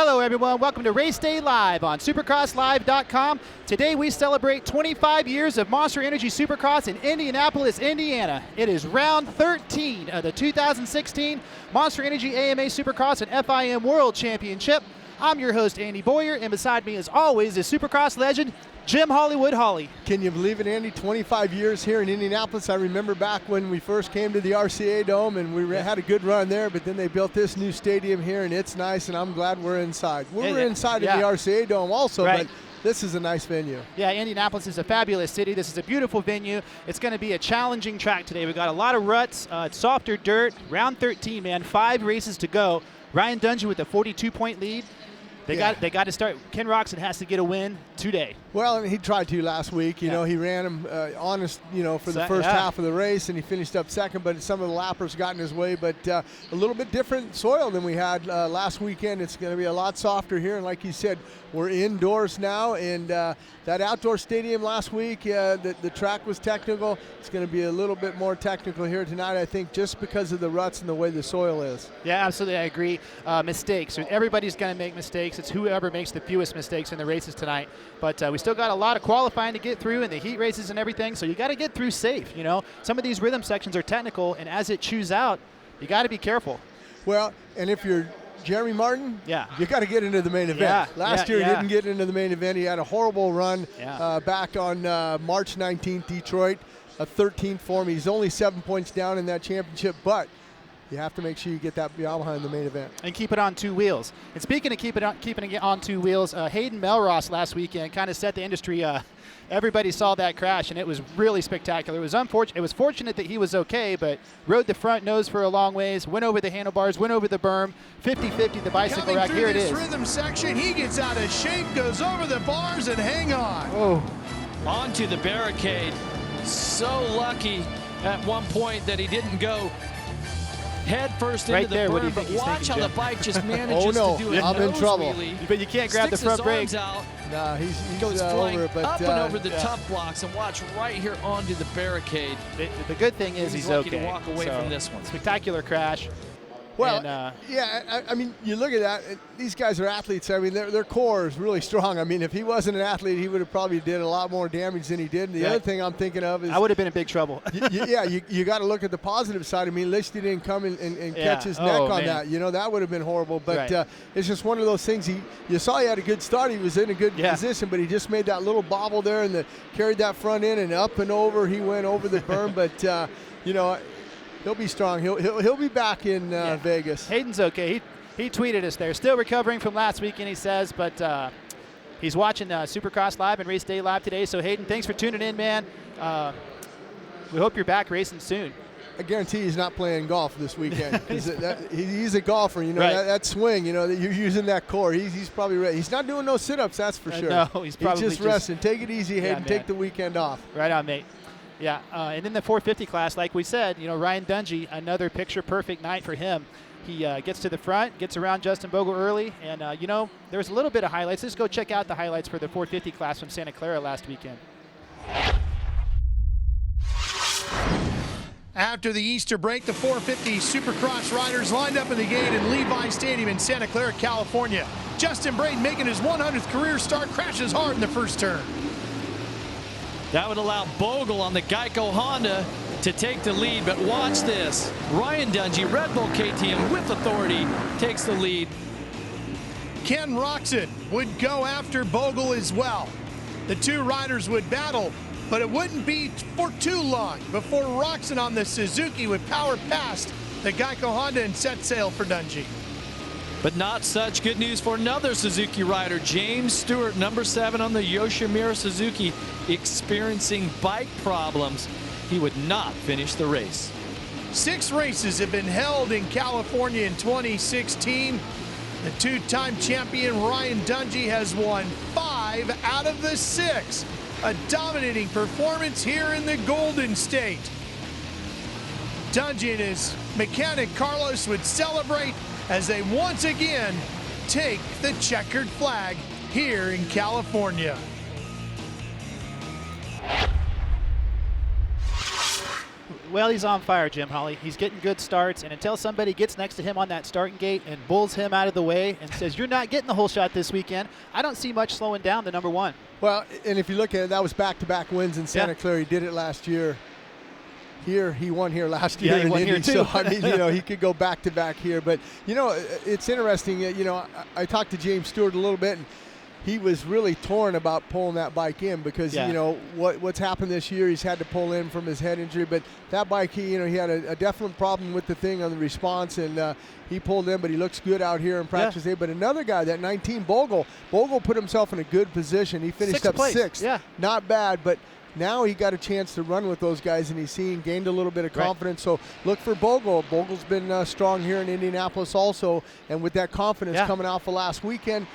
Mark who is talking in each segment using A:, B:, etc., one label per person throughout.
A: Hello everyone, welcome to Race Day Live on supercrosslive.com. Today we celebrate 25 years of Monster Energy Supercross in Indianapolis, Indiana. It is round 13 of the 2016 Monster Energy AMA Supercross and FIM World Championship. I'm your host Andy Boyer, and beside me as always is Supercross legend Jim Hollywood Holly.
B: Can you believe it, Andy? 25 years here in Indianapolis. I remember back when we first came to the RCA Dome, and we had a good run there, but then they built this new stadium here, and it's nice, and I'm glad we're inside. We're inside of the RCA Dome also, but this is a nice venue. Yeah,
A: Indianapolis is a fabulous city. This is a beautiful venue. It's going to be a challenging track today. We've got a lot of ruts, softer dirt. Round 13, man, 5 races to go. Ryan Dungey with a 42-point lead. They got to start. Ken Roczen has to get a win today.
B: Well, I mean, he tried to last week. You know, he ran him honest, for the first half of the race, and he finished up second, but some of the lappers got in his way. But a little bit different soil than we had last weekend. It's going to be a lot softer here, and like you said, we're indoors now, and that outdoor stadium last week, the track was technical. It's going to be a little bit more technical here tonight, I think, just because of the ruts and the way the soil is.
A: Yeah, absolutely, I agree. Mistakes. Everybody's going to make mistakes. It's whoever makes the fewest mistakes in the races tonight. But we still got a lot of qualifying to get through in the heat races and everything, so you got to get through safe. Some of these rhythm sections are technical, and as it chews out, you got to be careful.
B: Well, and if you're Jeremy Martin, you got to get into the main event. Last year he didn't get into the main event. He had a horrible run back on March 19th, Detroit, a 13th for him. He's only 7 points down in that championship, but you have to make sure you get that Yamaha in the main event.
A: And keep it on 2 wheels. And speaking of keeping it on 2 wheels, Hayden Mellross last weekend kind of set the industry. Everybody saw that crash, and it was really spectacular. It was unfortunate. It was fortunate that he was okay, but rode the front nose for a long ways, went over the handlebars, went over the berm, 50-50 the bicycle rack. Here it is.
C: Rhythm section, he gets out of shape, goes over the bars, and hang on.
D: Oh. Onto the barricade. So lucky at one point that he didn't go head first into the berm, but watch how the bike just manages to do a
B: I'm in trouble.
D: Wheelie.
A: But you can't grab the front brake.
B: Nah, he's
D: goes flying
B: over it, but
D: up and over the tough blocks, and watch right here onto the barricade.
A: The good thing is he's
D: lucky
A: okay.
D: to walk away from this one.
A: Spectacular crash.
B: Well,
A: and,
B: I mean, you look at that. These guys are athletes. I mean, their core is really strong. I mean, if he wasn't an athlete, he would have probably did a lot more damage than he did. And the other thing I'm thinking of is
A: I would have been in big trouble.
B: you got to look at the positive side. I mean, at least he didn't come and catch his neck on that. That would have been horrible. But it's just one of those things. You saw he had a good start. He was in a good position, but he just made that little bobble there and carried that front end and up and over. He went over the berm, but he'll be strong. He'll be back in Vegas.
A: Hayden's okay. He tweeted us there. Still recovering from last weekend, he says, but he's watching Supercross Live and Race Day Live today. So, Hayden, thanks for tuning in, man. We hope you're back racing soon.
B: I guarantee he's not playing golf this weekend. He's a golfer, that swing, that you're using that core. He's probably ready. He's not doing no sit-ups, that's for sure.
A: No, he's probably
B: just resting. Take it easy, Hayden. Take the weekend off.
A: Right on, mate. Yeah, and in the 450 class, like we said, Ryan Dungey, another picture-perfect night for him. He gets to the front, gets around Justin Bogle early, and, there's a little bit of highlights. Let's go check out the highlights for the 450 class from Santa Clara last weekend.
C: After the Easter break, the 450 Supercross riders lined up in the gate in Levi Stadium in Santa Clara, California. Justin Braden, making his 100th career start, crashes hard in the first turn.
D: That would allow Bogle on the Geico Honda to take the lead, but watch this. Ryan Dungey, Red Bull KTM with authority, takes the lead.
C: Ken Roczen would go after Bogle as well. The two riders would battle, but it wouldn't be for too long before Roczen on the Suzuki would power past the Geico Honda and set sail for Dungey.
D: But not such good news for another Suzuki rider, James Stewart, number 7 on the Yoshimura Suzuki, experiencing bike problems. He would not finish the race.
C: 6 races have been held in California in 2016. The 2-time champion Ryan Dungey has won 5 out of the 6. A dominating performance here in the Golden State. Dungey and his mechanic Carlos would celebrate as they once again take the checkered flag here in California.
A: Well, he's on fire, Jim Holly. He's getting good starts, and until somebody gets next to him on that starting gate and bulls him out of the way and says, you're not getting the whole shot this weekend, I don't see much slowing down the number 1.
B: Well, and if you look at it, that was back-to-back wins in Santa Clara. He did it last year. Here, he won here last year.
A: Yeah, he won here too.
B: So, I mean, he could go back-to-back here. But, it's interesting. I talked to James Stewart a little bit, and he was really torn about pulling that bike in because, what's happened this year, he's had to pull in from his head injury. But that bike, he had a definite problem with the thing on the response, and he pulled in, but he looks good out here in practice day. But another guy, that 19, Bogle put himself in a good position. He finished up 6th. Yeah. Not bad, but now he got a chance to run with those guys, and he's gained a little bit of confidence. Right. So look for Bogle. Bogle's been strong here in Indianapolis also, and with that confidence coming off of last weekend,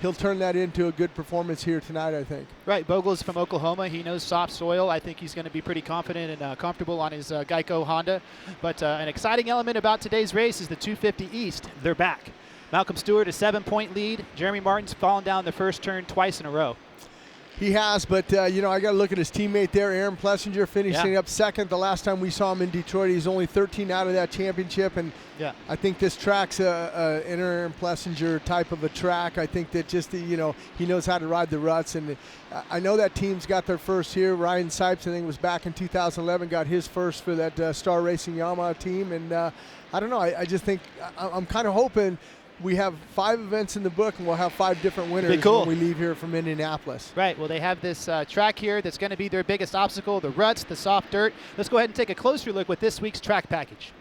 B: he'll turn that into a good performance here tonight, I think.
A: Right. Bogle's from Oklahoma. He knows soft soil. I think he's going to be pretty confident and comfortable on his Geico Honda. But an exciting element about today's race is the 250 East. They're back. Malcolm Stewart, a 7-point lead. Jeremy Martin's fallen down the first turn twice in a row.
B: He has, but, I got to look at his teammate there, Aaron Plessinger, finishing up 2nd. The last time we saw him in Detroit, he's only 13 out of that championship, and I think this track's an Aaron Plessinger type of a track. I think that just, he knows how to ride the ruts, and I know that team's got their first here. Ryan Sipes, I think, was back in 2011, got his first for that Star Racing Yamaha team, and I don't know. I just think I'm kind of hoping we have 5 events in the book, and we'll have 5 different winners when we leave here from Indianapolis.
A: Right. Well, they have this track here that's going to be their biggest obstacle, the ruts, the soft dirt. Let's go ahead and take a closer look with this week's track package.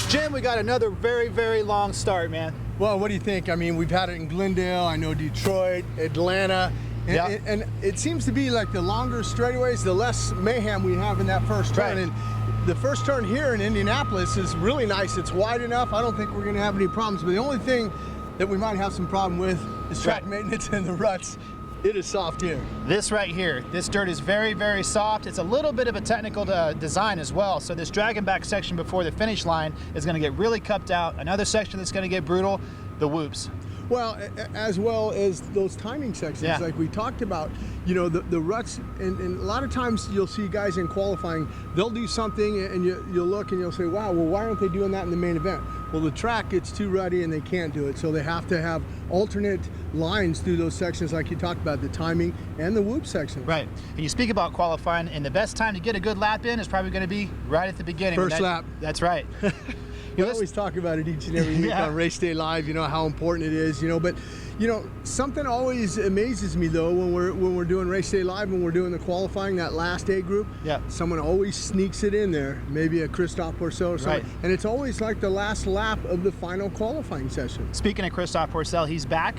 A: Jim, we got another very, very long start, man.
B: Well, what do you think? I mean, we've had it in Glendale, I know Detroit, Atlanta, and it seems to be like the longer straightaways, the less mayhem we have in that first turn. And the first turn here in Indianapolis is really nice. It's wide enough. I don't think we're going to have any problems. But the only thing that we might have some problem with is track maintenance and the ruts. It is soft here.
A: This right here, this dirt is very, very soft. It's a little bit of a technical design as well. So this dragon back section before the finish line is going to get really cupped out. Another section that's going to get brutal, the whoops.
B: Well, as well as those timing sections, like we talked about, the ruts, and a lot of times you'll see guys in qualifying, they'll do something and you'll look and you'll say, wow, well, why aren't they doing that in the main event? Well, the track gets too rutty and they can't do it, so they have to have alternate lines through those sections like you talked about, the timing and the whoop section.
A: Right. And you speak about qualifying, and the best time to get a good lap in is probably going to be right at the beginning.
B: First lap.
A: That's right.
B: We always talk about it each and every week on Race Day Live, how important it is, but something always amazes me though when we're doing Race Day Live, when we're doing the qualifying, that last A group, someone always sneaks it in there, maybe a Kristoff Porcel or something, and it's always like the last lap of the final qualifying session.
A: Speaking of Kristoff Porcel, he's back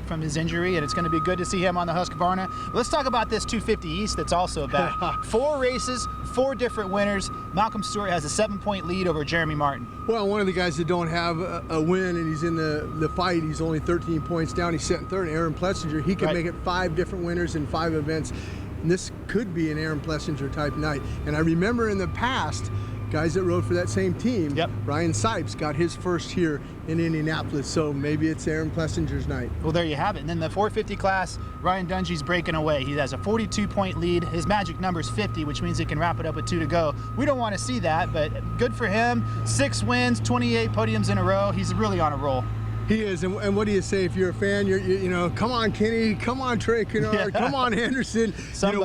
A: from his injury, and it's going to be good to see him on the Husqvarna. Let's talk about this 250 East that's also back. 4 races, 4 different winners. Malcolm Stewart has a 7-point lead over Jeremy Martin.
B: Well, one of the guys that don't have a win, and he's in the fight, he's only 13 points down. He's sitting 3rd. Aaron Plessinger, he can make it 5 different winners in 5 events. And this could be an Aaron Plessinger type night. And I remember in the past, guys that rode for that same team, Ryan Sipes got his first here in Indianapolis, so maybe it's Aaron Plessinger's night.
A: Well, there you have it. And then the 450 class, Ryan Dungey's breaking away. He has a 42-point lead. His magic number is 50, which means he can wrap it up with 2 to go. We don't want to see that, but good for him. 6 wins, 28 podiums in a row. He's really on a roll.
B: He is, and what do you say if you're a fan? You're come on, Kenny, come on, Trey Canard, come on, Anderson.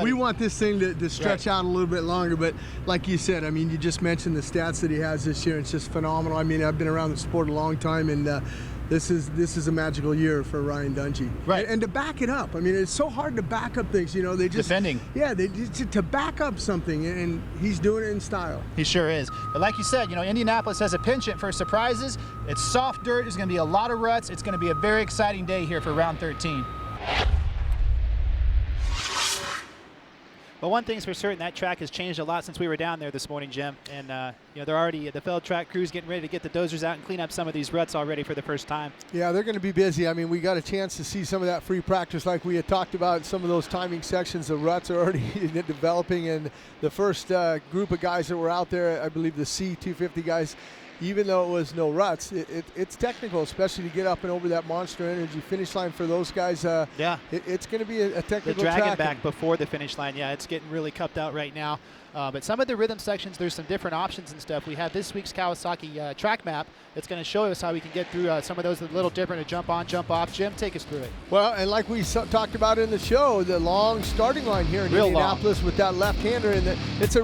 B: We want this thing to stretch out a little bit longer. But like you said, I mean, you just mentioned the stats that he has this year. It's just phenomenal. I mean, I've been around the sport a long time, and this is a magical year for Ryan Dungey.
A: Right.
B: And to back it up, I mean, it's so hard to back up things. They just
A: defending.
B: Yeah, to back up something, and he's doing it in style.
A: He sure is. But like you said, Indianapolis has a penchant for surprises. It's soft dirt. There's going to be a lot of ruts. It's going to be a very exciting day here for round 13. But one thing's for certain, that track has changed a lot since we were down there this morning, Jim. And, they're already, the Feld track crews getting ready to get the dozers out and clean up some of these ruts already for the first time. Yeah,
B: they're going to be busy. I mean, we got a chance to see some of that free practice like we had talked about. Some of those timing sections, the ruts are already developing. And the first group of guys that were out there, I believe the C250 guys, even though it was no ruts, it's technical, especially to get up and over that Monster Energy finish line for those guys. It's going to be a technical
A: track. The dragging
B: track.
A: back before the finish line, yeah, it's getting really cupped out right now. But some of the rhythm sections, there's some different options and stuff. We have this week's Kawasaki track map that's going to show us how we can get through some of those a little different to jump on, jump off. Jim, take us through it.
B: Well, and like we talked about in the show, the long starting line here in Indianapolis with that left-hander, and it's a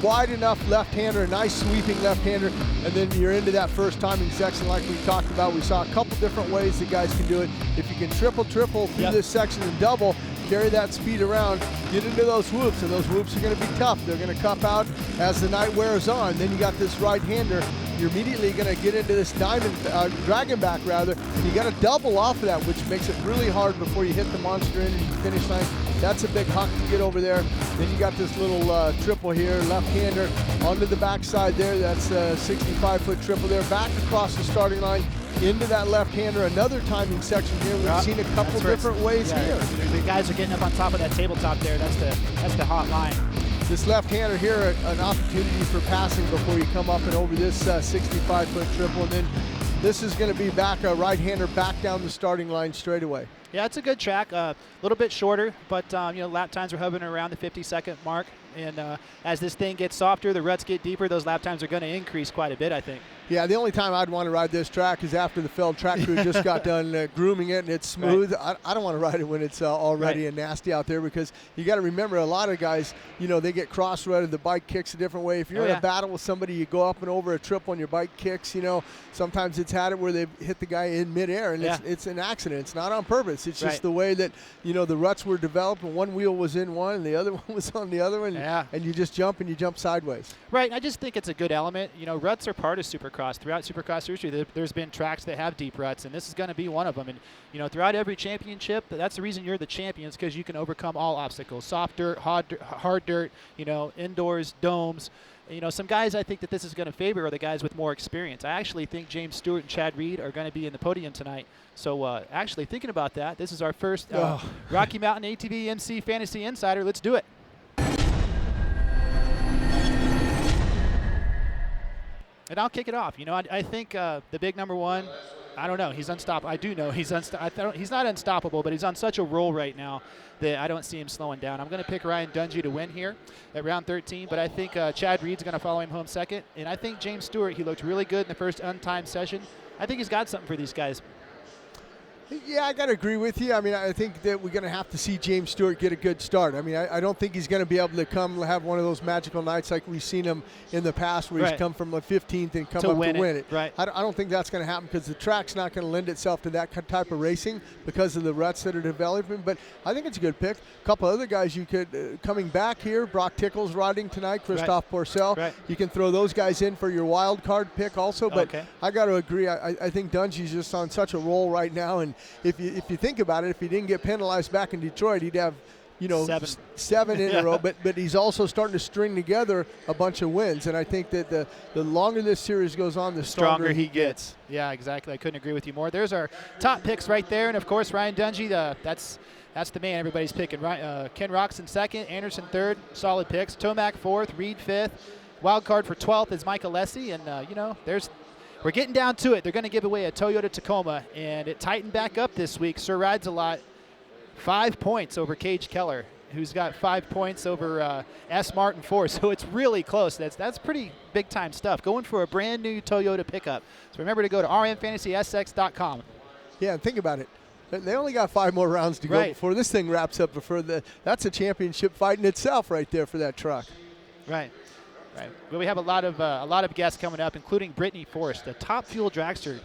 B: wide enough left-hander, a nice sweeping left-hander, and then you're into that first timing section like we talked about. We saw a couple different ways the guys can do it. If you can triple through this section and double, carry that speed around, get into those whoops, and those whoops are going to be tough. They're going to cup out as the night wears on. Then you got this right-hander. You're immediately going to get into this dragon back, and you got to double off of that, which makes it really hard before you hit the Monster Energy finish line. That's a big huck to get over there. Then you got this little triple here, left-hander onto the backside there. That's a 65-foot triple there, back across the starting line, into that left-hander, another timing section here. We've seen a couple different ways here.
A: The guys are getting up on top of that tabletop there. That's the hot line.
B: This left-hander here, an opportunity for passing before you come up and over this 65-foot triple. And then this is going to be back a right-hander back down the starting line straight away.
A: Yeah, it's a good track. A little bit shorter, but lap times are hovering around the 50-second mark. And as this thing gets softer, the ruts get deeper, those lap times are going to increase quite a bit, I think.
B: Yeah, the only time I'd want to ride this track is after the Feld track crew just got done grooming it and it's smooth. Right. I don't want to ride it when it's already and nasty out there, because you got to remember, a lot of guys, they get cross-rutted, the bike kicks a different way. If you're in a battle with somebody, you go up and over a trip on your bike kicks, sometimes it's had it where they hit the guy in midair, and it's an accident. It's not on purpose. It's just the way that, the ruts were developed, and one wheel was in one and the other one was on the other one, and you just jump and you jump sideways.
A: Right, I just think it's a good element. Ruts are part of Supercross. Throughout Supercross history, there's been tracks that have deep ruts, and this is going to be one of them. And, throughout every championship, that's the reason you're the champions, because you can overcome all obstacles. Soft dirt, hard dirt, indoors, domes. Some guys I think that this is going to favor are the guys with more experience. I actually think James Stewart and Chad Reed are going to be in the podium tonight. So actually thinking about that, this is our first Rocky Mountain ATV MC Fantasy Insider. Let's do it. And I'll kick it off. I think the big number one, I don't know. He's unstoppable. I do know he's he's not unstoppable, but he's on such a roll right now that I don't see him slowing down. I'm going to pick Ryan Dungey to win here at round 13, but I think Chad Reed's going to follow him home second. And I think James Stewart, he looked really good in the first untimed session. I think he's got something for these guys.
B: Yeah, I got to agree with you. I think that we're going to have to see James Stewart get a good start. I don't think he's going to be able to come have one of those magical nights like we've seen him in the past, where he's come from a 15th and come up to win it.
A: Right.
B: I don't think that's going to happen, because the track's not going to lend itself to that type of racing because of the ruts that are developing. But I think it's a good pick. A couple other guys you could, coming back here, Broc Tickle's riding tonight, Kristoff Porcel. Right. You can throw those guys in for your wild card pick also. But I got to agree. I think Dungey's just on such a roll right now, and if you think about it, if he didn't get penalized back in Detroit, he'd have, seven in a row. But he's also starting to string together a bunch of wins, and I think that the longer this series goes on, the stronger he gets.
A: Yeah, exactly. I couldn't agree with you more. There's our top picks right there, and of course Ryan Dungey. That's the man everybody's picking. Ken Roczen second, Anderson third. Solid picks. Tomac fourth, Reed fifth. Wild card for 12th is Michael Lessie, and we're getting down to it. They're going to give away a Toyota Tacoma, and it tightened back up this week. Sir Rides a Lot, 5 points over Cage Keller, who's got 5 points over S. Martin 4. So it's really close. That's pretty big-time stuff. Going for a brand-new Toyota pickup. So remember to go to rmfantasysx.com.
B: Yeah, and think about it. They only got 5 more rounds to go before this thing wraps up. That's a championship fight in itself right there for that truck.
A: Right. Right. Well, we have a lot of guests coming up, including Brittany Force, the top fuel dragster.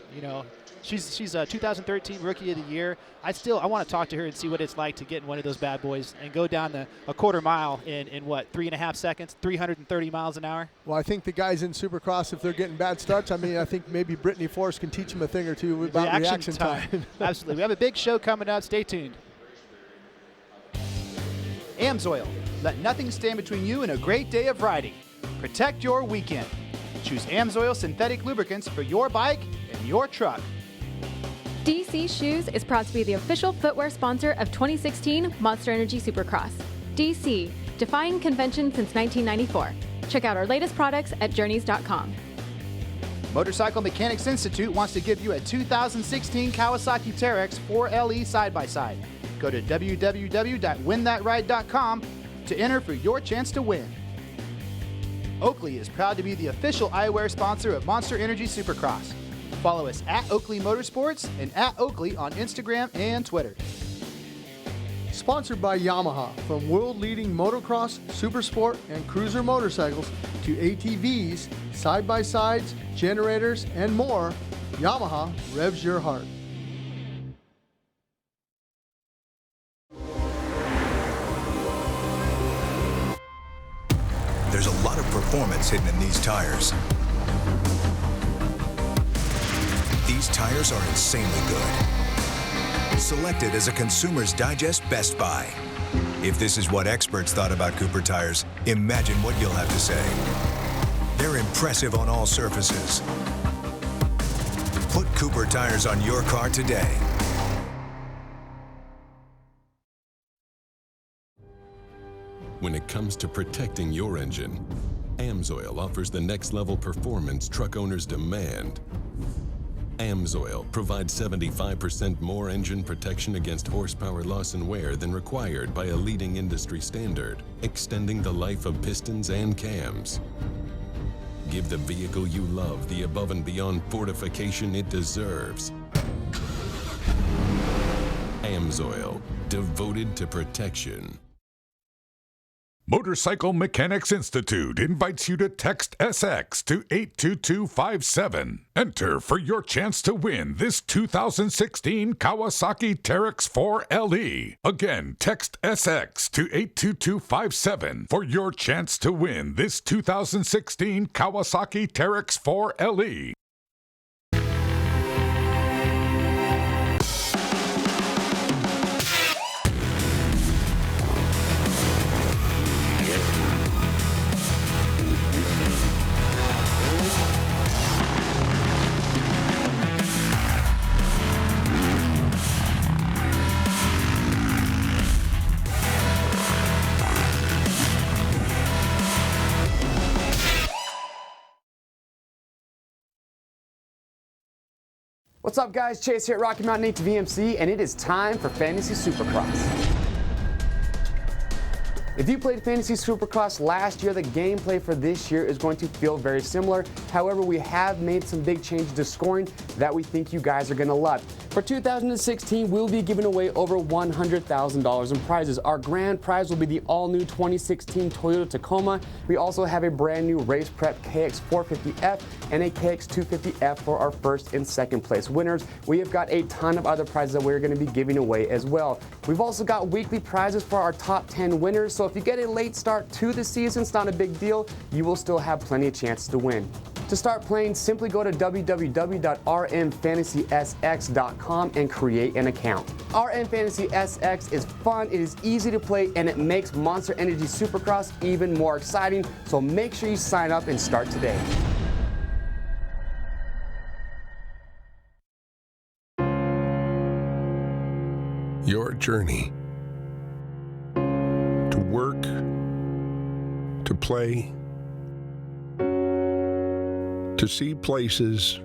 A: She's a 2013 Rookie of the Year. I want to talk to her and see what it's like to get in one of those bad boys and go down a quarter mile in what, 3.5 seconds, 330 miles an hour.
B: Well, I think the guys in Supercross, if they're getting bad starts, I think maybe Brittany Force can teach them a thing or two about reaction time.
A: Absolutely. We have a big show coming up. Stay tuned.
E: AMSOIL. Let nothing stand between you and a great day of riding. Protect your weekend. Choose AMSOIL synthetic lubricants for your bike and your truck.
F: DC Shoes is proud to be the official footwear sponsor of 2016 Monster Energy Supercross. DC, defying convention since 1994. Check out our latest products at journeys.com.
E: Motorcycle Mechanics Institute wants to give you a 2016 Kawasaki Teryx 4LE side-by-side. Go to www.winthatride.com to enter for your chance to win. Oakley is proud to be the official eyewear sponsor of Monster Energy Supercross. Follow us at Oakley Motorsports and at Oakley on Instagram and Twitter.
B: Sponsored by Yamaha. From world-leading motocross, supersport, and cruiser motorcycles to ATVs, side-by-sides, generators, and more, Yamaha revs your heart.
G: There's a lot of performance hidden in these tires. These tires are insanely good. Selected as a Consumer's Digest Best Buy. If this is what experts thought about Cooper tires, imagine what you'll have to say. They're impressive on all surfaces. Put Cooper tires on your car today.
H: When it comes to protecting your engine, AMSOIL offers the next level performance truck owners demand. AMSOIL provides 75% more engine protection against horsepower loss and wear than required by a leading industry standard, extending the life of pistons and cams. Give the vehicle you love the above and beyond fortification it deserves. AMSOIL, devoted to protection.
I: Motorcycle Mechanics Institute invites you to text SX to 82257. Enter for your chance to win this 2016 Kawasaki Teryx 4LE. Again, text SX to 82257 for your chance to win this 2016 Kawasaki Teryx 4LE.
J: What's up, guys? Chase here at Rocky Mountain VMC, and it is time for Fantasy Supercross. If you played Fantasy Supercross last year, the gameplay for this year is going to feel very similar. However, we have made some big changes to scoring that we think you guys are going to love. For 2016, we'll be giving away over $100,000 in prizes. Our grand prize will be the all-new 2016 Toyota Tacoma. We also have a brand new Race Prep KX450F and a KX250F for our first and second place winners. We have got a ton of other prizes that we're going to be giving away as well. We've also got weekly prizes for our top 10 winners, so if you get a late start to the season, it's not a big deal. You will still have plenty of chances to win. To start playing, simply go to www.rmfantasysx.com and create an account. RM Fantasy SX is fun, it is easy to play, and it makes Monster Energy Supercross even more exciting, so make sure you sign up and start today.
H: Your journey. To work, to play, to see places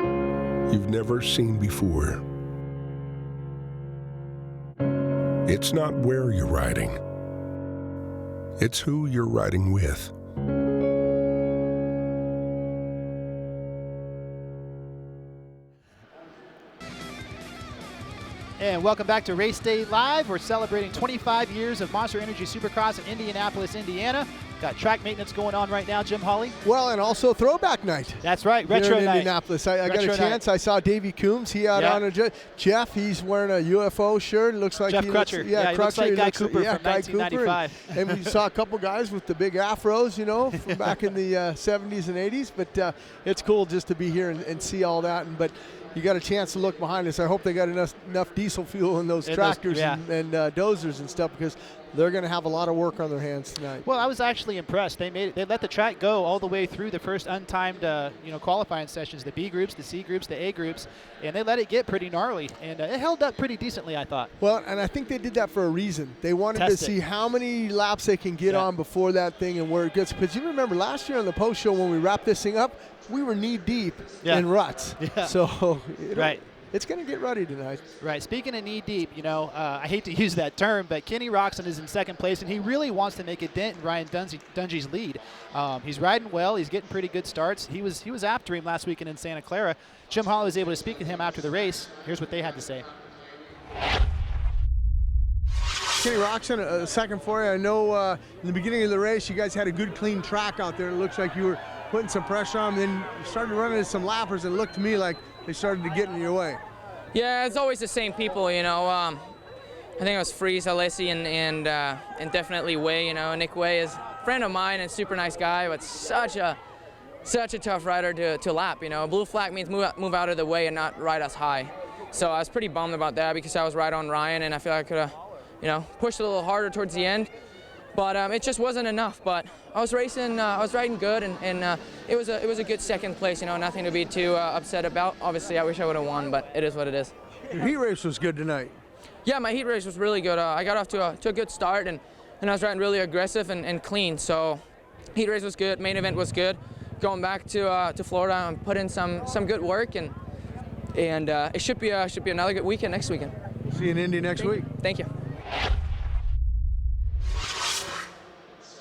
H: you've never seen before. It's not where you're riding, it's who you're riding with.
A: And welcome back to Race Day Live. We're celebrating 25 years of Monster Energy Supercross in Indianapolis, Indiana. Got track maintenance going on right now, Jim Hawley.
B: Well, and also throwback night.
A: That's right, retro
B: in
A: night.
B: Indianapolis. I got a chance.
A: Night.
B: I saw Davey Coombs. He had on a Jeff. He's wearing a UFO shirt. It looks like
A: Jeff Crutcher. He looks like Guy Cooper from 1995.
B: And we saw a couple guys with the big afros, you know, from back in the 70s and 80s. But it's cool just to be here and see all that. But you got a chance to look behind us. I hope they got enough diesel fuel in those tractors and dozers and stuff, because they're going to have a lot of work on their hands tonight.
A: Well, I was actually impressed. They let the track go all the way through the first untimed qualifying sessions, the B groups, the C groups, the A groups, and they let it get pretty gnarly, and it held up pretty decently, I thought.
B: Well, and I think they did that for a reason. They wanted to see how many laps they can get on before that thing and where it gets. Because you remember last year on the post show when we wrapped this thing up, we were knee deep in ruts.
A: Yeah.
B: So
A: right.
B: It's going to get ruddy tonight.
A: Right. Speaking of knee deep, I hate to use that term, but Kenny Roczen is in second place, and he really wants to make a dent in Ryan Dungey's lead. He's riding well. He's getting pretty good starts. He was after him last weekend in Santa Clara. Jim Hawley was able to speak to him after the race. Here's what they had to say.
B: Kenny Roczen, second for you. I know in the beginning of the race, you guys had a good, clean track out there. It looks like you were putting some pressure on them. Then you started running into some lappers, and it looked to me like they started to get in your way.
K: Yeah, it's always the same people, I think it was Freeze, Alessi, and definitely Way. Nick Way is a friend of mine and super nice guy, but such a tough rider to lap. Blue flag means move out of the way and not ride us high. So I was pretty bummed about that because I was right on Ryan, and I feel like I could have, pushed a little harder towards the end. But it just wasn't enough. But I was racing, I was riding good, and it was a good second place. Nothing to be too upset about. Obviously, I wish I would have won, but it is what it is.
B: Your heat race was good tonight.
K: Yeah, my heat race was really good. I got off to a good start, and I was riding really aggressive and clean. So heat race was good. Main event was good. Going back to Florida and put in some good work, and it should be another good weekend next weekend.
B: See you in Indy next week.
K: Thank you.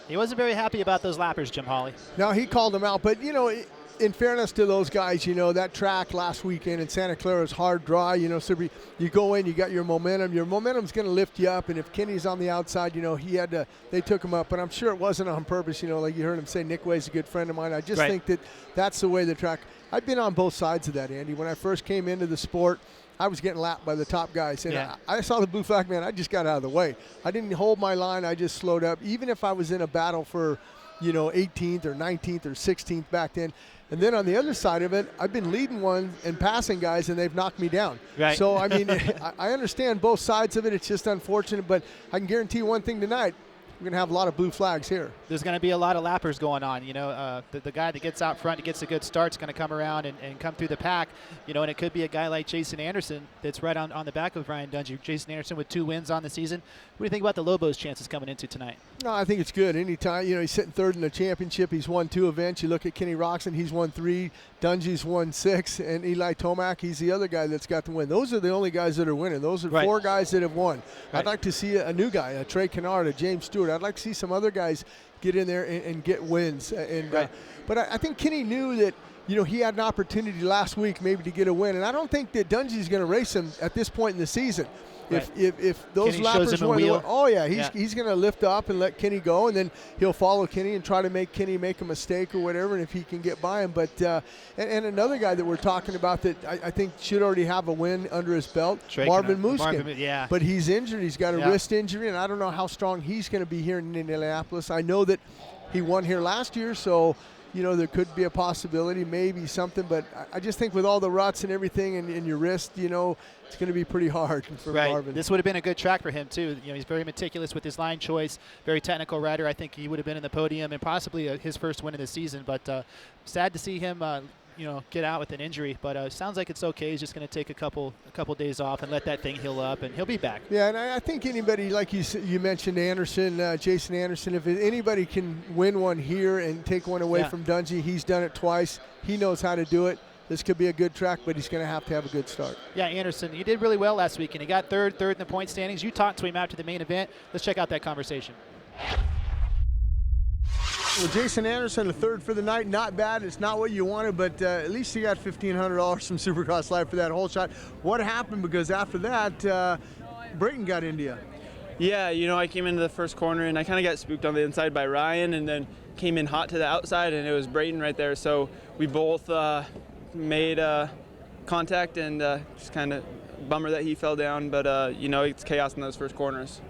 A: He wasn't very happy about those lappers, Jim Hawley.
B: No, he called them out. But, in fairness to those guys, that track last weekend in Santa Clara is hard dry. So you go in, you got your momentum. Your momentum's going to lift you up. And if Kenny's on the outside, they took him up. But I'm sure it wasn't on purpose. Like you heard him say, Nick Way's a good friend of mine. I just think that's the way the track. I've been on both sides of that, Andy. When I first came into the sport, I was getting lapped by the top guys. And I saw the blue flag man. I just got out of the way. I didn't hold my line. I just slowed up. Even if I was in a battle for, 18th or 19th or 16th back then. And then on the other side of it, I've been leading one and passing guys, and they've knocked me down.
A: Right.
B: So, I mean, I understand both sides of it. It's just unfortunate. But I can guarantee you one thing tonight. We're going to have a lot of blue flags here.
A: There's going to be a lot of lappers going on. The guy that gets out front and gets a good start is going to come around and come through the pack. And it could be a guy like Jason Anderson that's right on the back of Ryan Dungey. Jason Anderson with 2 wins on the season. What do you think about the Lobos' chances coming into tonight?
B: No, I think it's good. Anytime, he's sitting third in the championship. He's won 2 events. You look at Kenny Roczen, he's won 3. Dungey's won 6. And Eli Tomac, he's the other guy that's got the win. Those are the only guys that are winning. Those are 4 guys that have won. Right. I'd like to see a new guy, a Trey Canard, a James Stewart. I'd like to see some other guys get in there and get wins. But I think Kenny knew that, he had an opportunity last week maybe to get a win. And I don't think that Dungey's going to race him at this point in the season. Right. If those
A: Kenny
B: lappers
A: win,
B: he's going to lift up and let Kenny go, and then he'll follow Kenny and try to make Kenny make a mistake or whatever, and if he can get by him. But and another guy that we're talking about that I think should already have a win under his belt, Marvin Muskin. But he's injured. He's got a wrist injury, and I don't know how strong he's going to be here in Indianapolis. I know that he won here last year, so there could be a possibility, maybe something, but I just think with all the ruts and everything and your wrist, it's going to be pretty hard for Marvin.
A: This would have been a good track for him, too. He's very meticulous with his line choice, very technical rider. I think he would have been in the podium and possibly his first win of the season, but sad to see him get out with an injury, but sounds like it's okay. He's just going to take a couple days off and let that thing heal up, and he'll be back.
B: Yeah, and I think anybody, like you mentioned, Anderson, Jason Anderson, if anybody can win one here and take one away from Dungey, he's done it twice. He knows how to do it. This could be a good track, but he's going to have a good start.
A: Yeah, Anderson, he did really well last week, and he got third in the point standings. You talked to him after the main event. Let's check out that conversation.
B: Well, Jason Anderson, a third for the night. Not bad. It's not what you wanted, but at least you got $1,500 from Supercross Live for that whole shot. What happened? Because after that, Brayton got India.
L: Yeah, I came into the first corner, and I kind of got spooked on the inside by Ryan, and then came in hot to the outside, and it was Brayton right there. So we both made contact, and just kind of bummer that he fell down, but it's chaos in those first corners.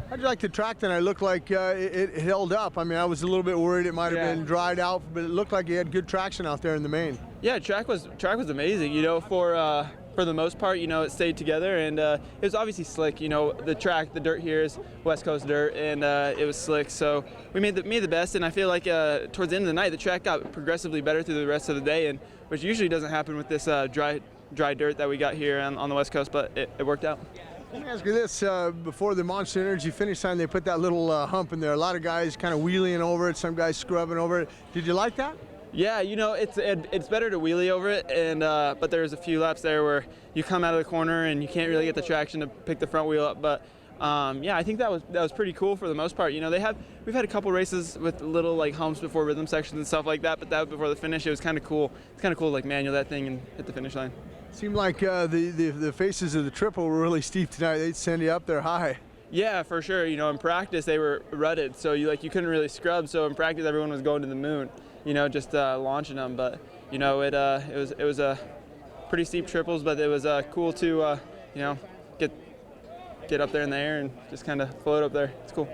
B: How'd you like the track then? It looked like it held up. I mean, I was a little bit worried it might have been dried out, but it looked like you had good traction out there in the main.
L: Yeah, track was amazing. For for the most part, it stayed together, and it was obviously slick. The track, the dirt here is West Coast dirt, and it was slick. So we made the best, and I feel like towards the end of the night, the track got progressively better through the rest of the day, and which usually doesn't happen with this dry dirt that we got here on the West Coast, but it worked out.
B: Let me ask you this, before the Monster Energy finish line, they put that little hump in there. A lot of guys kind of wheeling over it, some guys scrubbing over it. Did you like that?
L: Yeah, it's better to wheelie over it, and but there's a few laps there where you come out of the corner and you can't really get the traction to pick the front wheel up. But yeah, I think that was pretty cool for the most part. We've had a couple races with little like humps before rhythm sections and stuff like that, but that before the finish, it was kind of cool. It's kind of cool to like manual that thing and hit the finish line.
B: Seemed like the faces of the triple were really steep tonight. They'd send you up there high.
L: Yeah, for sure. In practice they were rutted, so you couldn't really scrub. So in practice everyone was going to the moon, just launching them. But it was a pretty steep triples, but it was cool to get up there in the air and just kind of float up there. It's cool.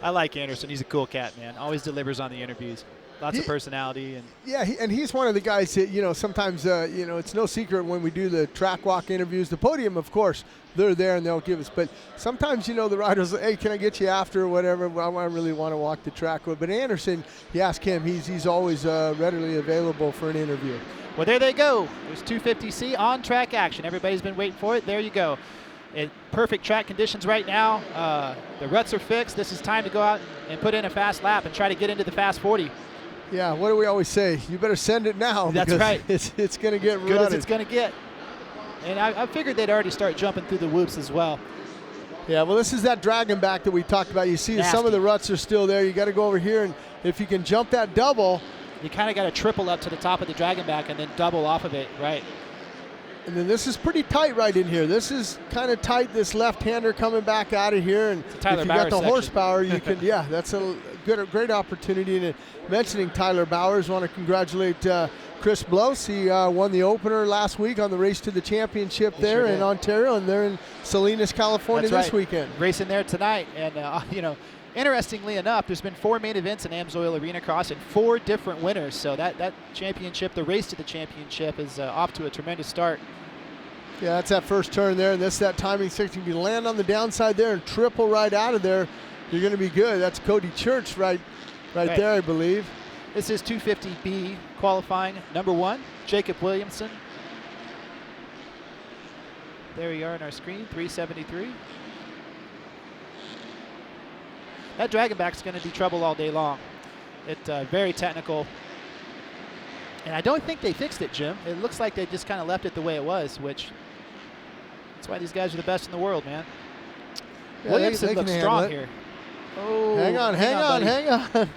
A: I like Anderson. He's a cool cat, man. Always delivers on the interviews. Lots of personality. And
B: yeah, and he's one of the guys that, sometimes, it's no secret when we do the track walk interviews, the podium, of course, they're there and they'll give us. But sometimes, the riders, hey, can I get you after or whatever? I really want to walk the track. But Anderson, you ask him, he's always readily available for an interview.
A: Well, there they go. There's 250C on-track action. Everybody's been waiting for it. There you go. In perfect track conditions right now. The ruts are fixed. This is time to go out and put in a fast lap and try to get into the fast 40.
B: Yeah, what do we always say? You better send it now.
A: That's right.
B: It's going to get
A: good
B: rutted.
A: as it's going to get. And I figured they'd already start jumping through the whoops as well.
B: Yeah, well, this is that dragon back that we talked about. You see some of the ruts are still there. You got to go over here, and if you can jump that double.
A: You kind of got to triple up to the top of the dragon back and then double off of it, right?
B: And then this is pretty tight right in here. This is kind of tight, this left-hander coming back out of here. And if you got the horsepower, you can, yeah, that's a great opportunity. And mentioning Tyler Bowers, want to congratulate Chris Blows. He won the opener last week on the race to the championship there in Ontario, and they're in Salinas, California this weekend.
A: Racing there tonight. And, interestingly enough, there's been 4 main events in AMSOIL Arena Cross and 4 different winners. So that championship, the race to the championship, is off to a tremendous start.
B: Yeah, that's that first turn there, and that's that timing section. If you land on the downside there and triple right out of there, you're going to be good. That's Cody Church right there, I believe.
A: This is 250B qualifying number 1, Jacob Williamson. There you are on our screen, 373. That Dragonback's going to be trouble all day long. It's very technical. And I don't think they fixed it, Jim. It looks like they just kind of left it the way it was, which that's why these guys are the best in the world, man. Yeah, Williamson looks strong here. Oh, hang on.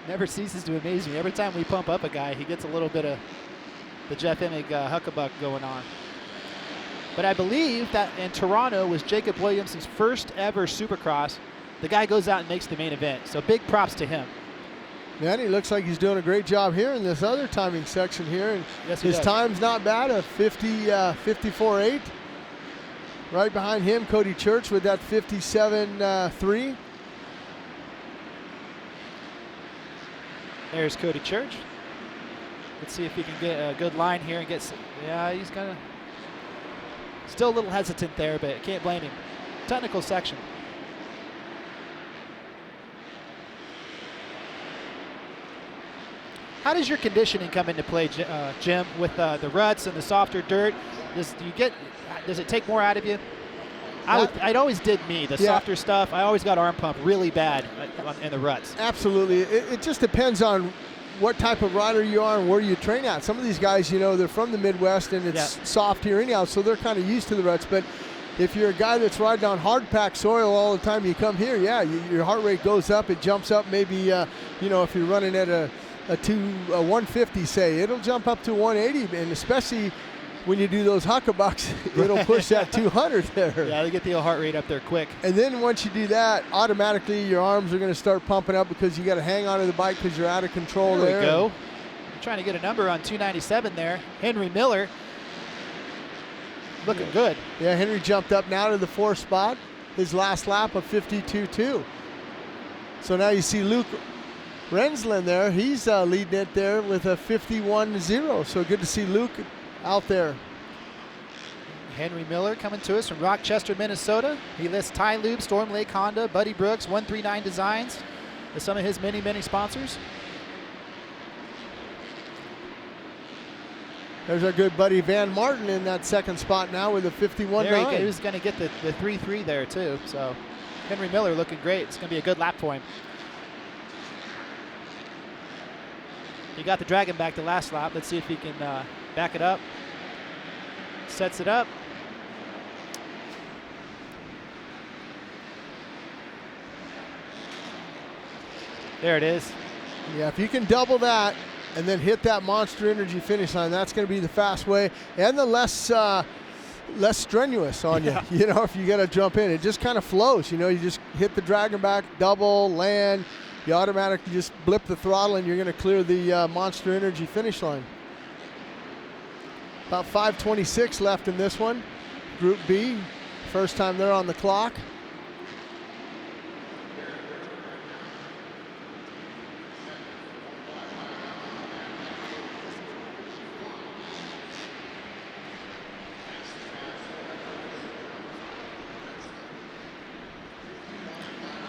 A: Never ceases to amaze me. Every time we pump up a guy, he gets a little bit of the Jeff Emig huckabuck going on. But I believe that in Toronto was Jacob Williamson's first ever Supercross. The guy goes out and makes the main event. So big props to him.
B: Man, he looks like he's doing a great job here in this other timing section here. And
A: yes,
B: his time's not bad, a 54.8. Right behind him, Cody Church with that 57.3.
A: There's Cody Church. Let's see if he can get a good line here and get some. Yeah, he's kind of still a little hesitant there, but can't blame him. Technical section. How does your conditioning come into play, Jim, with the ruts and the softer dirt? Does it take more out of you? It always did me. The softer stuff, I always got arm pump really bad in the ruts.
B: Absolutely. It just depends on what type of rider you are and where you train at. Some of these guys, they're from the Midwest and it's soft here anyhow, so they're kind of used to the ruts. But if you're a guy that's riding on hard packed soil all the time, you come here, your heart rate goes up, it jumps up maybe, if you're running at a 150, say, it'll jump up to 180, and especially when you do those huckabucks, it'll push that 200 there.
A: Yeah, they get the heart rate up there quick.
B: And then once you do that, automatically your arms are going to start pumping up because you got to hang onto the bike because you're out of control there.
A: There we go. I'm trying to get a number on 297 there. Henry Miller looking good.
B: Yeah, Henry jumped up now to the 4th spot. His last lap of 52.2. So now you see Luke Rensland there, he's leading it there with a 51-0. So good to see Luke out there.
A: Henry Miller coming to us from Rochester, Minnesota. He lists Ty Lube, Storm Lake Honda, Buddy Brooks, 139 Designs with some of his many, many sponsors.
B: There's our good buddy Van Martin in that second spot now with a 51-9.
A: There he was going to get the 3-3 there too. So Henry Miller looking great. It's going to be a good lap for him. He got the Dragon back the last lap. Let's see if he can back it up. Sets it up. There it is.
B: Yeah, if you can double that and then hit that Monster Energy finish line, that's going to be the fast way and the less strenuous on you. You know, if you got to jump in, it just kind of flows. You know, you just hit the Dragon back, double, land, you automatically just blip the throttle and you're going to clear the Monster Energy finish line. About 5:26 left in this one. Group B, first time they're on the clock.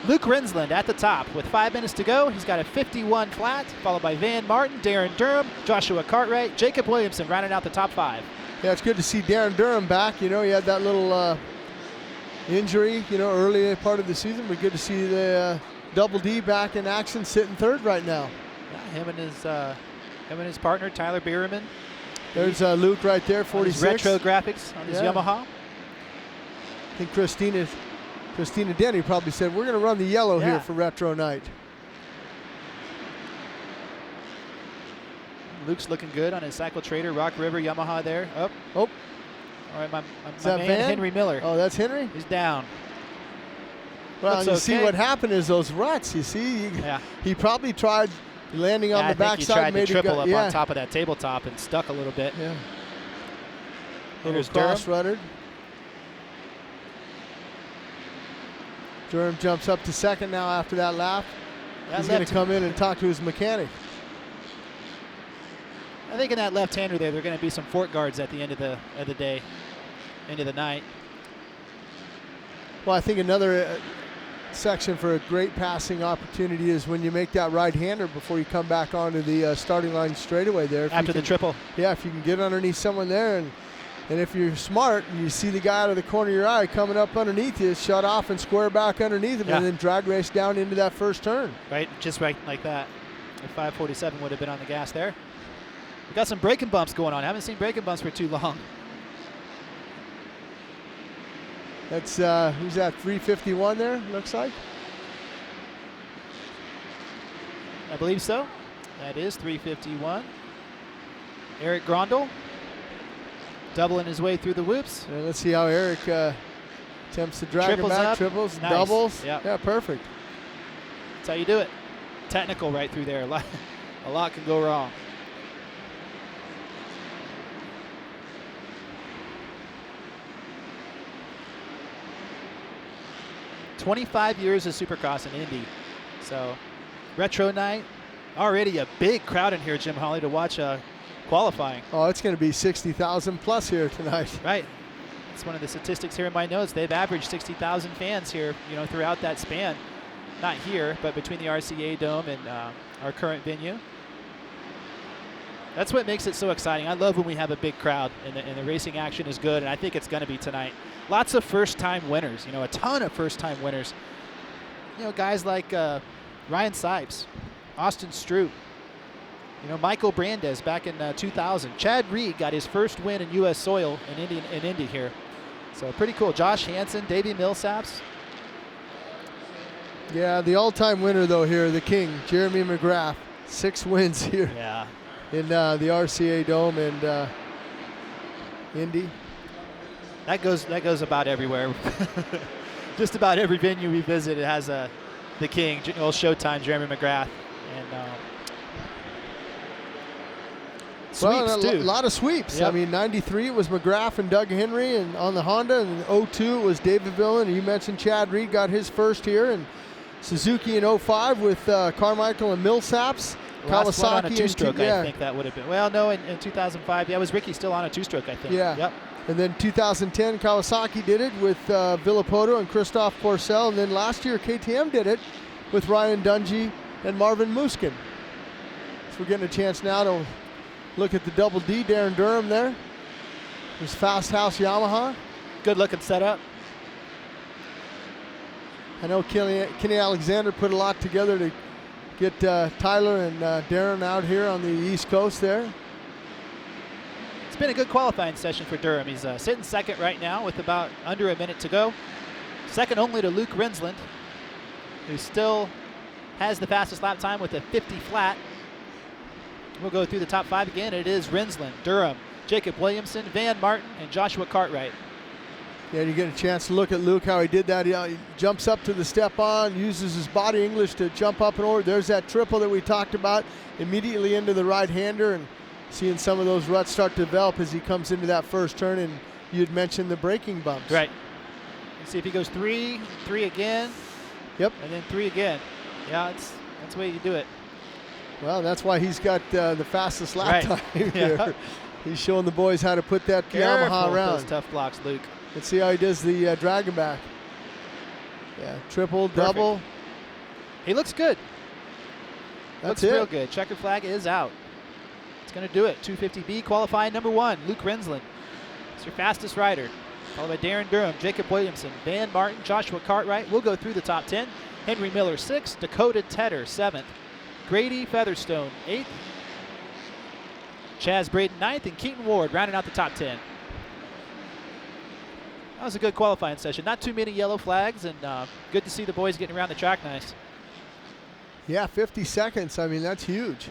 A: Luke Rensland at the top with 5 minutes to go. He's got a 51 flat, followed by Van Martin, Darren Durham, Joshua Cartwright, Jacob Williamson rounding out the top 5.
B: Yeah, it's good to see Darren Durham back. You know, he had that little injury, you know, early part of the season, but good to see the Double D back in action, sitting third right now.
A: Yeah, him and his partner, Tyler Bierman.
B: There's Luke right there, 46.
A: Retro graphics on his Yamaha.
B: I think Christina Denny probably said, we're going to run the yellow here for Retro Night.
A: Luke's looking good on his Cycle Trader Rock River Yamaha there. Oh. All right, my man Henry Miller.
B: Oh, that's Henry?
A: He's down.
B: Well, you see what happened is those ruts, you see. He probably tried landing on the backside.
A: I think he tried to triple up on top of that tabletop and stuck a little bit.
B: Yeah.
A: There's
B: cross-ruddered. Durham jumps up to second now after that lap. He's going to come in and talk to his mechanic.
A: I think in that left-hander there are going to be some fork guards at the end of the day, end of the night.
B: Well, I think another section for a great passing opportunity is when you make that right-hander before you come back onto the starting line straightaway there.
A: After the triple.
B: Yeah, if you can get underneath someone there and if you're smart and you see the guy out of the corner of your eye coming up underneath you, shut off and square back underneath him and then drag race down into that first turn.
A: Right, just right like that. If 547 would have been on the gas there. We got some braking bumps going on. I haven't seen braking bumps for too long.
B: That's, who's that, 351 there, looks like?
A: I believe so. That is 351. Eric Grondel. Doubling his way through the whoops.
B: And let's see how Eric attempts to drag him back. Triples,
A: nice.
B: Doubles.
A: Yep.
B: Yeah, perfect.
A: That's how you do it. Technical right through there. A lot can go wrong. "25 years of Supercross in Indy." So, Retro Night. Already a big crowd in here, Jim Holly, to watch qualifying.
B: Oh, it's going to be 60,000 plus here tonight.
A: Right. It's one of the statistics here in my notes. They've averaged 60,000 fans here, you know, throughout that span. Not here, but between the RCA Dome and our current venue. That's what makes it so exciting. I love when we have a big crowd and the racing action is good, and I think it's going to be tonight. Lots of first-time winners, you know, a ton of first-time winners. You know, guys like Ryan Sipes, Austin Stroop, you know, Michael Brandes back in 2000. Chad Reed got his first win in U.S. soil in Indy here. So pretty cool. Josh Hansen, Davey Millsaps.
B: Yeah, the all-time winner, though, here, the king, Jeremy McGrath. 6 wins here in the RCA Dome and Indy.
A: That goes about everywhere. Just about every venue we visit, it has the king, old Showtime, Jeremy McGrath. And sweeps, too.
B: A lot of sweeps.
A: Yep.
B: I mean, 93 it was McGrath and Doug Henry, and on the Honda, and 02 it was David Villan. You mentioned Chad Reed got his first here, and Suzuki in 05 with Carmichael and Millsaps.
A: Last one on a
B: Kawasaki
A: two-stroke,
B: yeah.
A: I think that would have been. Well, no, in 2005, yeah, was Ricky still on a two-stroke, I think.
B: Yeah.
A: Yep.
B: And then 2010, Kawasaki did it with Villapoto and Kristoff Porcel. And then last year, KTM did it with Ryan Dungey and Marvin Muskin. So we're getting a chance now to look at the Double D, Darren Durham there. There's Fast House Yamaha.
A: Good looking setup.
B: I know Kenny Alexander put a lot together to get Tyler and Darren out here on the East Coast there.
A: It's been a good qualifying session for Durham. He's sitting second right now with about under a minute to go. Second only to Luke Rensland, who still has the fastest lap time with a 50 flat. We'll go through the top 5 again. It is Rensland, Durham, Jacob Williamson, Van Martin, and Joshua Cartwright.
B: Yeah, you get a chance to look at Luke, how he did that. He jumps up to the step on, uses his body English to jump up and over. There's that triple that we talked about, immediately into the right-hander, and seeing some of those ruts start to develop as he comes into that first turn, and you'd mentioned the braking bumps.
A: Right. Let's see if he goes 3 again.
B: Yep.
A: And then 3 again. Yeah, that's the way you do it.
B: Well, that's why he's got the fastest lap time here. Yeah. He's showing the boys how to put that Yamaha around.
A: Those tough blocks, Luke.
B: Let's see how he does the dragon back. Yeah, triple, double.
A: He looks good.
B: That's
A: looks real good. Checker flag is out. It's going to do it. 250B qualifying number 1, Luke Rensland. It's your fastest rider. Followed by Darren Durham, Jacob Williamson, Van Martin, Joshua Cartwright. We'll go through the top 10. Henry Miller, 6th. Dakota Tedder, 7th. Grady Featherstone, 8th. Chaz Braden, 9th. And Keaton Ward rounding out the top 10. That was a good qualifying session. Not too many yellow flags, and good to see the boys getting around the track nice.
B: Yeah, 50 seconds. I mean, that's huge.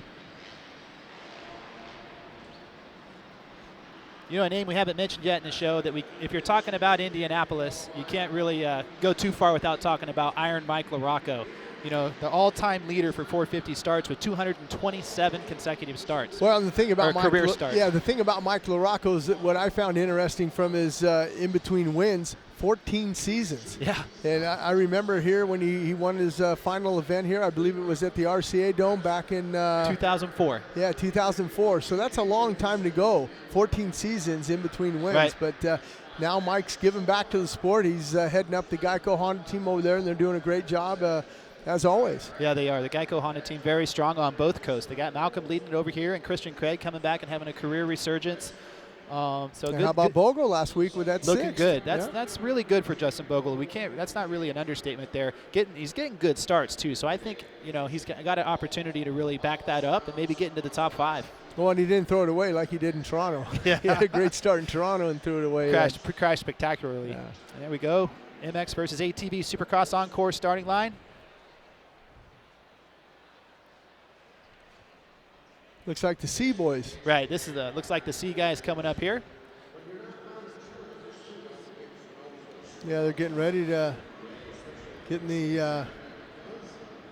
A: You know, a name we haven't mentioned yet in the show that if you're talking about Indianapolis, you can't really go too far without talking about Iron Mike LaRocco. You know, the all-time leader for 450 starts with 227 consecutive starts.
B: Well, the thing about
A: career starts.
B: Yeah, the thing about Mike LaRocco is that what I found interesting from his in-between wins, 14 seasons.
A: Yeah.
B: And I remember here when he won his final event here, I believe it was at the RCA Dome back in
A: 2004.
B: Yeah, 2004. So that's a long time to go. 14 seasons in between wins.
A: Right.
B: But now Mike's giving back to the sport. He's heading up the Geico Honda team over there, and they're doing a great job. As always.
A: Yeah, they are. The Geico Honda team very strong on both coasts. They got Malcolm leading it over here, and Christian Craig coming back and having a career resurgence.
B: So good, how about Bogle last week with that
A: looking
B: 6th?
A: Good. That's really good for Justin Bogle. That's not really an understatement there. He's getting good starts too. So I think he's got an opportunity to really back that up and maybe get into the top 5.
B: Well, and he didn't throw it away like he did in Toronto.
A: Yeah.
B: He had a great start in Toronto and threw it away.
A: Crashed spectacularly. Yeah. And there we go. MX versus ATV Supercross Encore starting line.
B: Looks like the C boys.
A: Right. This is looks like the C guys coming up here.
B: Yeah, they're getting ready to getting the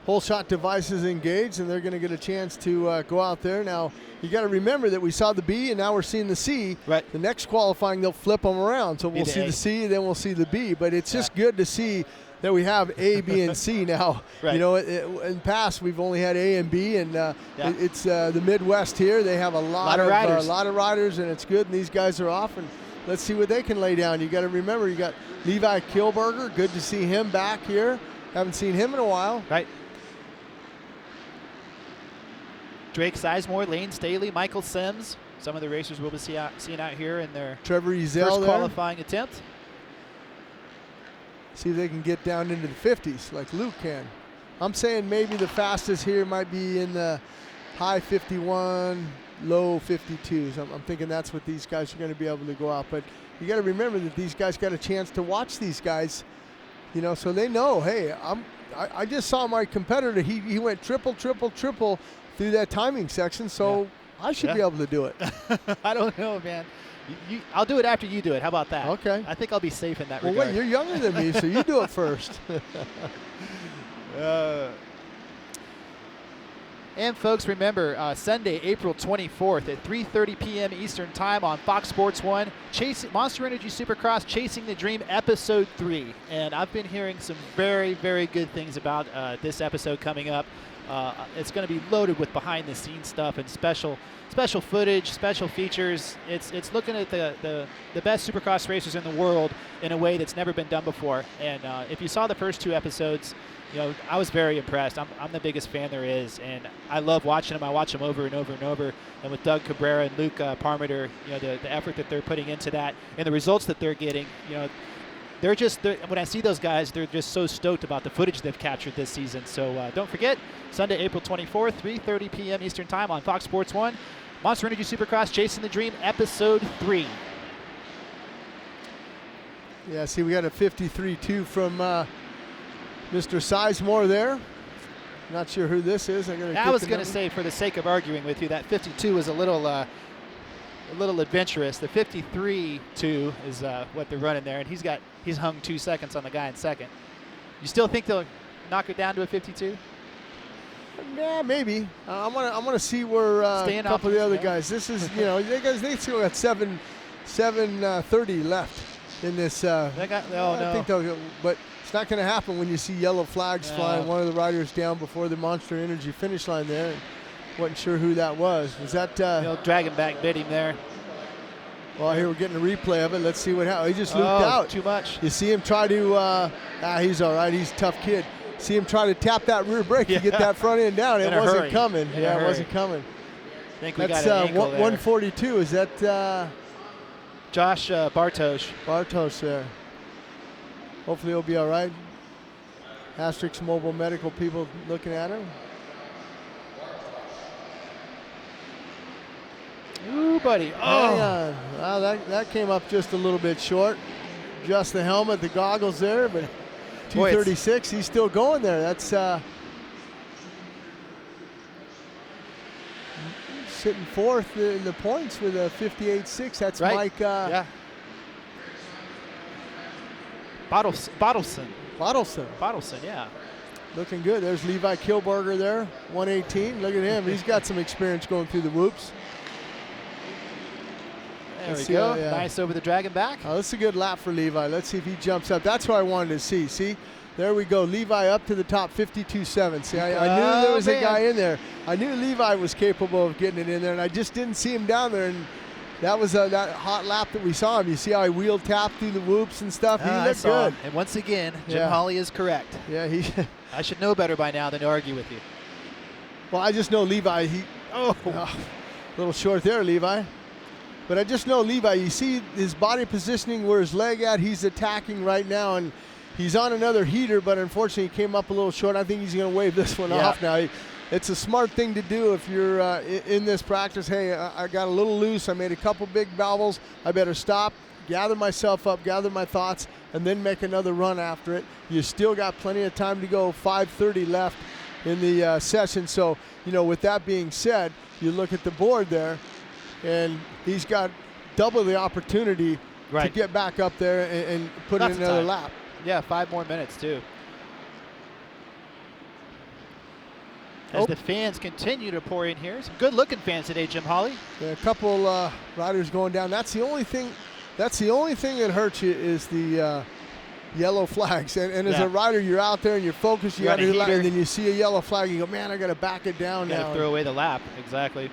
B: whole shot devices engaged, and they're going to get a chance to go out there. Now, you got to remember that we saw the B, and now we're seeing the C.
A: Right.
B: The next qualifying, they'll flip them around, so we'll see the C, then we'll see the B. But it's just good to see that we have A, B, and C now.
A: Right.
B: You know, in the past we've only had A and B, and it's the Midwest here. They have a lot of riders, and it's good. And these guys are off, and let's see what they can lay down. You got to remember, you got Levi Kilberger. Good to see him back here. Haven't seen him in a while.
A: Right. Drake Sizemore, Lane Staley, Michael Sims. Some of the racers we'll be seeing out here in their
B: Trevor Ezel
A: first qualifying attempt.
B: See if they can get down into the 50s like Luke can. I'm saying maybe the fastest here might be in the high 51, low 52s. I'm thinking that's what these guys are going to be able to go out. But you got to remember that these guys got a chance to watch these guys, so they know, hey, I just saw my competitor. He went triple through that timing section, so I should be able to do it.
A: I don't know, man. I'll do it after you do it. How about that?
B: Okay.
A: I think I'll be safe in that
B: regard.
A: Well,
B: wait, you're younger than me, so you do it first.
A: And folks, remember, Sunday, April 24th at 3:30 p.m. Eastern Time on Fox Sports 1, Monster Energy Supercross Chasing the Dream Episode 3. And I've been hearing some very, very good things about this episode coming up. It's going to be loaded with behind-the-scenes stuff and special footage, special features. It's looking at the best Supercross racers in the world in a way that's never been done before. And if you saw the first 2 episodes, you know, I was very impressed. I'm the biggest fan there is, and I love watching them. I watch them over and over and over. And with Doug Cabrera and Luke Parmenter, you know, the effort that they're putting into that and the results that they're getting, you know, when I see those guys, they're just so stoked about the footage they've captured this season. So don't forget, Sunday, April 24th, 3:30 p.m. Eastern Time on Fox Sports 1, Monster Energy Supercross Chasing the Dream Episode 3.
B: Yeah, see, we got a 53-2 from Mr. Sizemore there. Not sure who this is.
A: I was going to say, for the sake of arguing with you, that 52 is a little adventurous. The 53-2 is what they're running there, and he's hung 2 seconds on the guy in second. You still think they'll knock it down to a 52?
B: Yeah, maybe. I'm gonna see where a couple of the other guys. This is, you know, they still got 7:30 left in this. I think they'll go, but it's not going to happen when you see yellow flags flying. One of the riders down before the Monster Energy finish line there. Wasn't sure who that was. Was that?
A: Dragon back bit him there.
B: Well, here we're getting a replay of it. Let's see what happened. He just looped out.
A: Too much.
B: You see him try to. He's all right. He's a tough kid. See him try to tap that rear brake to get that front end down. It wasn't coming. It wasn't coming.
A: I think we got an ankle there.
B: 142. Is that
A: Josh Bartosz?
B: Bartosz there. Hopefully he'll be all right. Asterix Mobile Medical people looking at him.
A: Ooh, buddy.
B: Oh. Hang on. Well, that came up just a little bit short. Just the helmet, the goggles there, but 236, he's still going there. That's sitting fourth in the points with a 58.6. That's
A: right.
B: Mike.
A: Bottleson, yeah.
B: Looking good. There's Levi Kilberger there, 118. Look at him. He's got some experience going through the whoops.
A: There we go. Nice over the dragon back.
B: Oh, this is a good lap for Levi. Let's see if he jumps up. That's what I wanted to see. See, there we go. Levi up to the top, 52.7. See, I knew there was a guy in there. I knew Levi was capable of getting it in there, and I just didn't see him down there. And that was that hot lap that we saw him. You see how he wheel tapped through the whoops and stuff? He looked good.
A: And once again, Jim Holly is correct.
B: Yeah,
A: I should know better by now than to argue with you.
B: Well, I just know Levi. A little short there, Levi. But I just know Levi, you see his body positioning where his leg at, he's attacking right now, and he's on another heater, but unfortunately he came up a little short. I think he's going to wave this one off now. It's a smart thing to do if you're in this practice. Hey, I got a little loose. I made a couple big bobbles. I better stop, gather myself up, gather my thoughts, and then make another run after it. You still got plenty of time to go, 5:30 left in the session. So, you know, with that being said, you look at the board there, and he's got double the opportunity to get back up there and put in another lap.
A: Yeah, 5 more minutes too. As the fans continue to pour in here. Some good-looking fans today, Jim Holly.
B: Yeah, a couple riders going down. That's the only thing that hurts you is the yellow flags. And as a rider, you're out there and you're focused. You got to lap, and then you see a yellow flag. You go, man, I got to back it down now.
A: Got to throw away the lap. Exactly.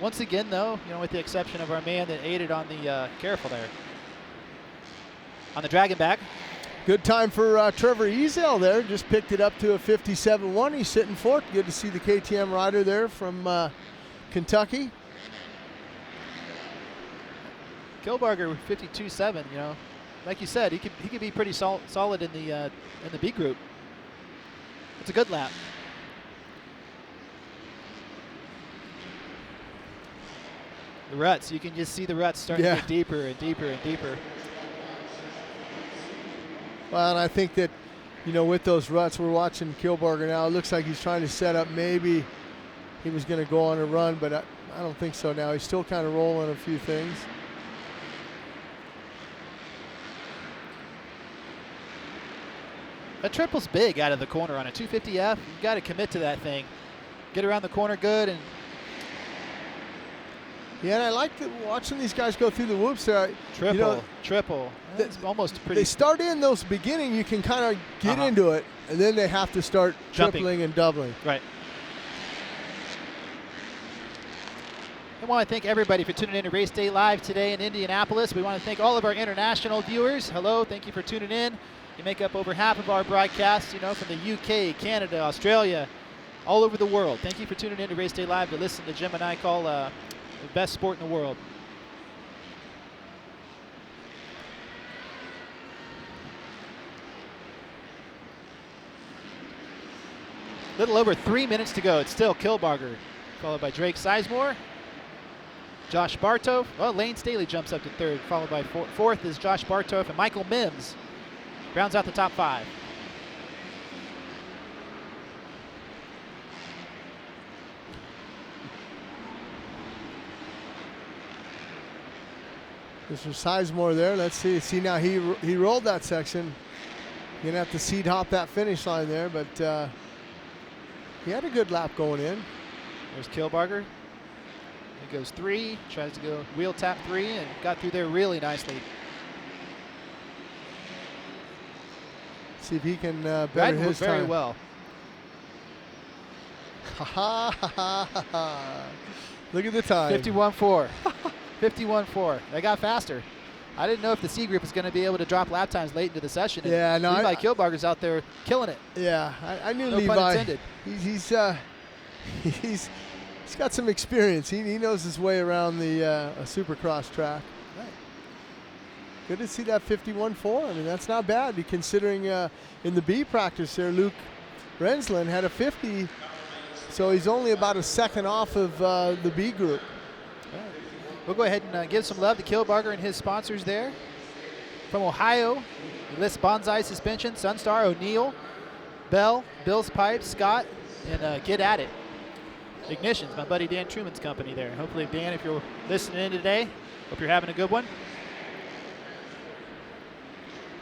A: Once again, though, you know, with the exception of our man that aided on the careful there on the dragon back.
B: Good time for Trevor Ezel there. Just picked it up to a 57.1. He's sitting fourth. Good to see the KTM rider there from Kentucky.
A: Kilberger 52.7. You know, like you said, he could be pretty solid in the B group. It's a good lap. The ruts, you can just see the ruts starting to get deeper and deeper and deeper.
B: Well, and I think that, you know, with those ruts, we're watching Kilberger now. It looks like he's trying to set up. Maybe he was going to go on a run, but I don't think so now. He's still kind of rolling a few things.
A: A triple's big out of the corner on a 250F. You've got to commit to that thing. Get around the corner good. And
B: yeah, and I like watching these guys go through the whoops there.
A: Triple. That's almost pretty.
B: They start in those beginning, you can kind of get into it, and then they have to start tripling and doubling.
A: Right. I want to thank everybody for tuning in to Race Day Live today in Indianapolis. We want to thank all of our international viewers. Hello, thank you for tuning in. You make up over half of our broadcasts, you know, from the UK, Canada, Australia, all over the world. Thank you for tuning in to Race Day Live to listen to Jim and I call the best sport in the world. Little over 3 minutes to go. It's still Kilbarger, followed by Drake Sizemore. Josh Bartow. Well, Lane Staley jumps up to third, followed by fourth is Josh Bartow, and Michael Mims rounds out the top 5.
B: Mr. Sizemore there. Let's see. See now he rolled that section. You're gonna have to seed hop that finish line there, but he had a good lap going in.
A: There's Kilbarger. He goes 3, tries to go wheel tap 3, and got through there really nicely.
B: See if he can better his time.
A: Very well.
B: Look at the time.
A: 51.4. 51.4. They got faster. I didn't know if the C group was going to be able to drop lap times late into the session.
B: Yeah, no.
A: Levi Kilbarger's out there killing it.
B: Yeah, I knew
A: no
B: Levi.
A: Pun intended.
B: He's got some experience. He knows his way around the a Supercross track.
A: Right.
B: Good to see that 51.4. I mean, that's not bad considering in the B practice there, Luke Rensland had a 50, so he's only about a second off of the B group.
A: Right. We'll go ahead and give some love to Kilbarger and his sponsors there. From Ohio, he lists Bonsai Suspension, Sunstar, O'Neill, Bell, Bill's Pipes, Scott, and Get At It. Ignitions, my buddy Dan Truman's company there. Hopefully, Dan, if you're listening in today, hope you're having a good one.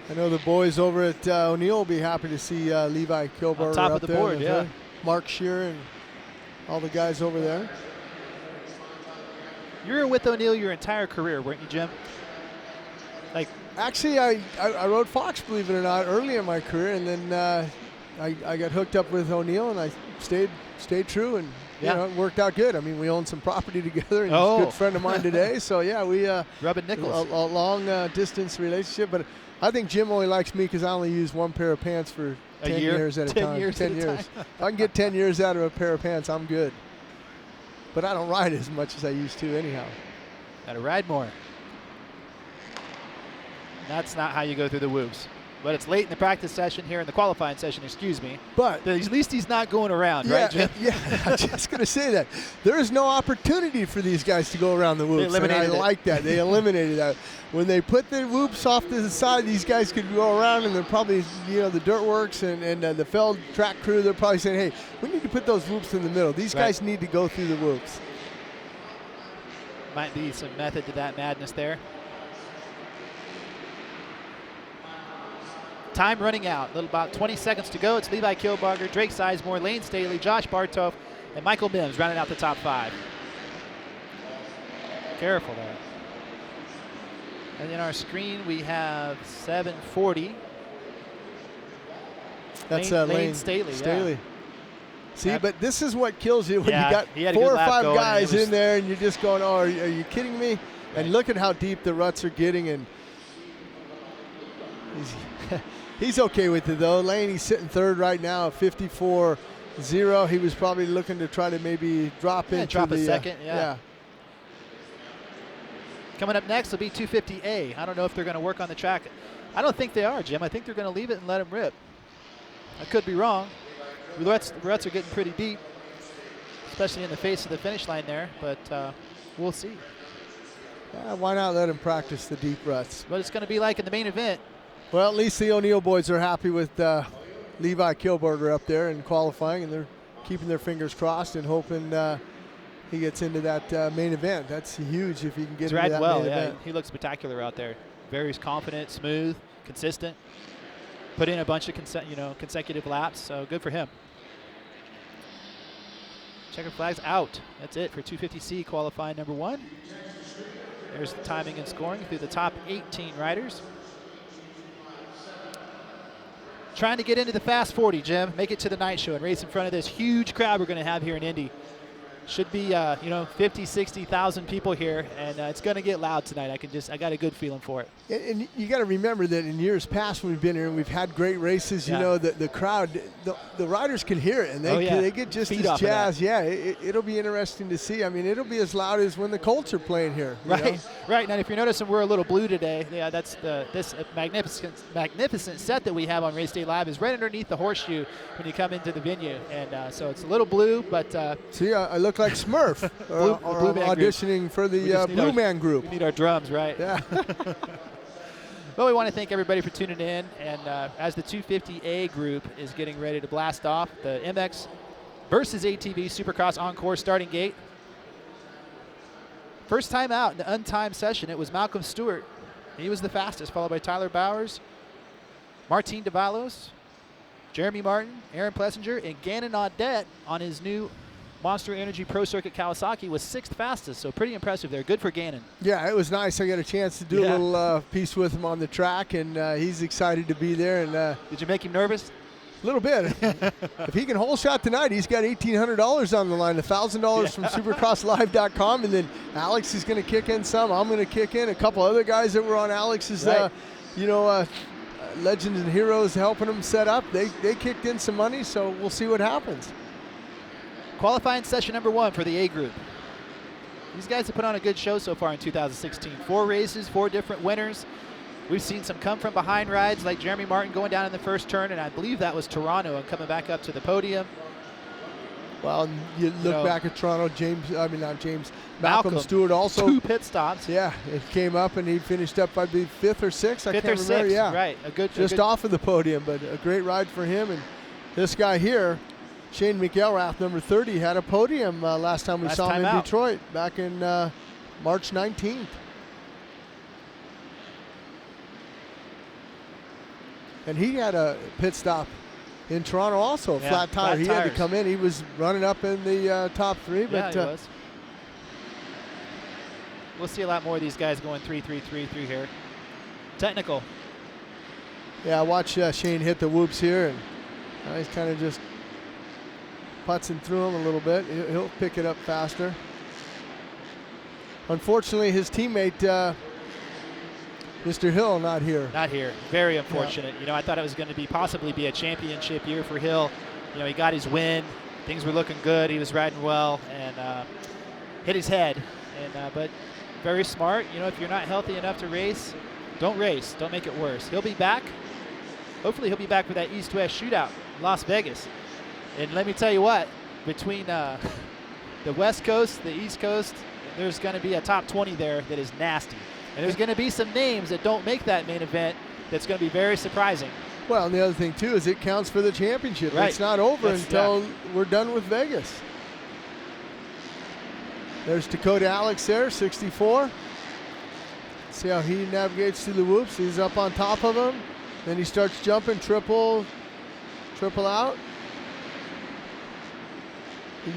B: I know the boys over at O'Neill will be happy to see Levi Kilbarger
A: on top
B: up
A: of the
B: there.
A: board, yeah.
B: Mark Shearer and all the guys over there.
A: You were with O'Neill your entire career, weren't you, Jim? Like,
B: actually, I rode Fox, believe it or not, early in my career, and then I got hooked up with O'Neill, and I stayed true, and you know, it worked out good. I mean, we own some property together, and he's a good friend of mine today. So yeah, we
A: rubbing nickels.
B: A long distance relationship, but I think Jim only likes me because I only use one pair of pants for 10 years at a time. 10 years. If I can get 10 years out of a pair of pants, I'm good. But I don't ride as much as I used to anyhow.
A: Gotta ride more. That's not how you go through the whoops. But it's late in the practice session here, in the qualifying session, excuse me.
B: But
A: at least he's not going around, right, Jim?
B: Yeah, I'm just going to say that. There is no opportunity for these guys to go around the whoops, and I like that. They eliminated that. When they put the whoops off to the side, these guys could go around, and they're probably, you know, the dirt works and the Feld track crew, they're probably saying, hey, we need to put those whoops in the middle. These guys need to go through the whoops.
A: Might be some method to that madness there. Time running out. About 20 seconds to go. It's Levi Kilbarger, Drake Sizemore, Lane Staley, Josh Bartow, and Michael Mims rounding out the top 5. Careful there. And in our screen, we have 740.
B: That's
A: Lane Staley.
B: Yeah. See, but this is what kills you when you got 4 or 5 guys in there, and you're just going, oh, are you kidding me? Right. And look at how deep the ruts are getting, and he's okay with it, though. Lane, he's sitting third right now at 54.0. He was probably looking to try to maybe drop into
A: a second, yeah. Coming up next will be 250A. I don't know if they're going to work on the track. I don't think they are, Jim. I think they're going to leave it and let him rip. I could be wrong. The ruts are getting pretty deep, especially in the face of the finish line there, but we'll see.
B: Yeah, why not let him practice the deep ruts?
A: What it's going to be like in the main event.
B: Well, at least the O'Neill boys are happy with Levi Kilbarger up there in qualifying, and they're keeping their fingers crossed and hoping he gets into that main event. That's huge if he can get into that main event.
A: He looks spectacular out there. Very confident, smooth, consistent. put in a bunch of consecutive laps, so good for him. Checker flags out. That's it for 250C qualifying number 1. There's the timing and scoring through the top 18 riders. Trying to get into the Fast 40, Jim. Make it to the night show and race in front of this huge crowd we're going to have here in Indy. Should be, 50, 60,000 people here, and it's going to get loud tonight. I got a good feeling for it.
B: And you got to remember that in years past when we've been here and we've had great races, you know, the crowd, the riders can hear it, and they get just as jazzed. Yeah, it'll be interesting to see. I mean, it'll be as loud as when the Colts are playing here.
A: Right, right. Now, if you're noticing, we're a little blue today. Yeah, that's this magnificent set that we have on Race Day Live is right underneath the horseshoe when you come into the venue, and so it's a little blue, but
B: see, I look like Smurf, or I'm auditioning for the Blue Man Group.
A: We need our drums, right?
B: Yeah.
A: Well, we want to thank everybody for tuning in, and as the 250A group is getting ready to blast off, the MX versus ATV Supercross Encore starting gate. First time out in the untimed session, it was Malcolm Stewart. He was the fastest, followed by Tyler Bowers, Martin Davalos, Jeremy Martin, Aaron Plessinger, and Gannon Audette on his new Monster Energy Pro Circuit Kawasaki was 6th fastest, so pretty impressive there. Good for Gannon.
B: Yeah, it was nice. I got a chance to do a little piece with him on the track, and he's excited to be there. And
A: did you make him nervous?
B: A little bit. If he can hole shot tonight, he's got $1,800 on the line, $1,000 from supercrosslive.com, and then Alex is going to kick in some. I'm going to kick in. A couple other guys that were on Alex's, Legends and Heroes helping him set up. They kicked in some money, so we'll see what happens.
A: Qualifying session number 1 for the A group. These guys have put on a good show so far in 2016. 4 races, 4 different winners. We've seen some come from behind rides like Jeremy Martin going down in the first turn, and I believe that was Toronto, and coming back up to the podium.
B: Well, you look back at Toronto, Malcolm Stewart also.
A: 2 pit stops.
B: Yeah, it came up and he finished up, I believe, 5th or 6th. I can't remember.
A: 6th,
B: yeah,
A: right.
B: Just off of the podium, but a great ride for him. And this guy here, Shane McElrath, number 30, had a podium last time we saw him in Detroit back in March 19th. And he had a pit stop in Toronto also, flat tire. He had to come in. He was running up in the top 3. But,
A: he was. We'll see a lot more of these guys going 3-3-3 through here. Technical.
B: Yeah, watch Shane hit the whoops here, and he's kind of just putzing through him a little bit. He'll pick it up faster. Unfortunately, his teammate, Mr. Hill, not here.
A: Not here. Very unfortunate. Yeah. I thought it was going to possibly be a championship year for Hill. He got his win. Things were looking good. He was riding well, and hit his head. And but very smart. If you're not healthy enough to race, don't race. Don't make it worse. He'll be back. Hopefully, he'll be back for that East-West shootout in Las Vegas. And let me tell you what, between the West Coast, the East Coast, there's going to be a top 20 there that is nasty. And there's going to be some names that don't make that main event that's going to be very surprising.
B: Well, and the other thing, too, is it counts for the championship. Right. It's not over until we're done with Vegas. There's Dakota Alex there, 64. See how he navigates through the whoops. He's up on top of him. Then he starts jumping, triple out.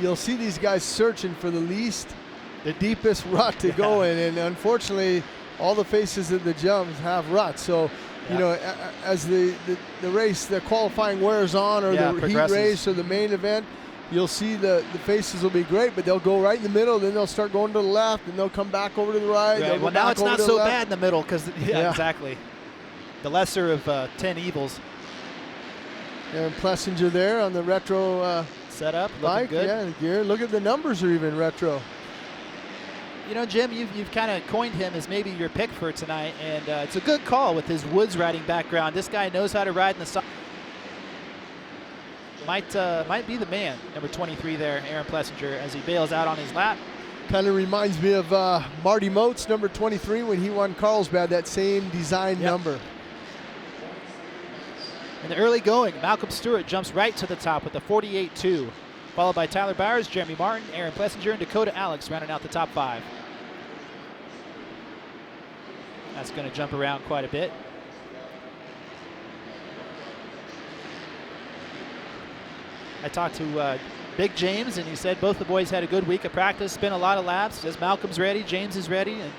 B: You'll see these guys searching for the deepest rut to go in, and unfortunately, all the faces of the jumps have ruts. So, as the race, the qualifying wears on, or the heat race, or the main event, you'll see the faces will be great, but they'll go right in the middle, then they'll start going to the left, and they'll come back over to the right.
A: Right. Well, now it's not so bad in the middle, because exactly, the lesser of 10 evils.
B: And Plessinger there on the retro
A: setup,
B: bike.
A: Good.
B: Yeah, the gear. Look at the numbers are even retro.
A: Jim, you've kind of coined him as maybe your pick for tonight, and it's a good call with his woods riding background. This guy knows how to ride in the sun. Might be the man, number 23 there, Aaron Plessinger, as he bails out on his lap.
B: Kind of reminds me of Marty Moats, number 23, when he won Carlsbad, that same design number.
A: In the early going, Malcolm Stewart jumps right to the top with a 48.2, followed by Tyler Bowers, Jeremy Martin, Aaron Plessinger, and Dakota Alex rounding out the top 5. That's going to jump around quite a bit. I talked to Big James, and he said both the boys had a good week of practice, spent a lot of laps. Says Malcolm's ready, James is ready. And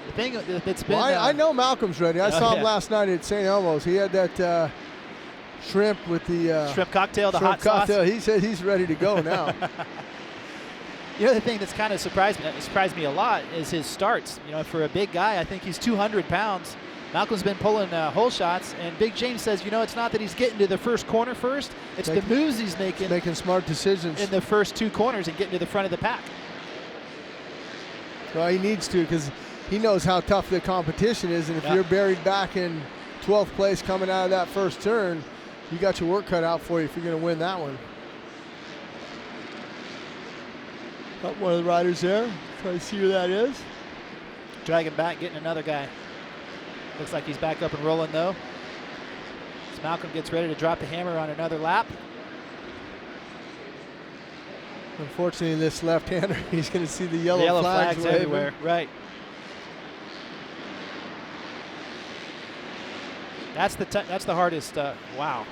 A: the thing that's been...
B: Well, I know Malcolm's ready. I saw him last night at St. Elmo's. He had that shrimp with the...
A: shrimp cocktail, the
B: shrimp
A: hot
B: cocktail.
A: sauce.
B: He said he's ready to go now.
A: The other thing that's kind of surprised me a lot is his starts. You know, for a big guy, I think he's 200 pounds. Malcolm's been pulling hole shots, and Big James says, you know, it's not that he's getting to the first corner first, it's the moves he's making
B: smart decisions
A: in the first 2 corners and getting to the front of the pack.
B: Well, he needs to, because he knows how tough the competition is, and if you're buried back in 12th place coming out of that first turn, you got your work cut out for you if you're going to win that one. Got one of the riders there. Try to see who that is.
A: Dragging back, getting another guy. Looks like he's back up and rolling though. As Malcolm gets ready to drop the hammer on another lap.
B: Unfortunately, this left-hander, he's going to see the yellow flags
A: everywhere. Right. That's the hardest. Wow.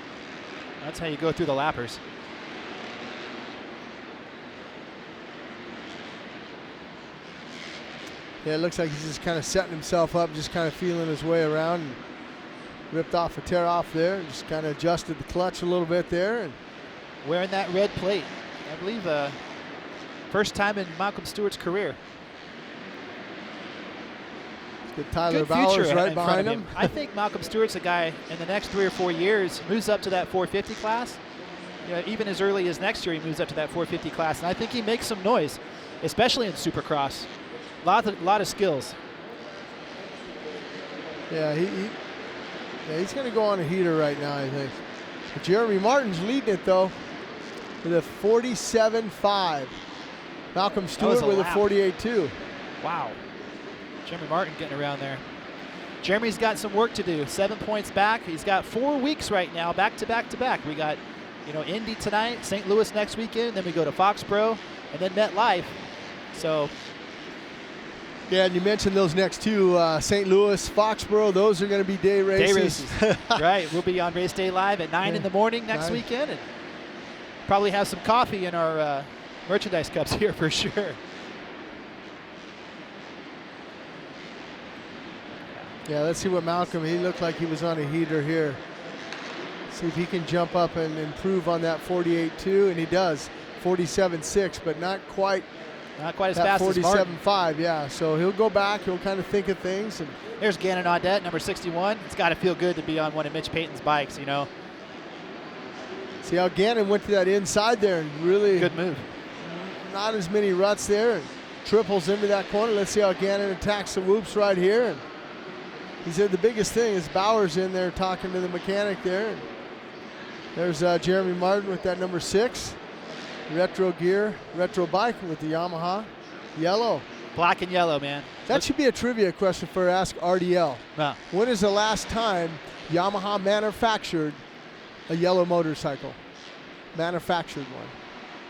A: That's how you go through the lappers.
B: Yeah, it looks like he's just kind of setting himself up, just kind of feeling his way around. And ripped off a tear off there, just kind of adjusted the clutch a little bit there. And
A: wearing that red plate, I believe first time in Malcolm Stewart's career.
B: Good Tyler Bowers right behind him.
A: I think Malcolm Stewart's a guy in the next 3 or 4 years moves up to that 450 class. You know, even as early as next year, he moves up to that 450 class, and I think he makes some noise, especially in Supercross. Lot of skills.
B: Yeah, he's going to go on a heater right now, I think. But Jeremy Martin's leading it though with a 47.5. Malcolm Stewart with a 48.2.
A: Wow. Jeremy Martin getting around there. Jeremy's got some work to do. 7 points back. He's got 4 weeks right now, back to back to back. We got, you know, Indy tonight, St. Louis next weekend, then we go to Foxborough, and then MetLife. So.
B: Yeah, and you mentioned those next 2, St. Louis, Foxborough. Those are going to be day races.
A: Day races. Right. We'll be on race day live at 9 in the morning next weekend, and probably have some coffee in our merchandise cups here for sure.
B: Yeah, let's see what Malcolm, he looked like he was on a heater here. See if he can jump up and improve on that 48.2, and he does. 47.6, but not quite
A: as fast as Martin.
B: 47.5, yeah. So he'll go back, he'll kind of think of things. And
A: there's Gannon Audette, number 61. It's got to feel good to be on one of Mitch Payton's bikes, you know.
B: See how Gannon went to that inside there and really
A: good move.
B: Not as many ruts there, and triples into that corner. Let's see how Gannon attacks the whoops right here. And he said the biggest thing is Bowers in there talking to the mechanic there. And there's Jeremy Martin with that number 6. Retro gear, retro bike with the Yamaha. Yellow.
A: Black and yellow, man.
B: That should be a trivia question for Ask RDL.
A: No.
B: When is the last time Yamaha manufactured a yellow motorcycle? Manufactured one.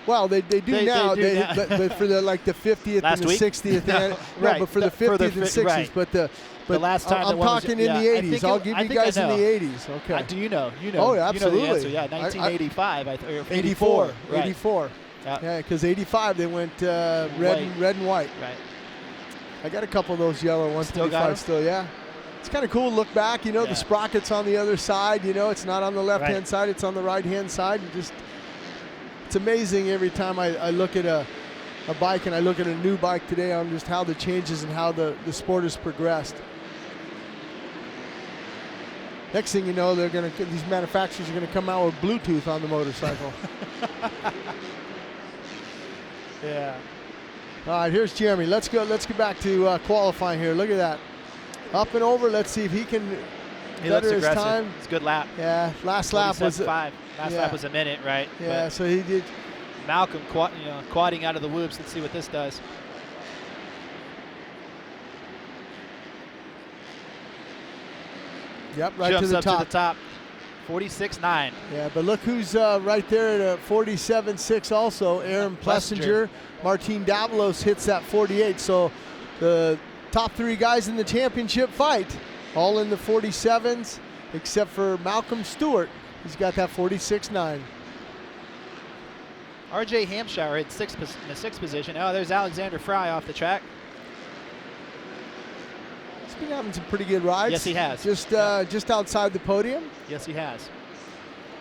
B: Well, they do now. But for the 50th and the 60th.
A: Right.
B: But for the 50th and 60th.
A: Right.
B: But
A: the last time
B: I'm talking in the 80s. I'll give you guys in the 80s. Okay.
A: Do you know?
B: Oh, yeah, absolutely.
A: You know the answer. Yeah, 1985 or
B: 84.
A: Right.
B: 84. Yeah, because 85 they went red and white.
A: Right.
B: I got a couple of those yellow 125 still. Yeah. It's kind of cool to look back. You know, the sprocket's on the other side. You know, it's not on the left-hand side. It's on the right-hand side. It's amazing every time I look at a bike, and I look at a new bike today on just how the changes and how the sport has progressed. Next thing you know, these manufacturers are gonna come out with Bluetooth on the motorcycle.
A: Yeah.
B: All right, here's Jeremy. Let's get back to qualifying here. Look at that. Up and over. Let's see if he can better his time.
A: It's a good lap.
B: Yeah, last lap was
A: 5. Lap was a minute, right?
B: Yeah,
A: but
B: so he did.
A: Malcolm quadding out of the whoops. Let's see what this does.
B: Yep, right to the top.
A: 46.9.
B: Yeah, but look who's right there at 47.6 also. Aaron Plessinger. Martin Davalos hits that 48. So the top 3 guys in the championship fight, all in the 47s, except for Malcolm Stewart He's got that 46.9.
A: RJ Hampshire in the sixth position. Oh, there's Alexander Fry off the track.
B: He's been having some pretty good rides.
A: Yes, he has.
B: Just outside the podium.
A: Yes, he has.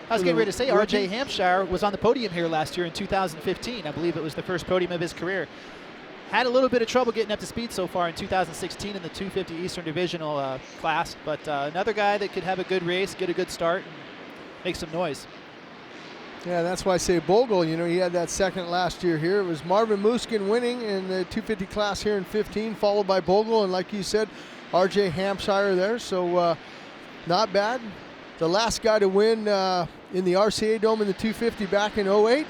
A: I was getting ready to say RJ Hampshire was on the podium here last year in 2015. I believe it was the first podium of his career. Had a little bit of trouble getting up to speed so far in 2016 in the 250 Eastern Divisional class, but another guy that could have a good race, get a good start, and make some noise.
B: Yeah, that's why I say Bogle, you know, he had that second last year here. It was Marvin Muskin winning in the 250 class here in 15, followed by Bogle, and like you said, RJ Hampshire there, so not bad. The last guy to win in the RCA Dome in the 250 back in 08,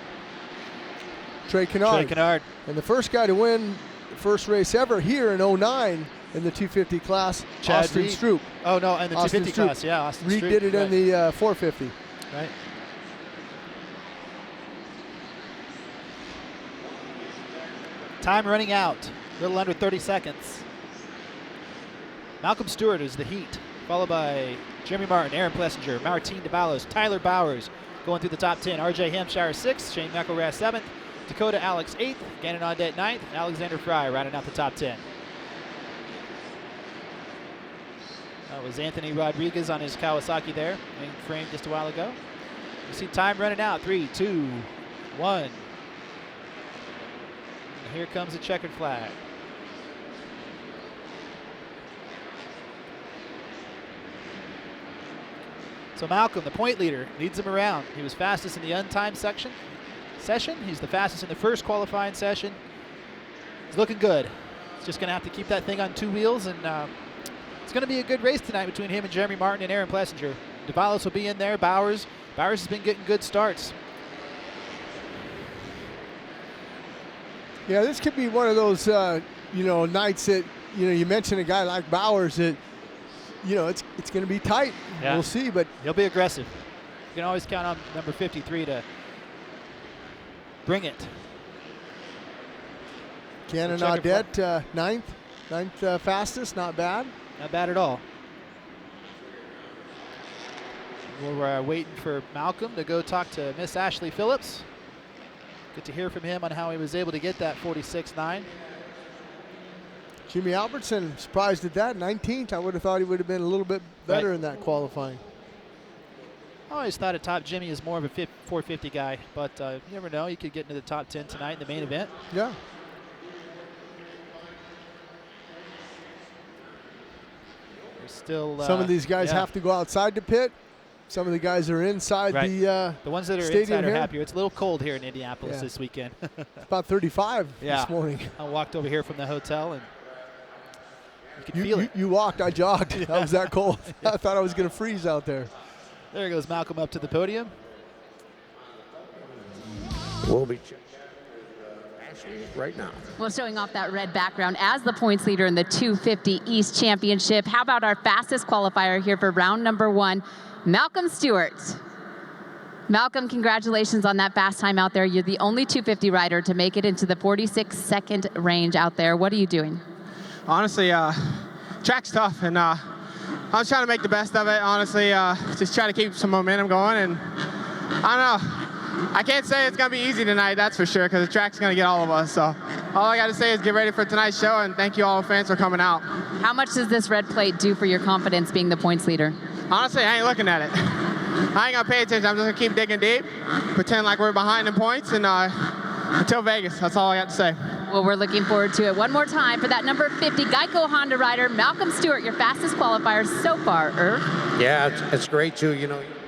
B: Trey Canard.
A: Trey Canard.
B: And the first guy to win the first race ever here in 09 in the 250 class,
A: Chad
B: Austin
A: Reed.
B: Stroop.
A: Oh, no, in the
B: Austin
A: 250
B: Stroop.
A: class, yeah, Austin
B: Reed
A: Stroop,
B: did it
A: right.
B: in the 450.
A: Right. Time running out, a little under 30 seconds. Malcolm Stewart is the heat, followed by Jeremy Martin, Aaron Plessinger, Martin DeBalos, Tyler Bowers going through the top 10. RJ Hampshire 6th, Shane McElrath 7th, Dakota Alex 8th, Gannon Audet 9th, Alexander Fry rounding out the top 10. That was Anthony Rodriguez on his Kawasaki there, being framed just a while ago. You see time running out, 3, 2, 1. And here comes the checkered flag. So Malcolm, the point leader, leads him around. He was fastest in the untimed session. He's the fastest in the first qualifying session. He's looking good. He's just going to have to keep that thing on two wheels, and it's going to be a good race tonight between him and Jeremy Martin and Aaron Plessinger. DeBalos will be in there. Bowers has been getting good starts.
B: Yeah, this could be one of those, nights that, you mentioned a guy like Bowers that, it's going to be tight.
A: Yeah.
B: We'll see, but
A: he'll be aggressive. You can always count on number 53 to bring it.
B: Gannon Audet, ninth fastest, not bad.
A: Not bad at all. We're waiting for Malcolm to go talk to Miss Ashley Phillips. Get to hear from him on how he was able to get that 46.9.
B: Jimmy Albertson, surprised at that, 19th. I would have thought he would have been a little bit better in that qualifying.
A: I always thought a top Jimmy is more of a 450 guy, but you never know. He could get into the top 10 tonight in the main event.
B: Yeah.
A: There's still
B: some of these guys have to go outside the pit. Some of the guys are inside the
A: ones that are
B: stadium
A: inside
B: here.
A: are happier. It's a little cold here in Indianapolis this weekend.
B: It's about 35 this morning.
A: I walked over here from the hotel and you could feel it.
B: You walked, I jogged. I was that cold. I thought I was going to freeze out there.
A: There goes Malcolm up to the podium.
M: We'll be checking Ashley right now.
N: Well, showing off that red background as the points leader in the 250 East Championship. How about our fastest qualifier here for round number 1, Malcolm Stewart. Malcolm, congratulations on that fast time out there. You're the only 250 rider to make it into the 46-second range out there. What are you doing?
O: Honestly, track's tough, and I was trying to make the best of it. Honestly, just try to keep some momentum going, and I don't know. I can't say it's going to be easy tonight, that's for sure, because the track's going to get all of us. So all I got to say is get ready for tonight's show, and thank you all fans for coming out.
N: How much does this red plate do for your confidence being the points leader?
O: Honestly, I ain't looking at it. I ain't going to pay attention. I'm just going to keep digging deep, pretend like we're behind in points, and until Vegas, that's all I got to say.
N: Well, we're looking forward to it. One more time for that number 50 Geico Honda rider, Malcolm Stewart, your fastest qualifier so far, Irv.
M: Yeah, it's great, too,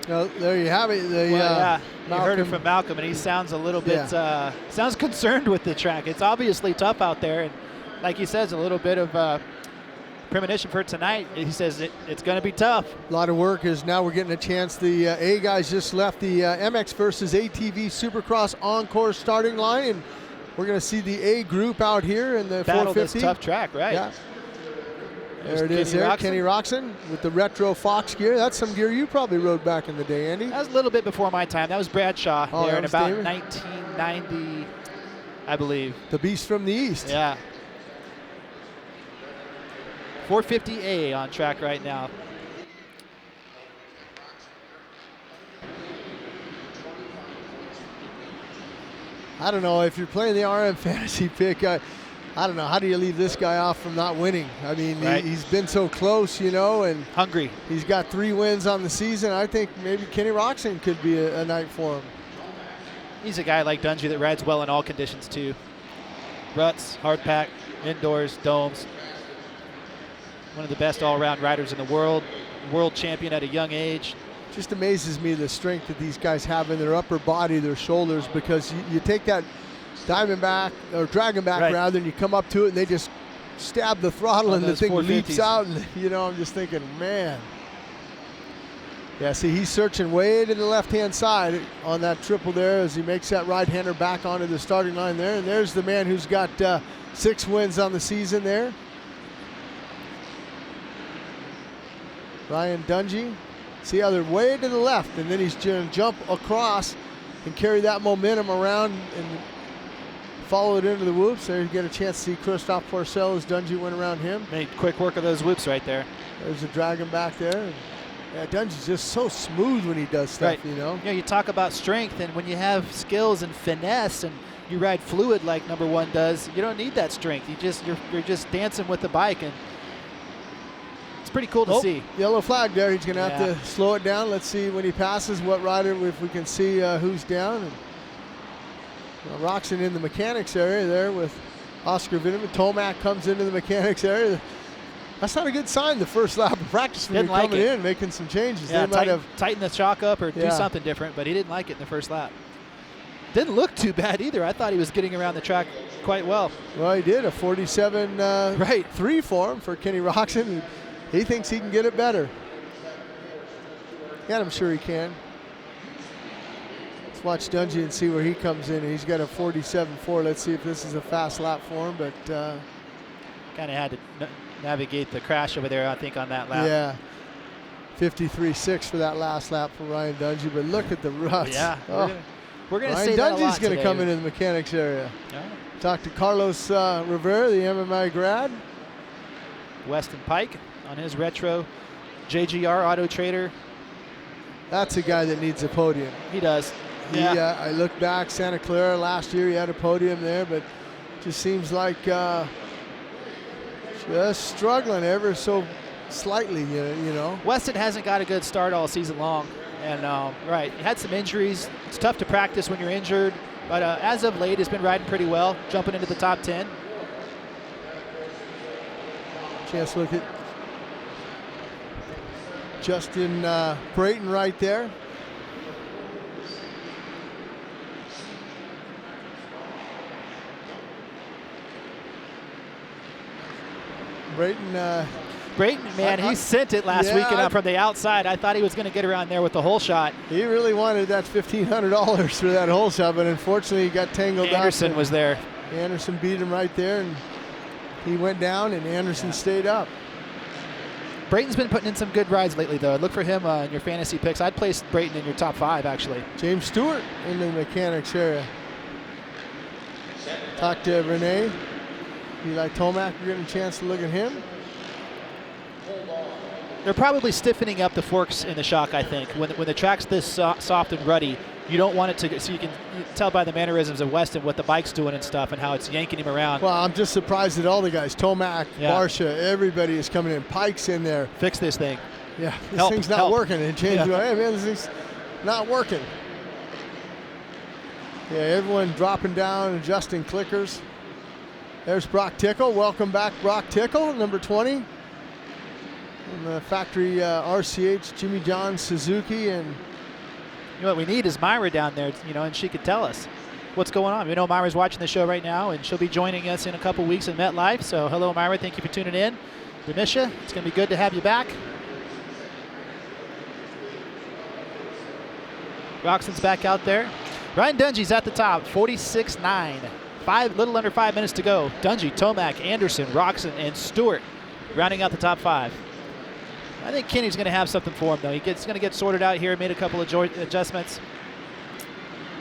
B: Well, there you have it.
A: You heard it from Malcolm, and he sounds a little bit sounds concerned with the track. It's obviously tough out there, and like he says, a little bit of premonition for tonight. He says it's going to be tough.
B: A lot of work is now we're getting a chance. The A guys just left the MX versus ATV Supercross Encore starting line, and we're going to see the A group out here in the
A: Battle
B: 450.
A: This tough track, right?
B: Yeah. There it is there, Kenny Roczen with the retro Fox gear. That's some gear you probably rode back in the day, Andy.
A: That was a little bit before my time. That was Bradshaw there in about
B: David?
A: 1990, I believe.
B: The Beast from the East.
A: Yeah. 450A on track right now.
B: I don't know if you're playing the RM fantasy pick. I don't know. How do you leave this guy off from not winning? I mean,
A: Right.
B: he's been so close, you know, and
A: hungry.
B: He's got 3 wins on the season. I think maybe Kenny Roczen could be a night for him.
A: He's a guy like Dungey that rides well in all conditions too. Ruts, hard pack, indoors, domes. One of the best all-around riders in the world. World champion at a young age.
B: Just amazes me the strength that these guys have in their upper body, their shoulders, because you take that Diamondback or Dragonback
A: Right.
B: rather, and you come up to it and they just stab the throttle
A: On
B: and the
A: those
B: thing
A: 450s.
B: leaps out, and you know, I'm just thinking, man. Yeah, see, he's searching way to the left-hand side on that triple there as he makes that right-hander back onto the starting line there, and there's the man who's got 6 wins on the season there. Ryan Dungey. See how they're way to the left, and then he's going to jump across and carry that momentum around and follow it into the whoops. There you get a chance to see Kristoff Porcel as Dungey went around him.
A: Made quick work of those whoops right there.
B: There's a dragon back there. And yeah, Dungey's just so smooth when he does stuff,
A: Right.
B: you know.
A: You know, you talk about strength, and when you have skills and finesse and you ride fluid like number 1 does, you don't need that strength. You're just dancing with the bike, and it's pretty cool to see.
B: Yellow flag there. He's going to have
A: Yeah.
B: to slow it down. Let's see when he passes what rider, if we can see who's down. And, Roczen in the mechanics area there with Oscar Vinneman. Tomac comes into the mechanics area. That's not a good sign the first lap of practice when
A: Didn't
B: you're
A: like
B: coming
A: it.
B: in, making some changes.
A: Yeah,
B: They might have
A: tighten the shock up or do
B: Yeah.
A: something different, but he didn't like it in the first lap. Didn't look too bad either. I thought he was getting around the track quite well.
B: Well, he did a 47
A: right
B: 3 for him for Kenny Roczen. He thinks he can get it better. And I'm sure he can. Let's watch Dungey and see where he comes in. He's got a 47.4. Let's see if this is a fast lap for him. But
A: kind of had to navigate the crash over there, I think, on that lap.
B: yeah, 53.6 for that last lap for Ryan Dungey. But look at the ruts.
A: Yeah,
B: Oh.
A: we're gonna
B: Ryan
A: say that a
B: Dungey's
A: lot
B: going to
A: today.
B: come into the mechanics area.
A: Yeah.
B: Talk to Carlos Rivera, the MMA grad.
A: Weston Pike on his retro JGR Auto Trader.
B: That's a guy that needs a podium.
A: He does.
B: He,
A: Yeah.
B: I look back, Santa Clara last year, he had a podium there, but just seems like just struggling ever so slightly, you know.
A: Weston hasn't got a good start all season long, and right, he had some injuries. It's tough to practice when you're injured, but as of late, he's been riding pretty well, jumping into the top 10.
B: Chance to look at Justin Brayton right there.
A: Brayton, man, he sent it last weekend from the outside. I thought he was going to get around there with the hole shot.
B: He really wanted that $1,500 for that hole shot, but unfortunately he got tangled up.
A: Anderson was there.
B: Anderson beat him right there, and he went down, and Anderson stayed up.
A: Brayton's been putting in some good rides lately, though. Look for him in your fantasy picks. I'd place Brayton in your top 5, actually.
B: James Stewart in the mechanics area. Talk to Renee. Eli Tomac, we're getting a chance to look at him.
A: They're probably stiffening up the forks in the shock, I think. When the track's this soft and ruddy, you don't want it to, so you can tell by the mannerisms of Weston what the bike's doing and stuff and how it's yanking him around.
B: Well, I'm just surprised at all the guys. Tomac, Barsha, everybody is coming in. Pike's in there.
A: Fix this thing.
B: Yeah, this thing's not working. And James, hey man, this thing's not working. Yeah, everyone dropping down, adjusting clickers. There's Broc Tickle. Welcome back, Broc Tickle, number 20. In the factory RCH, Jimmy John Suzuki. And
A: you know what we need is Myra down there, you know, and she could tell us what's going on. We know Myra's watching the show right now, and she'll be joining us in a couple weeks in MetLife. So hello, Myra. Thank you for tuning in. We miss you. It's going to be good to have you back. Roczen's back out there. Ryan Dungey's at the top, 46.9. Little under 5 minutes to go. Dungey, Tomac, Anderson, Roczen, and Stewart rounding out the top 5. I think Kenny's going to have something for him, though. He's going to get sorted out here, made a couple of adjustments.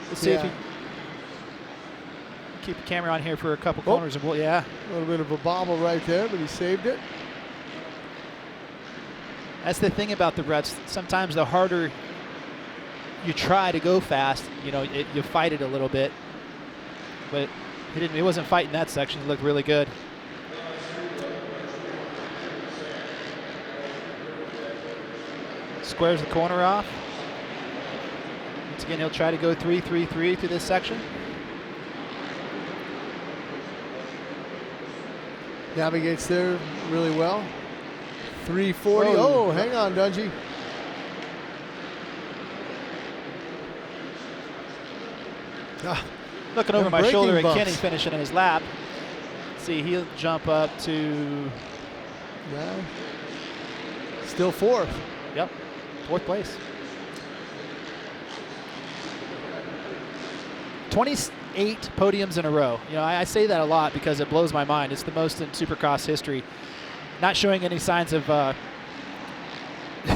A: Let's see if he keep the camera on here for a couple corners. And a
B: little bit of a bobble right there, but he saved it.
A: That's the thing about the ruts. Sometimes the harder you try to go fast, you know, you fight it a little bit. but he wasn't fighting that section. He looked really good. Squares the corner off. Once again, he'll try to go 3-3-3 through this section.
B: Navigates there really well. 340. Oh, hang on, Dungey.
A: Looking over my shoulder at Kenny finishing in his lap. See, he'll jump up to...
B: Yeah. Still fourth.
A: Yep, fourth place. 28 podiums in a row. You know, I say that a lot because it blows my mind. It's the most in Supercross history. Not showing any signs of,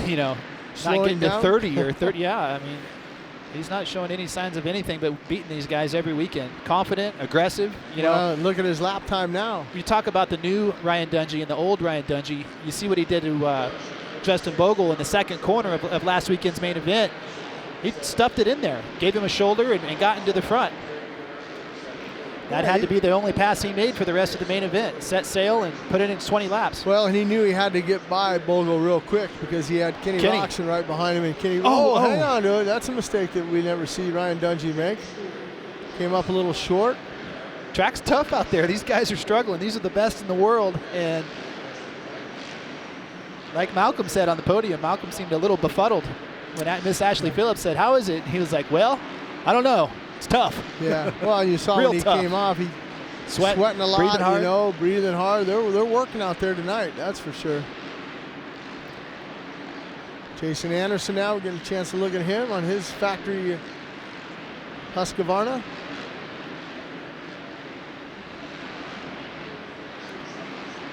A: you know,
B: slowing
A: not getting
B: down?
A: to 30 or 30. Yeah, I mean, he's not showing any signs of anything but beating these guys every weekend. Confident, aggressive, you know.
B: Look at his lap time now.
A: You talk about the new Ryan Dungey and the old Ryan Dungey. You see what he did to Justin Bogle in the second corner of last weekend's main event. He stuffed it in there, gave him a shoulder, and got into the front. That had to be the only pass he made for the rest of the main event. Set sail and put it in 20 laps.
B: Well, and he knew he had to get by Bogle real quick because he had Kenny Roczen right behind him. And Kenny, hang on to it. That's a mistake that we never see Ryan Dungey make. Came up a little short.
A: Track's tough out there. These guys are struggling. These are the best in the world. And like Malcolm said on the podium, Malcolm seemed a little befuddled when Miss Ashley Phillips said, "How is it?" He was like, "Well, I don't know. It's tough."
B: Yeah. Well, you saw when he came off, he sweating a lot,
A: breathing hard.
B: you know, breathing hard. They're working out there tonight, that's for sure. Jason Anderson now, we get a chance to look at him on his factory Husqvarna.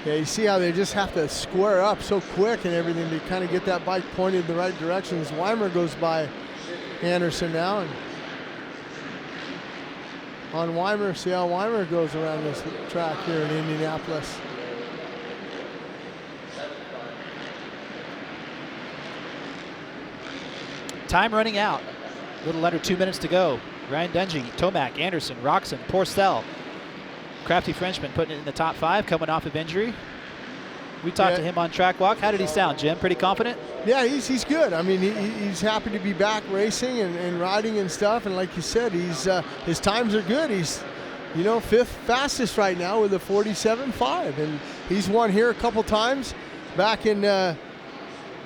B: Yeah, you see how they just have to square up so quick and everything to kind of get that bike pointed in the right direction. As Weimer goes by Anderson now. And on Weimer, see how Weimer goes around this track here in Indianapolis.
A: Time running out. A little under 2 minutes to go. Ryan Dungey, Tomac, Anderson, Roczen, Porcel. Crafty Frenchman putting it in the top 5, coming off of injury. We talked to him on track walk. How did he sound, Jim? Pretty confident?
B: Yeah, he's good. I mean, he's happy to be back racing and riding and stuff. And like you said, his times are good. He's, you know, 5th fastest right now with a 47.5. And he's won here a couple times back in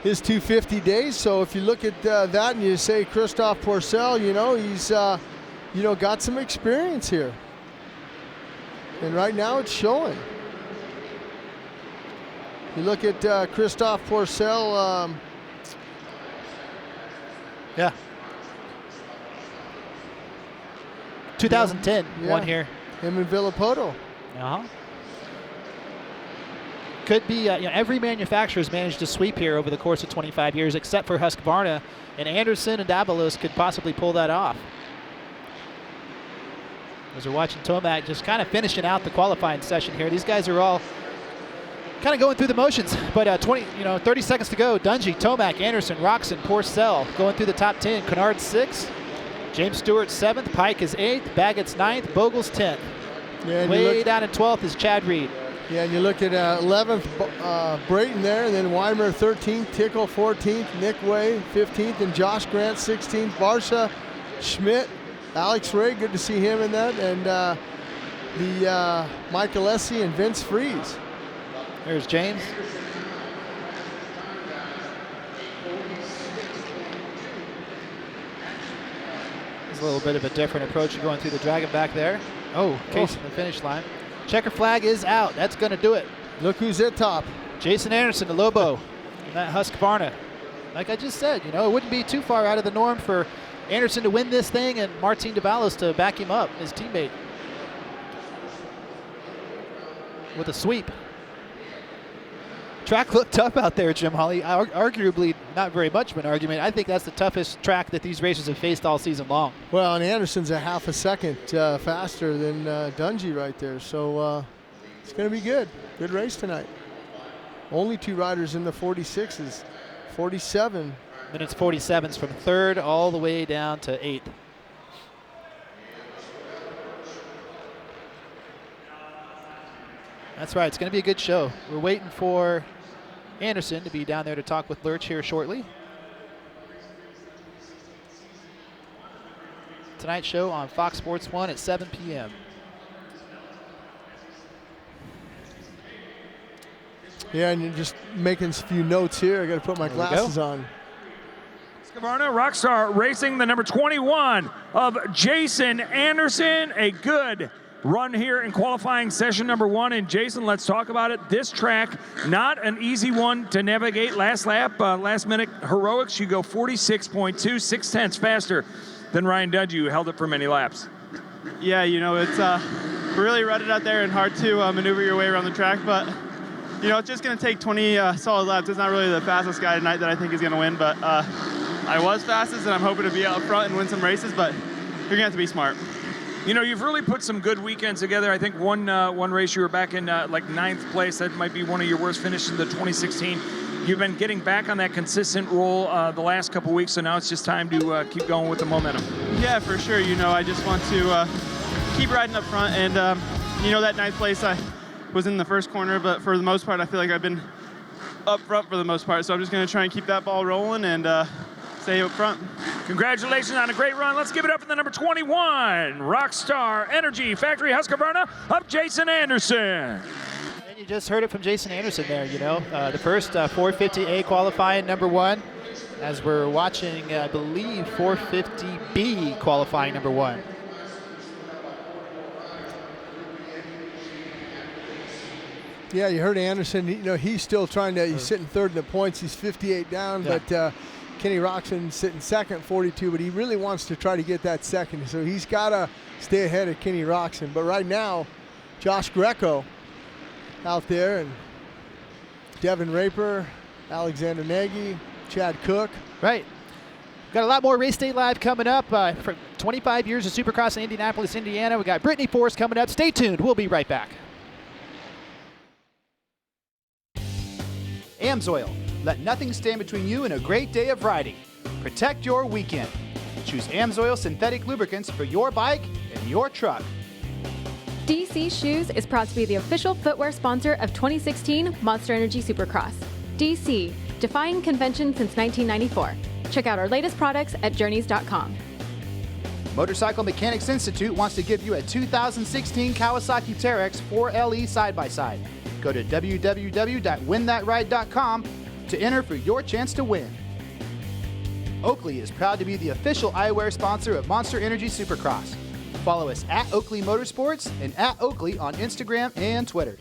B: his 250 days. So if you look at that and you say Kristoff Porcel, you know, he's, you know, got some experience here. And right now it's showing. You look at Kristoff Porcel.
A: Yeah. 2010 won here.
B: Him and Villapoto.
A: Could be, you know, every manufacturer's managed to sweep here over the course of 25 years, except for Husqvarna, and Anderson and Dabalos could possibly pull that off. As we're watching Tomac just kind of finishing out the qualifying session here. These guys are all kind of going through the motions, but 30 seconds to go. Dungey, Tomac, Anderson, Roczen, Porcel going through the top 10. Canard 6th, James Stewart 7th, Pike is 8th, Baggett's 9th, Bogle's 10th.
B: Yeah,
A: way down in 12th is Chad Reed.
B: Yeah, and you look at 11th, Brayton there, and then Weimer 13th, Tickle 14th, Nick Way 15th, and Josh Grant 16th, Barsha, Schmidt, Alex Ray, good to see him in that, and the Michael Essie and Vince Freeze.
A: There's James. There's a little bit of a different approach going through the dragon back there. Oh, case in the finish line. Checker flag is out. That's going to do it.
B: Look who's at top.
A: Jason Anderson, the Lobo, and that Husqvarna. Like I just said, you know, it wouldn't be too far out of the norm for Anderson to win this thing and Martin Dabalos to back him up, his teammate, with a sweep. Track looked tough out there, Jim Holly. Arguably, not very much of an argument. I think that's the toughest track that these racers have faced all season long.
B: Well, and Anderson's a half a second faster than Dungey right there. So it's going to be good. Good race tonight. Only 2 riders in the 46s. 47.
A: Minutes 47s from 3rd all the way down to 8th. That's right. It's going to be a good show. We're waiting for Anderson to be down there to talk with Lurch here shortly. Tonight's show on Fox Sports 1 at 7 p.m.
B: Yeah, and you're just making a few notes here. I got to put my glasses on.
P: Husqvarna Rockstar Racing, the number 21 of Jason Anderson. A good run here in qualifying session number 1. And Jason, let's talk about it. This track, not an easy one to navigate. Last lap, last minute heroics. You go 46.2, 0.6 faster than Ryan Dungey, who held it for many laps.
L: Yeah, you know, it's really rutted out there and hard to maneuver your way around the track, but you know, it's just going to take 20 solid laps. It's not really the fastest guy tonight that I think is going to win, but I was fastest, and I'm hoping to be out front and win some races, but you're going to have to be smart.
P: You know, you've really put some good weekends together. I think one race you were back in like 9th place. That might be one of your worst finishes in the 2016. You've been getting back on that consistent roll the last couple weeks, so now it's just time to keep going with the momentum.
L: Yeah, for sure. You know, I just want to keep riding up front, and you know, that 9th place I was in the first corner, but for the most part, I feel like I've been up front for the most part, so I'm just going to try and keep that ball rolling and stay up front.
P: Congratulations on a great run. Let's give it up for the number 21, Rockstar Energy Factory Husqvarna of Jason Anderson.
A: And you just heard it from Jason Anderson there, you know. The first 450A qualifying number 1, as we're watching, I believe, 450B qualifying number 1.
B: Yeah, you heard Anderson. You know, he's still trying to. He's sitting 3rd in the points. He's 58 down,
A: Yeah.
B: but Kenny Roczen sitting 2nd, 42. But he really wants to try to get that 2nd, so he's got to stay ahead of Kenny Roczen. But right now, Josh Greco out there, and Devin Raper, Alexander Nagy, Chad Cook.
A: Right. Got a lot more Race Day Live coming up. For 25 years of Supercross in Indianapolis, Indiana. We got Brittany Force coming up. Stay tuned. We'll be right back.
E: AMSOIL. Let nothing stand between you and a great day of riding. Protect your weekend. Choose AMSOIL synthetic lubricants for your bike and your truck.
F: DC Shoes is proud to be the official footwear sponsor of 2016 Monster Energy Supercross. DC, defying convention since 1994. Check out our latest products at journeys.com.
E: Motorcycle Mechanics Institute wants to give you a 2016 Kawasaki Teryx 4LE side-by-side. Go to www.winthatride.com to enter for your chance to win. Oakley is proud to be the official eyewear sponsor of Monster Energy Supercross. Follow us at Oakley Motorsports and at Oakley on Instagram and Twitter.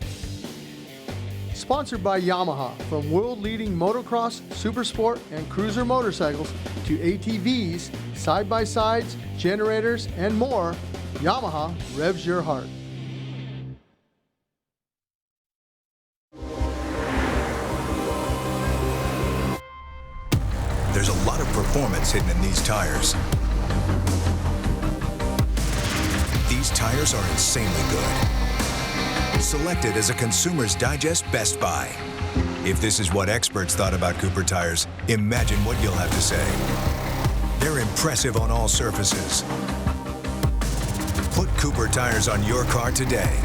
B: Sponsored by Yamaha. From world-leading motocross, supersport, and cruiser motorcycles to ATVs, side-by-sides, generators, and more, Yamaha revs your heart.
G: There's a lot of performance hidden in these tires. These tires are insanely good. Selected as a Consumer's Digest Best Buy. If this is what experts thought about Cooper tires, imagine what you'll have to say. They're impressive on all surfaces. Put Cooper tires on your car today.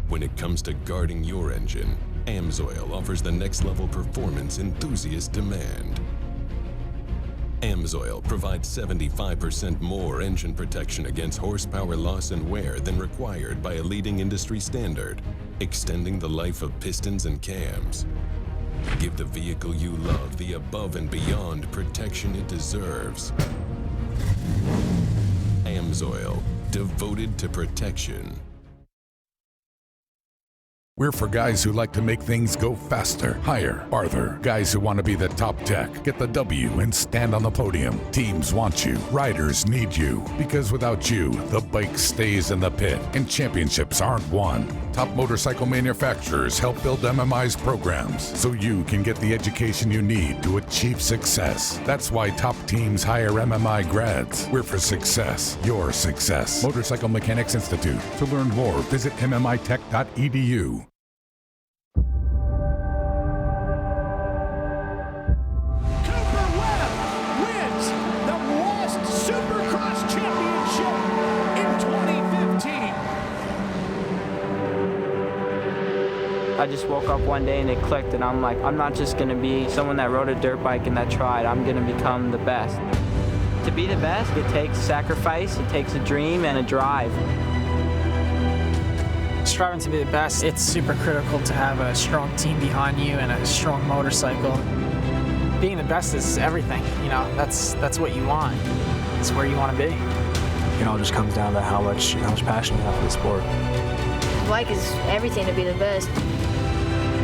H: When it comes to guarding your engine, AMSOIL offers the next level performance enthusiasts demand. AMSOIL provides 75% more engine protection against horsepower loss and wear than required by a leading industry standard, extending the life of pistons and cams. Give the vehicle you love the above and beyond protection it deserves. AMSOIL, devoted to protection.
I: We're for guys who like to make things go faster, higher, farther. Guys who want to be the top tech, get the W, and stand on the podium. Teams want you. Riders need you. Because without you, the bike stays in the pit, and championships aren't won. Top motorcycle manufacturers help build MMI's programs so you can get the education you need to achieve success. That's why top teams hire MMI grads. We're for success, your success. Motorcycle Mechanics Institute. To learn more, visit mmitech.edu.
Q: I just woke up one day and it clicked, and I'm like, I'm not just going to be someone that rode a dirt bike and that tried. I'm going to become the best. To be the best, it takes sacrifice, it takes a dream and a drive.
R: Striving to be the best, it's super critical to have a strong team behind you and a strong motorcycle. Being the best is everything, you know, that's what you want. It's where you want to be.
S: It all just comes down to how much passion you have for the sport.
T: Bike is everything to be the best.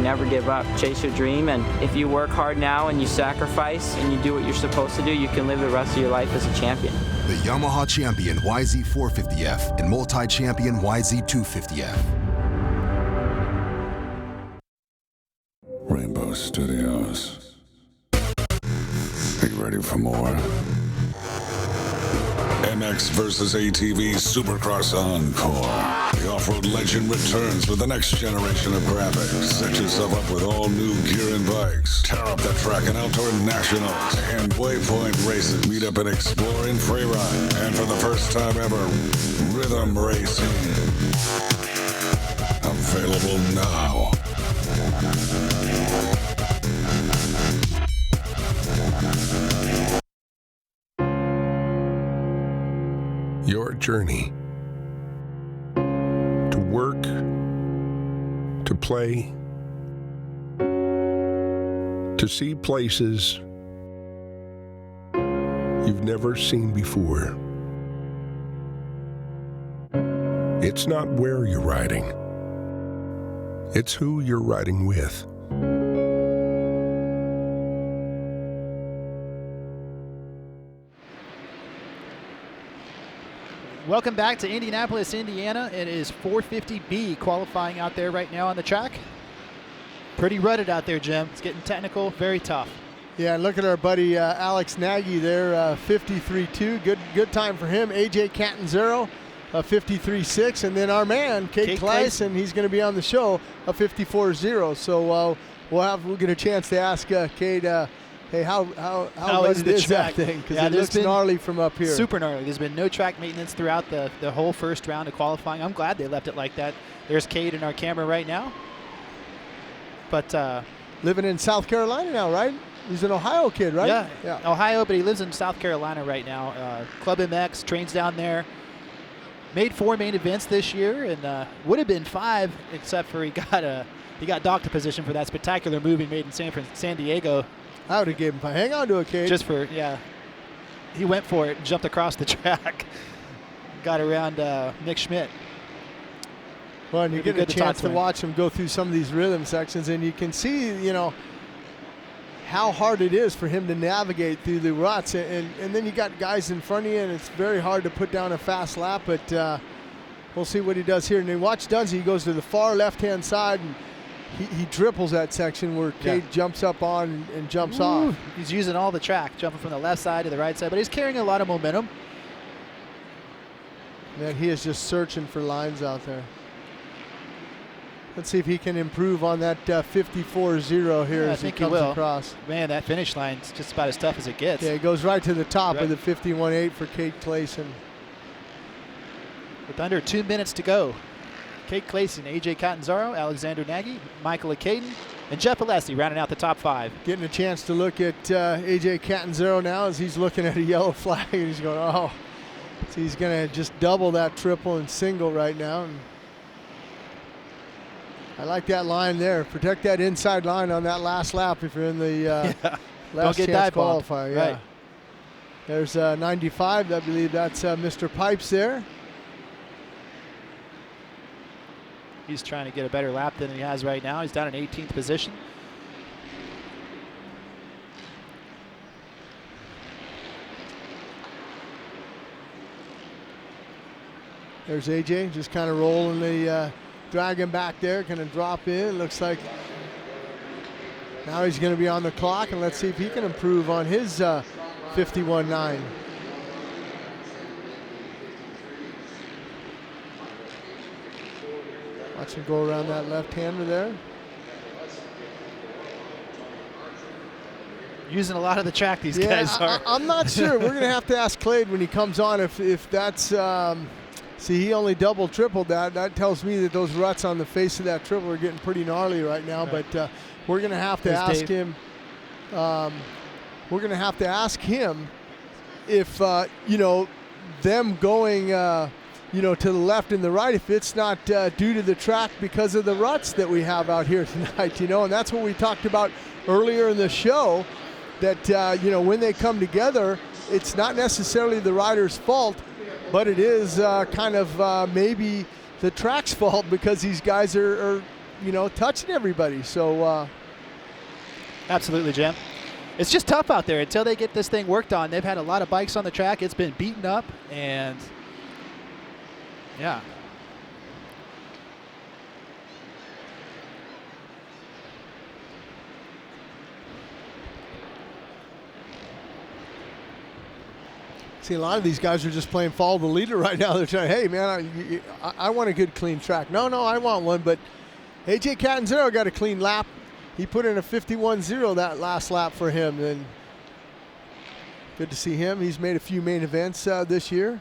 Q: Never give up, chase your dream, and if you work hard now and you sacrifice and you do what you're supposed to do, you can live the rest of your life as a champion.
U: The Yamaha champion YZ450F and multi-champion YZ250F.
V: Rainbow Studios. Are you ready for more? MX vs. ATV Supercross Encore. The off-road legend returns with the next generation of graphics. Set yourself up with all new gear and bikes. Tear up the track in outdoor nationals and waypoint races. Meet up and explore in freeride. And for the first time ever, rhythm racing. Available now.
W: Your journey to work, to play, to see places you've never seen before. It's not where you're riding, it's who you're riding with.
A: Welcome back to Indianapolis, Indiana. It is 450B qualifying out there right now on the track. Pretty rutted out there, Jim. It's getting technical, very tough.
B: Yeah, and look at our buddy Alex Nagy there, 53.2. Good time for him. AJ Catanzaro, 53.6. And then our man, Kade Clayon, he's going to be on the show, a 54.0. So we'll get a chance to ask Kade, hey, how is the track thing? Because it looks gnarly from up here.
A: Super gnarly. There's been no track maintenance throughout the whole first round of qualifying. I'm glad they left it like that. There's Kade in our camera right now. But
B: living in South Carolina now, right? He's an Ohio kid, right?
A: Yeah, Ohio, but he lives in South Carolina right now. Club MX, trains down there. Made 4 main events this year, and would have been 5, except for he got doctor position for that spectacular move he made in San Diego.
B: I would have given him. Hang on to a Kade.
A: Just for, yeah. He went for it and jumped across the track. Got around Nick Schmidt.
B: Well, and you get a chance to watch him go through some of these rhythm sections, and you can see, you know, how hard it is for him to navigate through the ruts. And then you got guys in front of you, and it's very hard to put down a fast lap, but we'll see what he does here. And then watch Dungey. He goes to the far left-hand side, and he triples that section where Kade jumps up on and jumps off.
A: He's using all the track, jumping from the left side to the right side, but he's carrying a lot of momentum.
B: Man, he is just searching for lines out there. Let's see if he can improve on that 54.0 here as he comes across.
A: Man, that finish line's just about as tough as it gets.
B: Yeah, it goes right to the top of the 51.8 for Kade Clayon.
A: With under 2 minutes to go. Kade Clayon, AJ Catanzaro, Alexander Nagy, Michael Caden, and Jeff Alessi rounding out the top 5.
B: Getting a chance to look at AJ Catanzaro now as he's looking at a yellow flag and he's going, oh. So he's going to just double that triple and single right now. And I like that line there. Protect that inside line on that last lap if you're in the last chance qualifier. Yeah. Right. There's 95. I believe that's Mr. Pipes there.
A: He's trying to get a better lap than he has right now. He's down in 18th position.
B: There's AJ just kind of rolling the dragon back there, going to drop in. Looks like now he's going to be on the clock, and let's see if he can improve on his 51.9. Watch him go around that left-hander there.
A: Using a lot of the track, these guys are.
B: I'm not sure. We're going to have to ask Clade when he comes on if that's See, he only double-tripled that. That tells me that those ruts on the face of that triple are getting pretty gnarly right now. Right. But we're going to have to ask him. We're going to have to ask him if them going to the left and the right, if it's not due to the track because of the ruts that we have out here tonight. And that's what we talked about earlier in the show. That when they come together, it's not necessarily the rider's fault, but it is kind of maybe the track's fault because these guys are touching everybody. So
A: absolutely, Jim. It's just tough out there until they get this thing worked on. They've had a lot of bikes on the track. It's been beaten up, and yeah.
B: See, a lot of these guys are just playing follow the leader right now. They're trying, hey, man, I want a good, clean track. No, I want one. But AJ Catanzaro got a clean lap. He put in a 51.0 that last lap for him. And good to see him. He's made a few main events this year.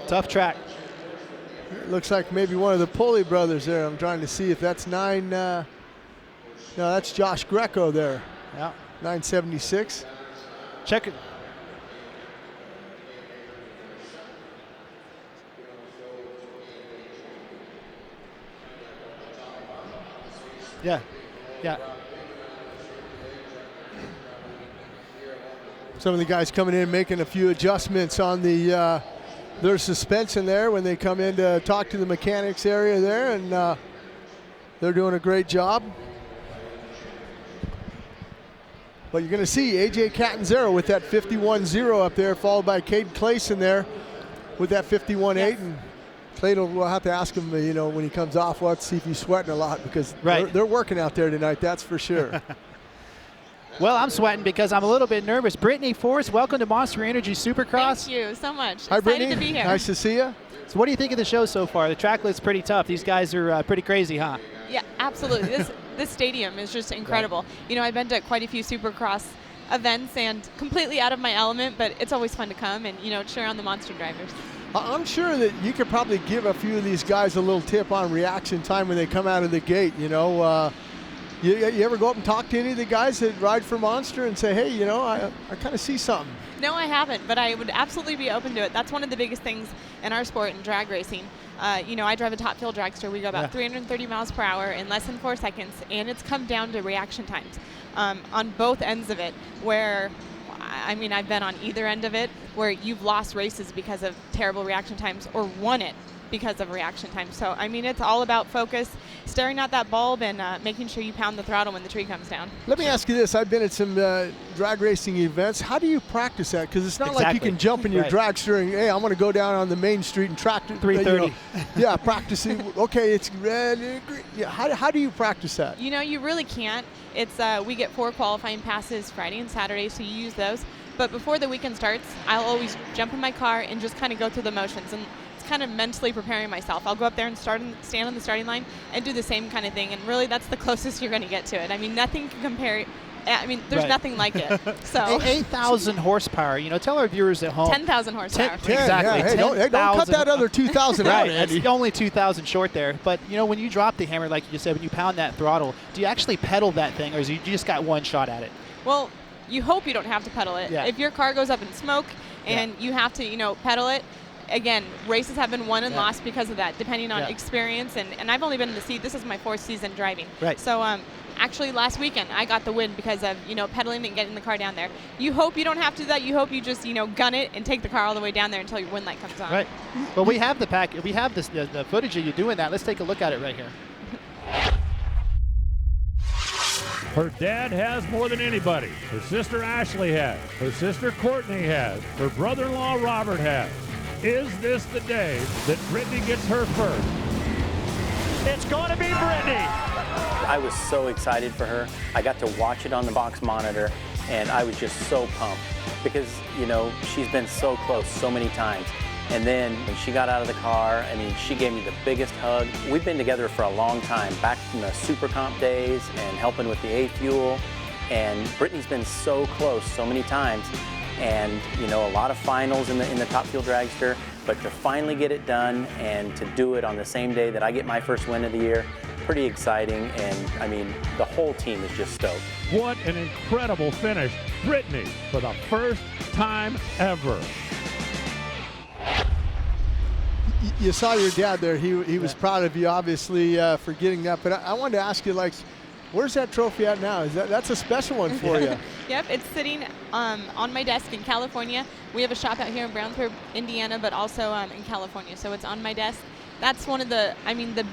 A: Tough track.
B: It looks like maybe one of the Pulley brothers there. I'm trying to see if that's 9. No, that's Josh Greco there.
A: Yeah.
B: 976.
A: Check it. Yeah.
B: Some of the guys coming in making a few adjustments on the their suspension there when they come in to talk to the mechanics area there, and they're doing a great job. But you're going to see AJ Catanzaro with that 51.0 up there, followed by Kade Clayon there with that 51.8. Yes. And Clayon will have to ask him, when he comes off, we'll have to see if he's sweating a lot because they're working out there tonight, that's for sure.
A: Well, I'm sweating because I'm a little bit nervous. Brittany Force, welcome to Monster Energy Supercross.
C: Thank you so much.
B: Hi,
C: Excited
B: Brittany.
C: to be here.
B: Nice to see you.
A: So what do you think of the show so far? The track looks pretty tough. These guys are pretty crazy, huh?
C: Yeah, absolutely. This stadium is just incredible. Right. I've been to quite a few Supercross events and completely out of my element, but it's always fun to come and, cheer on the monster drivers.
B: I'm sure that you could probably give a few of these guys a little tip on reaction time when they come out of the gate, You ever go up and talk to any of the guys that ride for Monster and say, hey, I kind of see something?
C: No, I haven't, but I would absolutely be open to it. That's one of the biggest things in our sport in drag racing. I drive a top fuel dragster. We go about 330 miles per hour in less than 4 seconds, and it's come down to reaction times on both ends of it, where, I've been on either end of it, where you've lost races because of terrible reaction times or won it because of reaction time. So, it's all about focus, staring at that bulb, and making sure you pound the throttle when the tree comes down.
B: Let me ask you this. I've been at some drag racing events. How do you practice that? Because it's not like you can jump in your dragster and, hey, I'm going to go down on the main street and track
A: 330.
B: Practicing. Okay, it's red. Yeah, how do you practice that?
C: You really can't. It's we get 4 qualifying passes Friday and Saturday, so you use those. But before the weekend starts, I'll always jump in my car and just kind of go through the motions. And kind of mentally preparing myself. I'll go up there and stand on the starting line and do the same kind of thing, and really that's the closest you're going to get to it. Nothing can compare. There's nothing like it. So
A: 8,000 horsepower. Tell our viewers at home.
C: 10,000 horsepower.
A: Exactly.
B: Yeah. Hey, don't cut that other 2,000 out,
A: Right,
B: Andy.
A: it's only 2,000 short there. But when you drop the hammer, like you just said, when you pound that throttle, do you actually pedal that thing, or is you just got one shot at it?
C: Well, you hope you don't have to pedal it.
A: Yeah.
C: If your car goes up in smoke and you have to, pedal it. Again, races have been won and lost because of that, depending on experience. And I've only been in the seat. This is my 4th season driving.
A: Right.
C: So actually last weekend I got the win because of pedaling and getting the car down there. You hope you don't have to do that. You hope you just gun it and take the car all the way down there until your win light comes on.
A: Right. Well, we have we have the footage of you doing that. Let's take a look at it right here.
P: Her dad has more than anybody. Her sister Ashley has. Her sister Courtney has. Her brother-in-law Robert has. Is this the day that Brittany gets her first? It's going to be Brittany.
D: I was so excited for her. I got to watch it on the box monitor, and I was just so pumped because, she's been so close so many times. And then when she got out of the car, she gave me the biggest hug. We've been together for a long time, back from the Super Comp days and helping with the A-Fuel. And Brittany's been so close so many times. and a lot of finals in the Top Fuel Dragster, but to finally get it done and to do it on the same day that I get my first win of the year, pretty exciting, and I mean, the whole team is just stoked.
J: What an incredible finish. Brittany, for the first time ever.
B: You saw your dad there. He was proud of you, obviously, for getting that. But I wanted to ask you, like, where's that trophy at now? That's a special one for you.
C: Yep, it's sitting on my desk in California. We have a shop out here in Brownsburg, Indiana, but also in California. So it's on my desk. That's one of the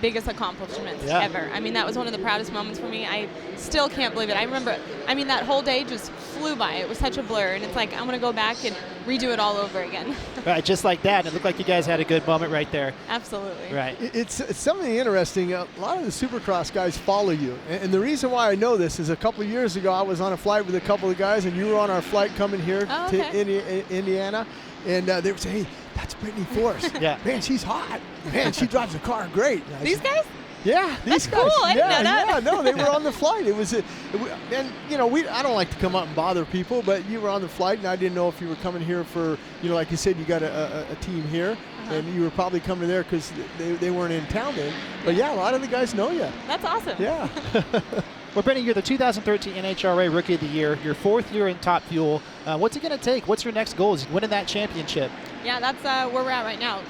C: biggest accomplishments ever. I mean, that was one of the proudest moments for me. I still can't believe it. I remember, that whole day just flew by. It was such a blur, and it's like, I'm going to go back and redo it all over again.
A: Right, just like that. It looked like you guys had a good moment right there.
C: Absolutely.
A: Right.
B: It's something interesting. A lot of the Supercross guys follow you. And the reason why I know this is a couple of years ago, I was on a flight with a couple of guys, and you were on our flight coming here to Indiana. And they would say, hey, that's Brittany Force.
A: Yeah.
B: Man, she's hot. Man, she drives a car great.
C: These guys?
B: Yeah, these guys.
C: Cool. I didn't know that.
B: Yeah, no, they were on the flight. It was, I don't like to come up and bother people, but you were on the flight, and I didn't know if you were coming here for, like you said, you got a team here, and you were probably coming there because they weren't in town then. But yeah, a lot of the guys know you.
C: That's awesome.
B: Yeah.
A: Well, Brittany, you're the 2013 NHRA Rookie of the Year. Your 4th year in Top Fuel. What's it going to take? What's your next goal? Is winning that championship?
C: Yeah, that's where we're at right now.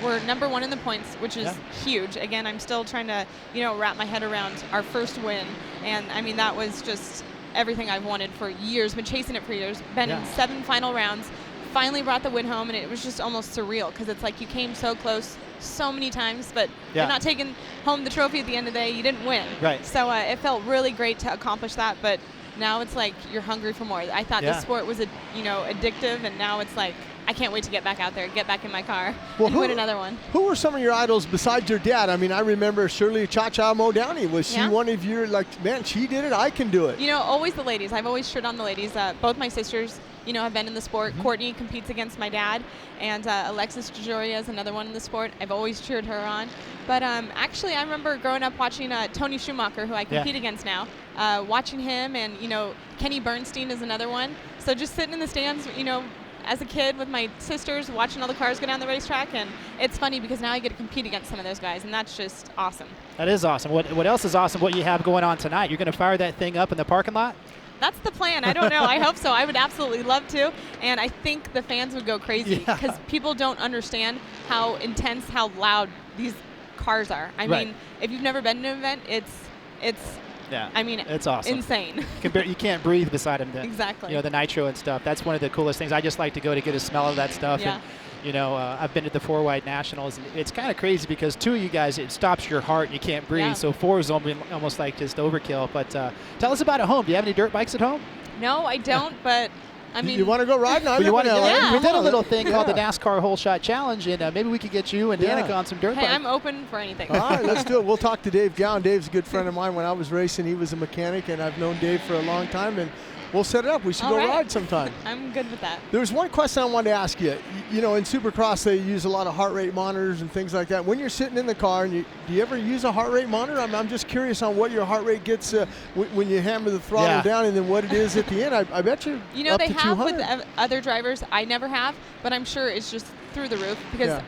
C: We're number 1 in the points, which is huge. Again, I'm still trying to, wrap my head around our first win. And, that was just everything I've wanted for years. Been chasing it for years. Been in 7 final rounds. Finally brought the win home, and it was just almost surreal because it's like you came so close so many times, but you're not taking home the trophy at the end of the day. You didn't win.
A: Right.
C: So it felt really great to accomplish that, but now it's like you're hungry for more. I thought this sport was, addictive, and now it's like I can't wait to get back out there, get back in my car, and win another one.
B: Who were some of your idols besides your dad? I remember Shirley Cha-Cha Modowney. Was she one of your, man, she did it, I can do it?
C: Always the ladies. I've always cheered on the ladies. Both my sisters, have been in the sport. Courtney competes against my dad, and Alexis DeJoria is another one in the sport. I've always cheered her on. But actually, I remember growing up watching Tony Schumacher, who I compete against now, watching him, and, Kenny Bernstein is another one. So just sitting in the stands, as a kid with my sisters, watching all the cars go down the racetrack, and it's funny because now I get to compete against some of those guys, and that's just awesome.
A: That is awesome. What else is awesome? What you have going on tonight? You're going to fire that thing up in the parking lot?
C: That's the plan. I don't know. I hope so. I would absolutely love to, and I think the fans would go crazy because people don't understand how intense, how loud these cars are. I mean, if you've never been to an event, it's
A: it's awesome.
C: Insane.
A: You can't breathe beside him.
C: Exactly.
A: The nitro and stuff. That's one of the coolest things. I just like to go to get a smell of that stuff.
C: Yeah.
A: And, I've been to the 4-wide nationals, and it's kind of crazy because 2 of you guys, it stops your heart and you can't breathe.
C: Yeah.
A: So 4 is almost like just overkill. But tell us about at home. Do you have any dirt bikes at home?
C: No, I don't, but
B: you want to go riding?
A: We did a little thing called the NASCAR Whole Shot Challenge, and maybe we could get you and Danica on some dirt bikes.
C: Hey, I'm open for anything.
B: All right, let's do it. We'll talk to Dave Gowan. Dave's a good friend of mine. When I was racing, he was a mechanic, and I've known Dave for a long time, and we'll set it up. We should go ride sometime.
C: I'm good with that.
B: There was one question I wanted to ask you. In Supercross, they use a lot of heart rate monitors and things like that. When you're sitting in the car, and do you ever use a heart rate monitor? I'm just curious on what your heart rate gets when you hammer the throttle down, and then what it is at the end. I bet you up
C: they
B: to
C: have
B: 200.
C: with other drivers. I never have, but I'm sure it's just through the roof because,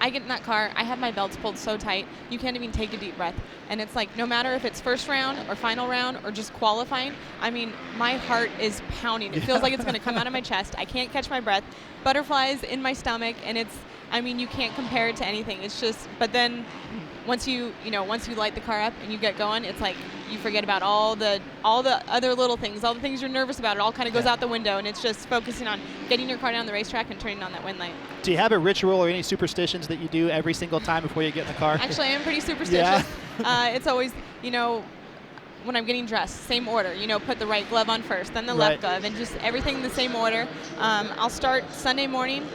C: I get in that car, I have my belts pulled so tight, you can't even take a deep breath. And it's like, no matter if it's first round or final round or just qualifying, my heart is pounding. It feels like it's going to come out of my chest. I can't catch my breath. Butterflies in my stomach, and it's, you can't compare it to anything. It's just, but then once you light the car up and you get going, it's like you forget about all the other little things, all the things you're nervous about. It all kind of goes out the window, and it's just focusing on getting your car down the racetrack and turning on that wind light.
A: Do you have a ritual or any superstitions that you do every single time before you get in the car?
C: Actually, I am pretty superstitious. It's always, when I'm getting dressed, same order. Put the right glove on first, then the left glove, and just everything in the same order. I'll start Sunday morning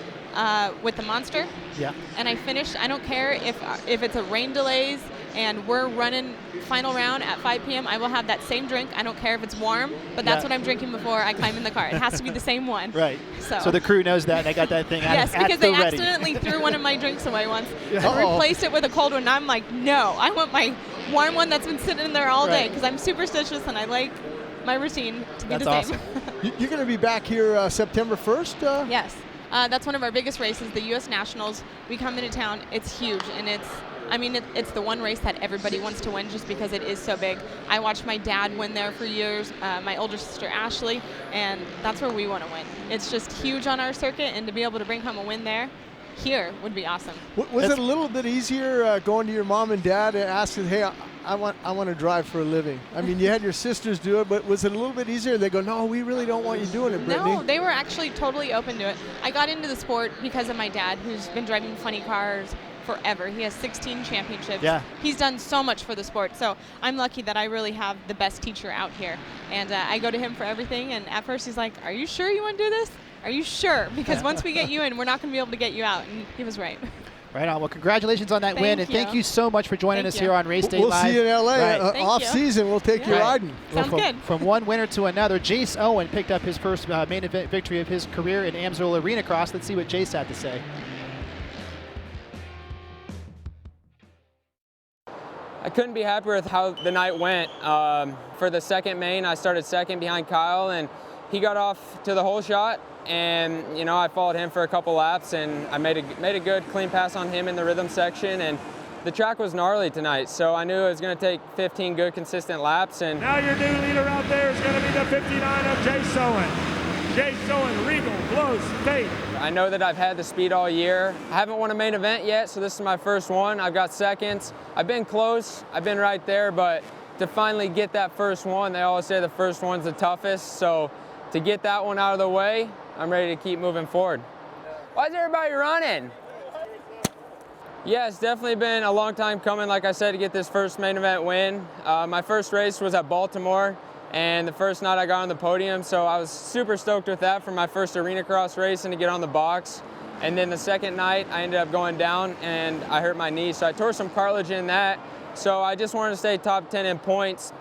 C: with the Monster.
A: Yeah.
C: And I finish. I don't care if it's a rain delays and we're running final round at 5 p.m. I will have that same drink. I don't care if it's warm, but that's what I'm drinking before I climb in the car. It has to be the same one.
A: Right.
C: So
A: the crew knows that. They got that thing out.
C: Yes, because they accidentally threw one of my drinks away once and replaced it with a cold one. And I'm like, no, I want my warm one that's been sitting in there all day because I'm superstitious and I like my routine to be
A: That's
C: the same.
A: awesome.
B: You're going to be back here September 1st?
C: Yes. That's one of our biggest races, the U.S. Nationals. We come into town. It's huge, and it's the one race that everybody wants to win just because it is so big. I watched my dad win there for years, my older sister Ashley, and that's where we want to win. It's just huge on our circuit, and to be able to bring home a win there here would be awesome.
B: Was it a little bit easier going to your mom and dad and asking, hey, I want to drive for a living? I mean, you had your sisters do it, but was it a little bit easier? They go, no, we really don't want you doing it, Brittany.
C: No, they were actually totally open to it. I got into the sport because of my dad, who's been driving funny cars forever. He has 16 championships.
A: Yeah.
C: He's done so much for the sport. So I'm lucky that I really have the best teacher out here. And I go to him for everything. And at first he's like, are you sure you want to do this? Are you sure? Because once we get you in, we're not going to be able to get you out. And he was right.
A: Right on. Well, congratulations on that win, and thank you so much for joining us here on Race Day
B: Live.
A: Live.
B: We'll see you in L.A.
A: Right.
B: Off season. We'll take you riding.
C: Sounds good.
A: From one winner to another, Jace Owen picked up his first main event victory of his career in AMSOIL Arena Cross. Let's see what Jace had to say.
K: I couldn't be happier with how the night went. For the second main, I started second behind Kyle, and he got off to the hole shot, and I followed him for a couple laps, and I made a good clean pass on him in the rhythm section, and the track was gnarly tonight, so I knew it was going to take 15 good consistent laps. And
P: now your new leader out there is going to be the 59 of Jace Owen. Jace Owen, Regal, Blows, State.
K: I know that I've had the speed all year. I haven't won a main event yet, so this is my first one. I've got seconds. I've been close. I've been right there, but to finally get that first one, they always say the first one's the toughest, so to get that one out of the way, I'm ready to keep moving forward. Why is everybody running? Yeah, it's definitely been a long time coming, like I said, to get this first main event win. My first race was at Baltimore, and the first night I got on the podium, so I was super stoked with that for my first arena cross race and to get on the box. And then the second night, I ended up going down and I hurt my knee, so I tore some cartilage in that. So I just wanted to stay top 10 in points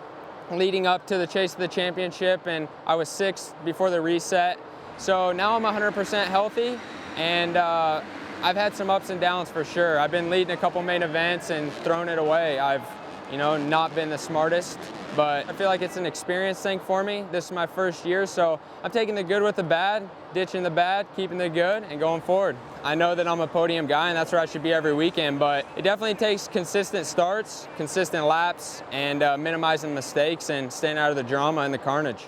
K: leading up to the chase of the championship, and I was 6th before the reset. So now I'm 100% healthy, and I've had some ups and downs for sure. I've been leading a couple main events and thrown it away. I've not been the smartest, but I feel like it's an experience thing for me. This is my first year, so I'm taking the good with the bad, ditching the bad, keeping the good, and going forward. I know that I'm a podium guy, and that's where I should be every weekend, but it definitely takes consistent starts, consistent laps, and minimizing mistakes and staying out of the drama and the carnage.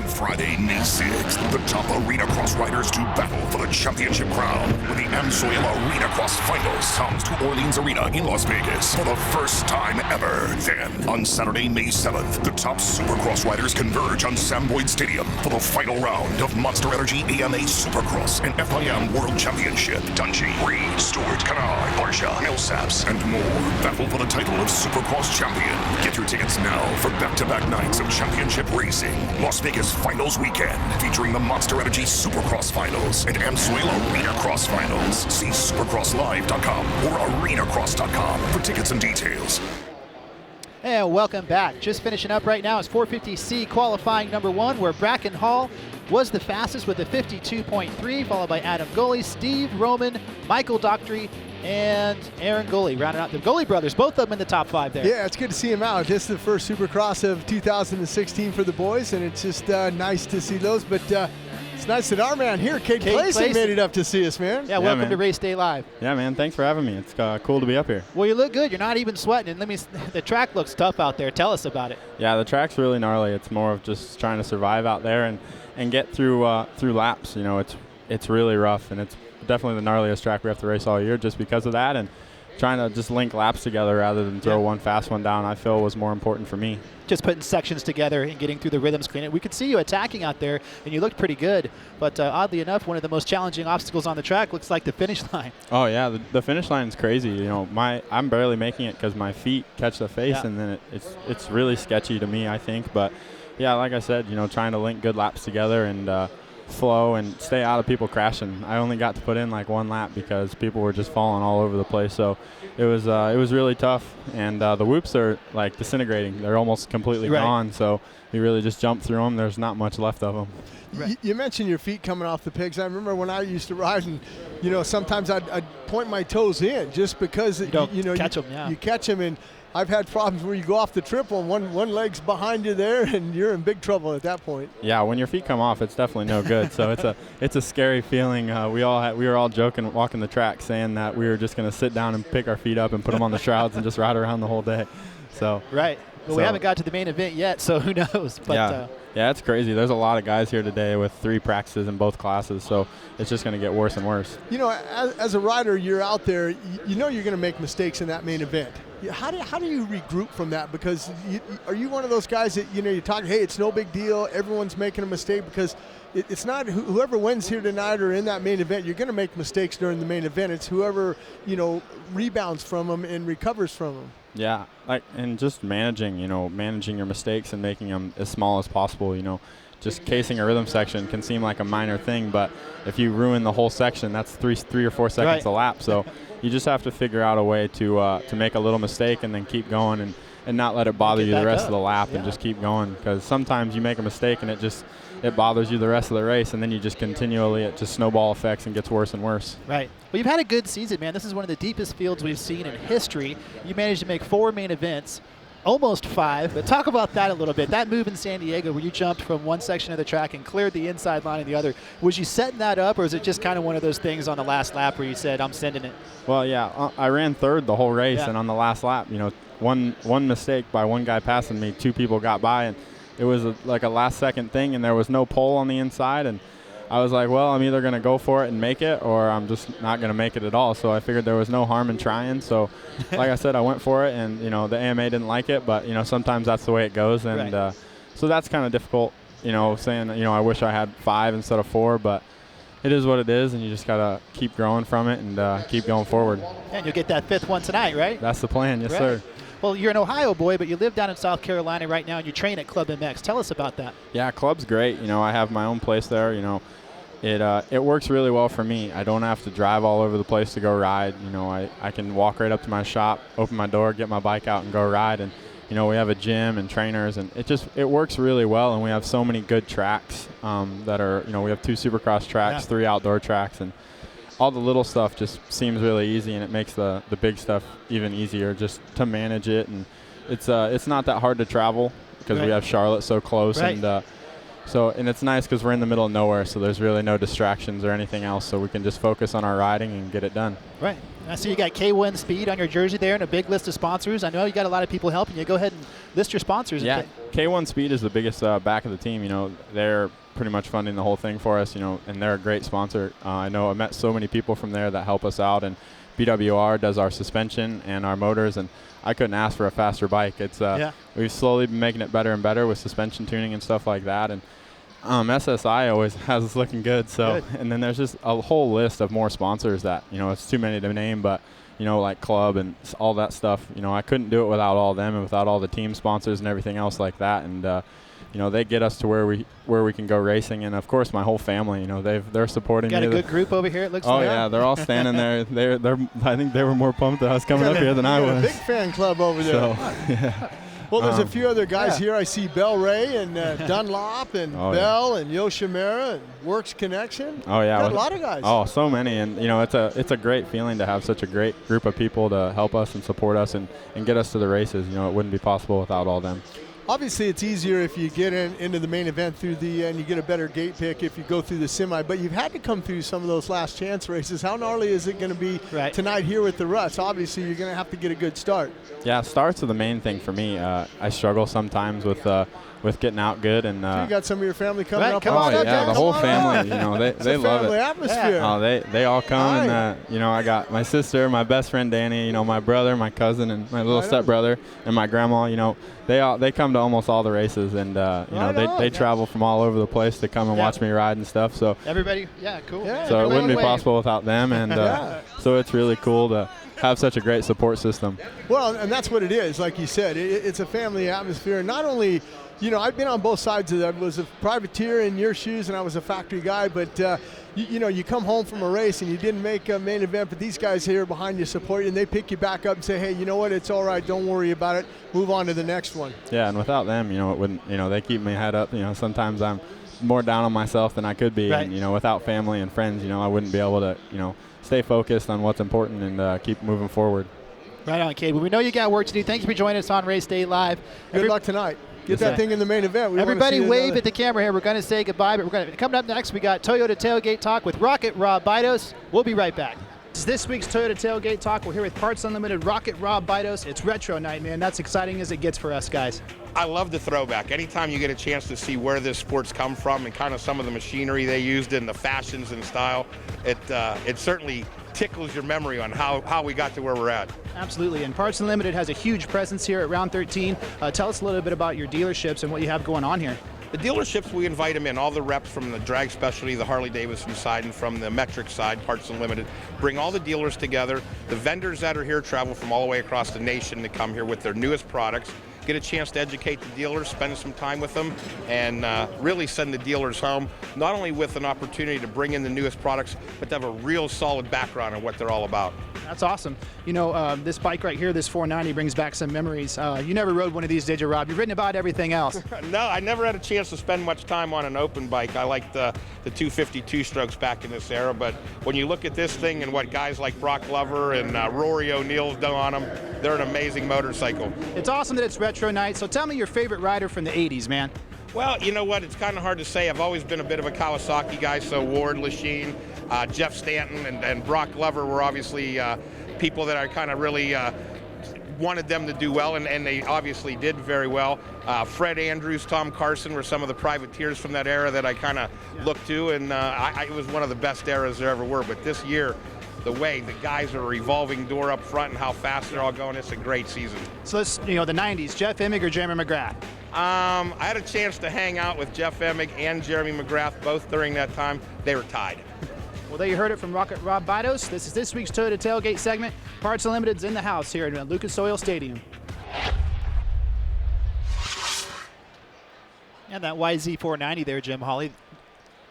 N: Friday, May 6th, the top arena cross riders to battle for the championship crown when the AMSOIL Arena Cross Finals comes to Orleans Arena in Las Vegas for the first time ever. Then, on Saturday, May 7th, the top Supercross riders converge on Sam Boyd Stadium for the final round of Monster Energy AMA Supercross and FIM World Championship. Dungey, Reed, Stewart, Canard, Porcel, Millsaps, and more battle for the title of Supercross champion. Get your tickets now for back-to-back nights of championship racing. Las Vegas Finals Weekend, featuring the Monster Energy Supercross Finals and AMSOIL Arena Cross Finals. See supercrosslive.com or arenacross.com for tickets and details.
A: And welcome back. Just finishing up right now is 450C qualifying number 1, where Bracken Hall was the fastest with a 52.3, followed by Adam Goley, Steve Roman, Michael Dockery, and Aaron Goley, rounding out the Goley brothers, both of them in the top 5 there.
B: Yeah, it's good to see them out. This is the first Supercross of 2016 for the boys, and it's just nice to see those. But it's nice that our man here, Kade Clayon, made it up to see us, man.
A: Yeah, welcome to Race Day Live.
O: Yeah, man, thanks for having me. It's cool to be up here.
A: Well, you look good. You're not even sweating. And the track looks tough out there. Tell us about it.
O: Yeah, the track's really gnarly. It's more of just trying to survive out there and get through laps. It's really rough, and it's definitely the gnarliest track we have to race all year just because of that, and trying to just link laps together rather than throw one fast one down, I feel was more important for me.
A: Just putting sections together and getting through the rhythm screen. We could see you attacking out there, and you looked pretty good, but oddly enough, one of the most challenging obstacles on the track looks like the finish line.
O: Oh yeah, the finish line is crazy. I'm barely making it because my feet catch the face, and then it's really sketchy to me, I think. But yeah, like I said, trying to link good laps together and flow and stay out of people crashing. I only got to put in like 1 lap because people were just falling all over the place. So it was really tough. And the whoops are like disintegrating. They're almost completely gone. So you really just jump through them. There's not much left of them.
B: You mentioned your feet coming off the pegs. I remember when I used to ride, and sometimes I'd point my toes in just because you catch them. Yeah. You catch them, and I've had problems where you go off the triple and one leg's behind you there, and you're in big trouble at that point.
O: Yeah, when your feet come off, it's definitely no good. So it's a scary feeling. We were all joking walking the track, saying that we were just going to sit down and pick our feet up and put them on the shrouds and just ride around the whole day. So
A: right. Well, we haven't got to the main event yet, so who knows? But
O: yeah, it's crazy. There's a lot of guys here today with 3 practices in both classes, so it's just going to get worse and worse.
B: As a rider, you're out there. You're going to make mistakes in that main event. How do you regroup from that? Because are you one of those guys that you talk, hey, it's no big deal, everyone's making a mistake? Because it's not whoever wins here tonight or in that main event. You're going to make mistakes during the main event. It's whoever rebounds from them and recovers from them.
O: Yeah, and just managing your mistakes and making them as small as possible. Just casing a rhythm section can seem like a minor thing, but if you ruin the whole section, that's three or 4 seconds a lap. So you just have to figure out a way to make a little mistake and then keep going and not let it bother you the rest of the lap and just keep going. Because sometimes you make a mistake and it bothers you the rest of the race, and then you just continually, it just snowball effects and gets worse and worse.
A: Right. Well, you've had a good season, man. This is one of the deepest fields we've seen in history. You managed to make 4 main events, almost 5, but talk about that a little bit. That move in San Diego where you jumped from one section of the track and cleared the inside line of the other, was you setting that up, or is it just kind of one of those things on the last lap where you said, I'm sending it?
O: Well, yeah, I ran 3rd the whole race, and on the last lap, one mistake by one guy passing me, 2 people got by, and it was like a last-second thing, and there was no pole on the inside, and I was like, well, I'm either going to go for it and make it, or I'm just not going to make it at all. So I figured there was no harm in trying. So, like I said, I went for it, and the AMA didn't like it, but sometimes that's the way it goes, and so that's kind of difficult. Saying I wish I had 5 instead of 4, but it is what it is, and you just gotta keep growing from it and keep going forward.
A: And you'll get that 5th one tonight, right?
O: That's the plan, yes, sir.
A: Well, you're an Ohio boy, but you live down in South Carolina right now, and you train at Club MX. Tell us about that.
O: Yeah, Club's great. I have my own place there. It works really well for me. I don't have to drive all over the place to go ride. I can walk right up to my shop, open my door, get my bike out, and go ride. And we have a gym and trainers, and it works really well. And we have so many good tracks that are we have 2 Supercross tracks, 3 outdoor tracks, and all the little stuff just seems really easy, and it makes the big stuff even easier just to manage it. And it's not that hard to travel because we have Charlotte so close, and it's nice because we're in the middle of nowhere, so there's really no distractions or anything else, so we can just focus on our riding and get it done.
A: Right. I see you got K1 Speed on your jersey there and a big list of sponsors. I know you got a lot of people helping you. Go ahead and list your sponsors.
O: Yeah, K1 Speed is the biggest back of the team. They're pretty much funding the whole thing for us, and they're a great sponsor. I know I met so many people from there that help us out, and BWR does our suspension and our motors, and I couldn't ask for a faster bike. We've slowly been making it better and better with suspension tuning and stuff like that, and SSI always has us looking good. And then there's just a whole list of more sponsors that it's too many to name, but like Club and all that stuff. I couldn't do it without all of them and without all the team sponsors and everything else like that. And they get us to where we can go racing, and of course my whole family. They're supporting me.
A: Got a good group over here. It looks like.
O: Oh yeah, they're all standing there. They're I think they were more pumped that I was coming up here than I was.
B: A big fan club over there.
O: So, yeah.
B: Well, there's a few other guys here. I see Bell Ray and Dunlop and Bell and Yoshimura and Works Connection.
O: Oh yeah,
B: got a lot of guys.
O: Oh, so many, and it's a great feeling to have such a great group of people to help us and support us and get us to the races. It wouldn't be possible without all them.
B: Obviously, it's easier if you get into the main event through and you get a better gate pick if you go through the semi, but you've had to come through some of those last chance races. How gnarly is it going to be tonight here with the Russ? Obviously, you're going to have to get a good start.
O: Yeah, starts are the main thing for me. I struggle sometimes with getting out good, and
B: you got some of your family coming up.
O: Come on, yeah, the whole family. They love it.
B: Atmosphere.
O: Oh, they all come, and I got my sister, my best friend Danny, my brother, my cousin, and my little stepbrother, and my grandma. They come to almost all the races, and they travel from all over the place to come and watch me ride and stuff. So
A: everybody, cool.
B: Yeah,
O: so it wouldn't be possible without them, and so it's really cool to have such a great support system.
B: Well, and that's what it is. Like you said, it's a family atmosphere. Not only you know, I've been on both sides of that. I was a privateer in your shoes, and I was a factory guy. But you know, you come home from a race and you didn't make a main event, but these guys here behind you support you, and they pick you back up and say, hey, you know what? It's all right. Don't worry about it. Move on to the next one.
O: Yeah, and without them, you know, it wouldn't. You know, they keep me head up. You know, sometimes I'm more down on myself than I could be, and you know, without family and friends, you know, I wouldn't be able to, you know, stay focused on what's important and keep moving forward.
A: Right on, Kade. Well, we know you got work to do. Thank you for joining us on Race Day Live.
B: Good luck tonight. Get that thing in the main event.
A: Everybody wave at the camera here. We're going to say goodbye, but we're going to coming up next. We got Toyota Tailgate Talk with Rocket Rob Bidos. We'll be right back. This week's Toyota Tailgate Talk. We're here with Parts Unlimited Rocket Rob Bidos. It's retro night, man. That's exciting as it gets for us guys.
F: I love the throwback. Anytime you get a chance to see where this sport's come from and kind of some of the machinery they used and the fashions and style, it certainly tickles your memory on how we got to where we're at.
A: Absolutely, and Parts Unlimited has a huge presence here at Round 13. Tell us a little bit about your dealerships and what you have going on here.
F: The dealerships, we invite them in, all the reps from the drag specialty, the Harley-Davidson side, and from the metric side, Parts Unlimited, bring all the dealers together. The vendors that are here travel from all the way across the nation to come here with their newest products, get a chance to educate the dealers, spend some time with them, and really send the dealers home, not only with an opportunity to bring in the newest products, but to have a real solid background on what they're all about.
A: That's awesome. You know, this bike right here, this 490, brings back some memories. You never rode one of these, did you, Rob? You've ridden about everything else.
F: No, I never had a chance to spend much time on an open bike. I liked the 250 two-strokes back in this era, but when you look at this thing and what guys like Brock Glover and Rory O'Neill's done on them, they're an amazing motorcycle.
A: It's awesome that it's retro night, so tell me your favorite rider from the 80s, man.
F: Well, you know what? It's kind of hard to say. I've always been a bit of a Kawasaki guy, so Ward, Lachine, Jeff Stanton, and Brock Glover were obviously people that I kind of really wanted them to do well, and they obviously did very well. Fred Andrews, Tom Carson were some of the privateers from that era that I kind of looked to, and it was one of the best eras there ever were. But this year, the way the guys are revolving door up front and how fast they're all going, it's a great season.
A: So let's, you know, the 90s, Jeff Emig or Jeremy McGrath?
F: I had a chance to hang out with Jeff Emig and Jeremy McGrath both during that time. They were tied.
A: Well, there you heard it from Rocket Rob Bidos. This is this week's Toyota Tailgate segment. Parts Unlimited's in the house here at Lucas Oil Stadium. And that YZ490 there, Jim Hawley.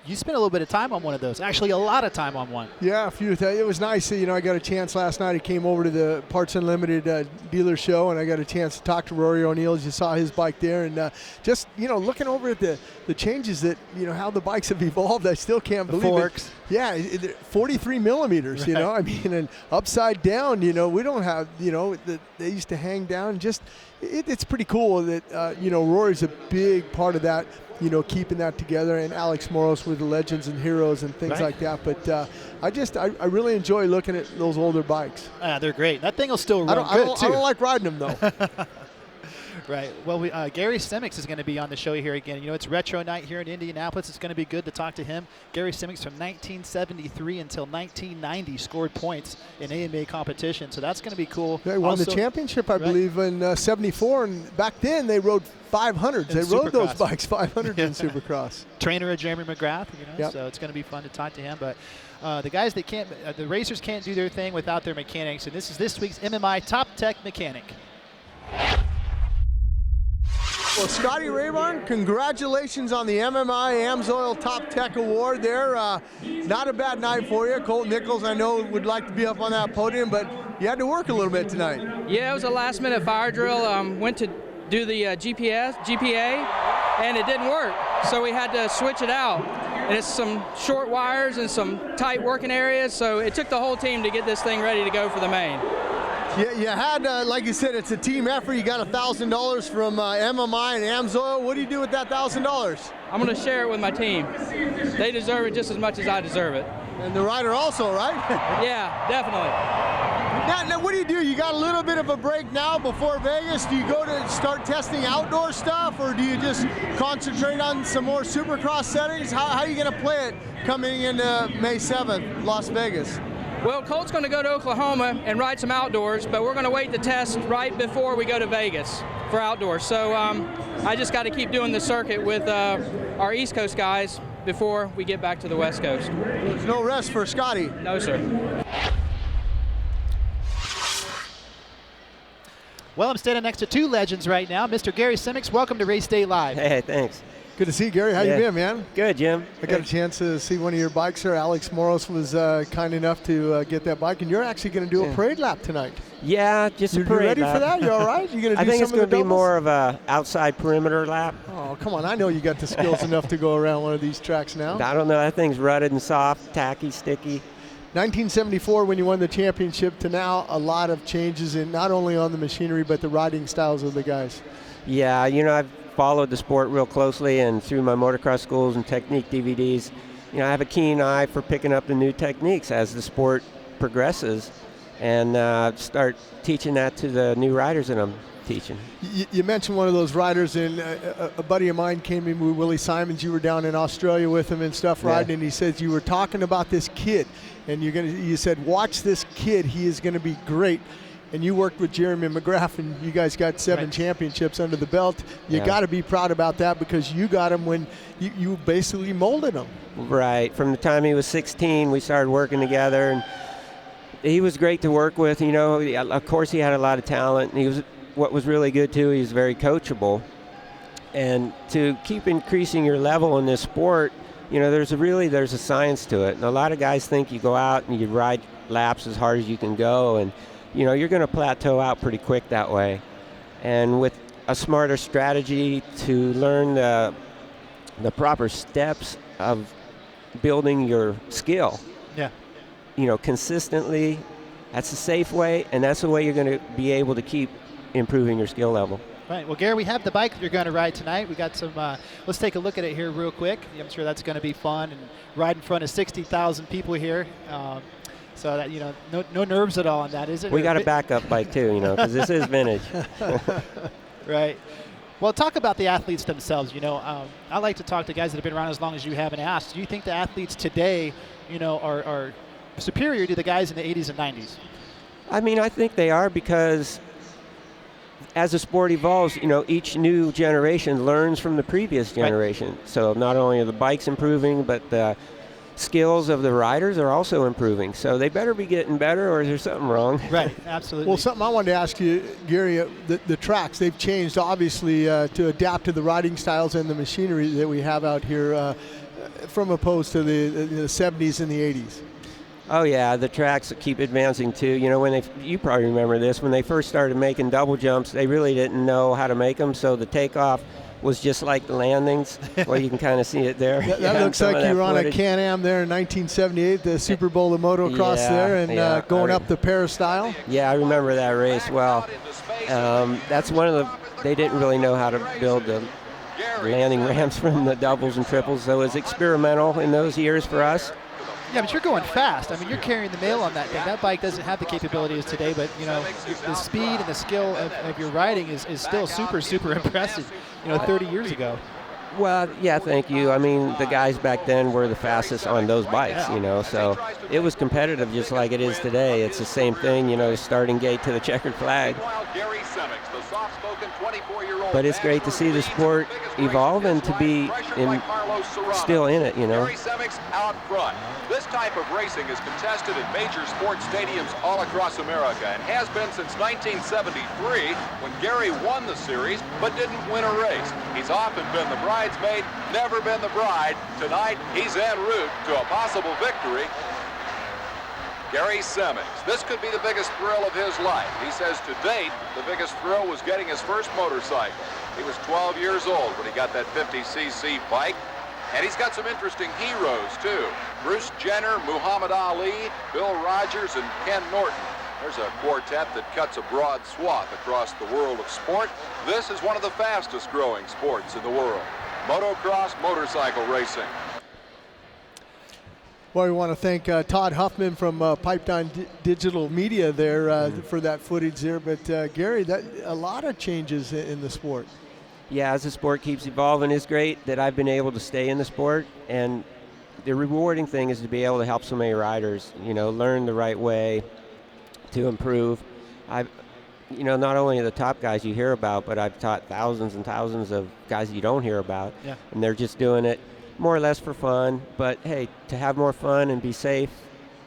A: You spent a little bit of time on one of those. Actually, a lot of time on one.
B: Yeah, a few. It was nice. You know, I got a chance last night. I came over to the Parts Unlimited dealer show, and I got a chance to talk to Rory O'Neill. You saw his bike there, and just, you know, looking over at the changes that, you know, how the bikes have evolved. I still can't believe
A: forks.
B: It. Yeah, 43 millimeters. Right. You know, I mean, and upside down. You know, we don't have. You know, they used to hang down. Just, it's pretty cool that you know, Rory's a big part of that. You know, keeping that together, and Alex Moros with the legends and heroes and things like that. But I really enjoy looking at those older bikes.
A: They're great. That thing will still run
B: I don't like riding them though.
A: Right. Well, Gary Semics is going to be on the show here again. You know, it's retro night here in Indianapolis. It's going to be good to talk to him. Gary Semics from 1973 until 1990 scored points in AMA competition, so that's going to be cool.
B: They won the championship, I believe, in '74, and back then they rode 500s. They rode those bikes 500 in Supercross.
A: Trainer of Jeremy McGrath, you know, so it's going to be fun to talk to him. But the guys that can't, the racers can't do their thing without their mechanics, and this is this week's MMI Top Tech Mechanic.
B: Well, Scotty Rayburn, congratulations on the MMI AMSOIL Top Tech Award there. Not a bad night for you. Colt Nichols, I know, would like to be up on that podium, but you had to work a little bit tonight.
L: Yeah, it was a last-minute fire drill. Went to do the GPA, and it didn't work, so we had to switch it out. And it's some short wires and some tight working areas, so it took the whole team to get this thing ready to go for the main.
B: Yeah, you had, like you said, it's a team effort. You got $1,000 from MMI and AMSOIL. What do you do with that $1,000?
L: I'm going to share it with my team. They deserve it just as much as I deserve it.
B: And the rider also, right?
L: Yeah, definitely.
B: Now, what do? You got a little bit of a break now before Vegas. Do you go to start testing outdoor stuff, or do you just concentrate on some more Supercross settings? How are you going to play it coming into May 7th, Las Vegas?
L: Well, Colt's going to go to Oklahoma and ride some outdoors, but we're going to wait to test right before we go to Vegas for outdoors. So I just got to keep doing the circuit with our East Coast guys before we get back to the West Coast.
B: There's no rest for Scotty.
L: No, sir.
A: Well, I'm standing next to two legends right now. Mr. Gary Semics, welcome to Race Day Live.
E: Hey, thanks.
B: Good to see you, Gary. How you been, man?
E: Good, Jim.
B: I got a chance to see one of your bikes there. Alex Moros was kind enough to get that bike, and you're actually going to do a parade lap tonight.
E: Yeah, just a parade lap.
B: You ready for that? You all right? You going to do some of the doubles?
E: I think it's going to be more of a outside perimeter lap.
B: Oh, come on. I know you got the skills enough to go around one of these tracks now.
E: I don't know. That thing's rutted and soft, tacky, sticky.
B: 1974 when you won the championship to now, a lot of changes in not only on the machinery but the riding styles of the guys.
E: Yeah, you know, I've followed the sport real closely, and through my motocross schools and technique DVDs, you know, I have a keen eye for picking up the new techniques as the sport progresses, and start teaching that to the new riders that I'm teaching.
B: You mentioned one of those riders, and a buddy of mine came in with Willie Simons. You were down in Australia with him and stuff riding, and he says you were talking about this kid, and you said, watch this kid, he is going to be great. And you worked with Jeremy McGrath, and you guys got 7 championships under the belt. You got to be proud about that, because you got him when you basically molded him.
E: Right. From the time he was 16, we started working together, and he was great to work with. You know, of course he had a lot of talent. And what was really good too, he was very coachable. And to keep increasing your level in this sport, you know, there's a science to it. And a lot of guys think you go out and you ride laps as hard as you can go, and you know, you're going to plateau out pretty quick that way. And with a smarter strategy to learn the proper steps of building your skill, you know, consistently, that's a safe way, and that's the way you're going to be able to keep improving your skill level.
A: Right. Well, Gary, we have the bike that you're going to ride tonight. We got some. Let's take a look at it here real quick. I'm sure that's going to be fun, and ride in front of 60,000 people here. So that, you know, no nerves at all on that, is it?
E: We got a backup bike too, you know, because this is vintage.
A: Right. Well, talk about the athletes themselves. You know, I like to talk to guys that have been around as long as you have and ask, do you think the athletes today, you know, are superior to the guys in the 80s and 90s?
E: I mean, I think they are, because as the sport evolves, you know, each new generation learns from the previous generation. Right. So not only are the bikes improving, but the skills of the riders are also improving. So they better be getting better, or is there something wrong?
A: Right, absolutely.
B: Well, something I wanted to ask you, Gary, the tracks, they've changed obviously to adapt to the riding styles and the machinery that we have out here from opposed to the 70s and the 80s.
E: Oh yeah, the tracks keep advancing too. You know, you probably remember this, when they first started making double jumps, they really didn't know how to make them, so the takeoff was just like the landings. Well, you can kind of see it there.
B: That looks like you were on a Can-Am there in 1978, the Super Bowl of motocross there, and going up the peristyle.
E: Yeah, I remember that race well. That's one of they didn't really know how to build the landing ramps from the doubles and triples, so it was experimental in those years for us.
A: Yeah, but you're going fast. I mean, you're carrying the mail on that thing. That bike doesn't have the capabilities today, but, you know, the speed and the skill of your riding is still super, super impressive, you know, 30 years ago.
E: Well, yeah, thank you. I mean, the guys back then were the fastest on those bikes, you know, so it was competitive just like it is today. It's the same thing, you know, starting gate to the checkered flag. But it's great to see the sport evolve and to be still in it, you know.
G: Out front. This type of racing is contested in major sports stadiums all across America and has been since 1973, when Gary won the series but didn't win a race. He's often been the bridesmaid, never been the bride. Tonight, he's en route to a possible victory. Gary Semics. This could be the biggest thrill of his life. He says to date, the biggest thrill was getting his first motorcycle. He was 12 years old when he got that 50cc bike. And he's got some interesting heroes, too. Bruce Jenner, Muhammad Ali, Bill Rogers, and Ken Norton. There's a quartet that cuts a broad swath across the world of sport. This is one of the fastest growing sports in the world. Motocross motorcycle racing.
B: Well, we want to thank Todd Huffman from Pipeline Digital Media there for that footage there. But Gary, a lot of changes in the sport.
E: Yeah, as the sport keeps evolving, it's great that I've been able to stay in the sport. And the rewarding thing is to be able to help so many riders, you know, learn the right way to improve. You know, not only the top guys you hear about, but I've taught thousands and thousands of guys you don't hear about.
A: Yeah.
E: And they're just doing it more or less for fun. But hey, to have more fun and be safe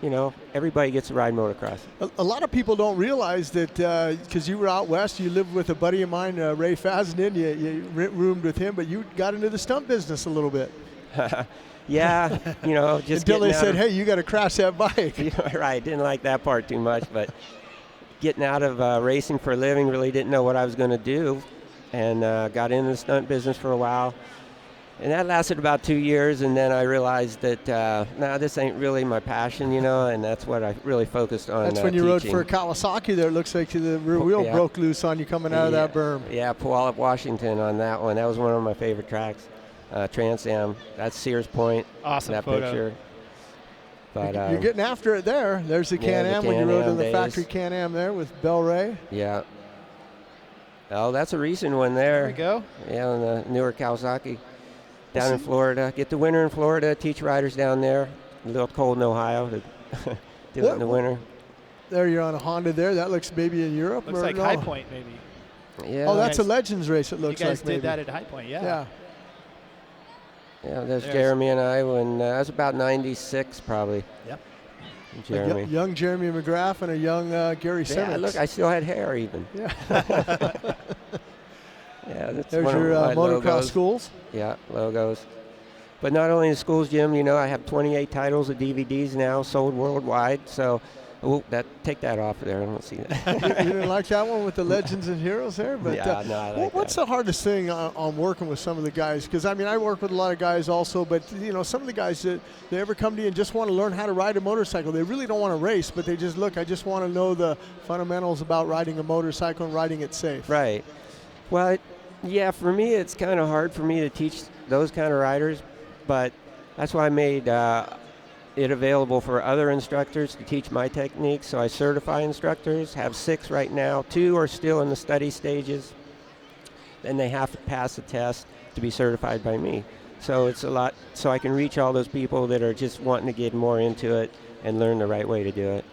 E: you know, everybody gets to ride motocross.
B: A lot of people don't realize that because you were out west, you lived with a buddy of mine, Ray Fazenden, you roomed with him, but you got into the stunt business a little bit.
E: Yeah, you know, just
B: until they said, hey, you got to crash that bike.
E: Right, didn't like that part too much, but getting out of racing for a living, really didn't know what I was going to do, and got into the stunt business for a while. And that lasted about 2 years, and then I realized that, this ain't really my passion, you know, and that's what I really focused on.
B: That's when you rode for Kawasaki there. It looks like the rear wheel broke loose on you coming out of that berm.
E: Yeah, Puyallup, Washington on that one. That was one of my favorite tracks. Trans Am. That's Sears Point.
A: Awesome
E: that
A: photo.
E: Picture. But,
B: you're getting after it there. There's the Can-Am when you rode in the
E: days.
B: factory Can-Am there with Bel Ray.
E: Yeah. Oh, that's a recent one there.
A: There we go.
E: Yeah, on the newer Kawasaki. Down in Florida. Get the winter in Florida, teach riders down there. A little cold in Ohio to do it in the winter.
B: There you're on a Honda there. That looks maybe in Europe.
A: Looks like High Point maybe.
E: Yeah.
B: Oh, that's a Legends race it looks like.
A: You guys
B: maybe.
A: did that at High Point, yeah.
B: Yeah.
E: Yeah, there's Jeremy and I when that was about 96 probably.
A: Yep.
E: Jeremy.
B: Young Jeremy McGrath and a young Gary Semics.
E: Yeah, look, I still had hair even.
B: Yeah.
E: Yeah, that's
B: there's
E: one
B: your
E: of my
B: motocross
E: logos.
B: schools.
E: Yeah, logos. But not only the schools, Jim, you know, I have 28 titles of DVDs now sold worldwide. So, take that off of there. I don't see that.
B: You didn't like that one with the Legends and Heroes there? But,
E: yeah, no, I like
B: what's the hardest thing on working with some of the guys? Because, I mean, I work with a lot of guys also, but, you know, some of the guys that they ever come to you and just want to learn how to ride a motorcycle. They really don't want to race, but they just, look, I just want to know the fundamentals about riding a motorcycle and riding it safe.
E: Right. Well, yeah, for me, it's kind of hard for me to teach those kind of riders, but that's why I made it available for other instructors to teach my techniques. So I certify instructors, have 6 right now. 2 are still in the study stages. Then they have to pass the test to be certified by me. So it's a lot, so I can reach all those people that are just wanting to get more into it and learn the right way to do it.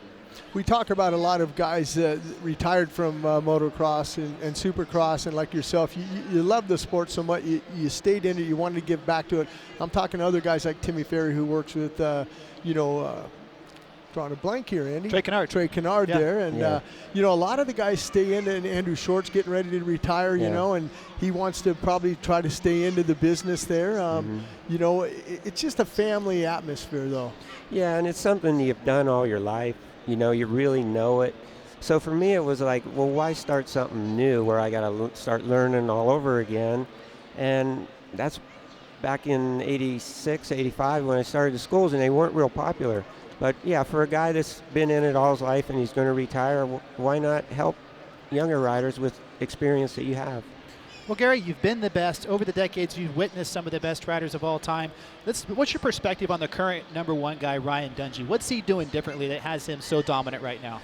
B: We talk about a lot of guys retired from motocross and supercross, and like yourself, you love the sport so much, you stayed in it, you wanted to give back to it. I'm talking to other guys like Timmy Ferry, who works with, drawing a blank here, Andy.
A: Trey Canard
B: yeah. There, and you know, a lot of the guys stay in, and Andrew Short's getting ready to retire, you know, and he wants to probably try to stay into the business there. You know, it's just a family atmosphere, though.
E: Yeah, and it's something you've done all your life. You know, you really know it. So for me, it was like, well, why start something new where I got to start learning all over again? And that's back in 86, 85 when I started the schools, and they weren't real popular. But yeah, for a guy that's been in it all his life and he's going to retire, why not help younger riders with experience that you have?
A: Well, Gary, you've been the best. Over the decades, you've witnessed some of the best riders of all time. What's your perspective on the current #1 guy, Ryan Dungey? What's he doing differently that has him so dominant right now?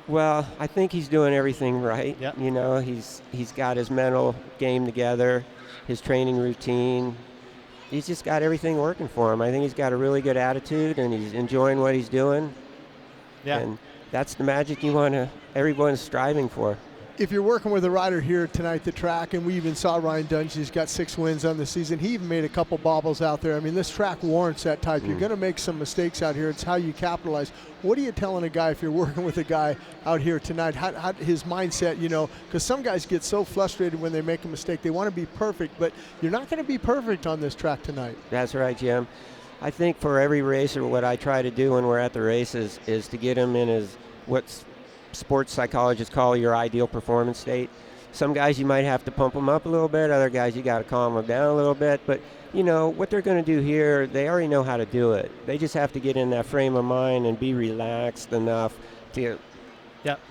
E: Well, I think he's doing everything right.
A: Yep.
E: You know, he's got his mental game together, his training routine. He's just got everything working for him. I think he's got a really good attitude, and he's enjoying what he's doing.
A: Yeah.
E: And that's the magic everyone's striving for.
B: If you're working with a rider here tonight at the track, and we even saw Ryan Dungey's got 6 wins on the season, he even made a couple bobbles out there. I mean, this track warrants that type. You're going to make some mistakes out here. It's how you capitalize. What are you telling a guy if you're working with a guy out here tonight? How his mindset, you know, because some guys get so frustrated when they make a mistake. They want to be perfect, but you're not going to be perfect on this track tonight.
E: That's right, Jim. I think for every racer, what I try to do when we're at the races is to get him in his what's sports psychologists call your ideal performance state. Some guys you might have to pump them up a little bit, other guys you got to calm them down a little bit, but you know what they're going to do here, they already know how to do it. They just have to get in that frame of mind and be relaxed enough to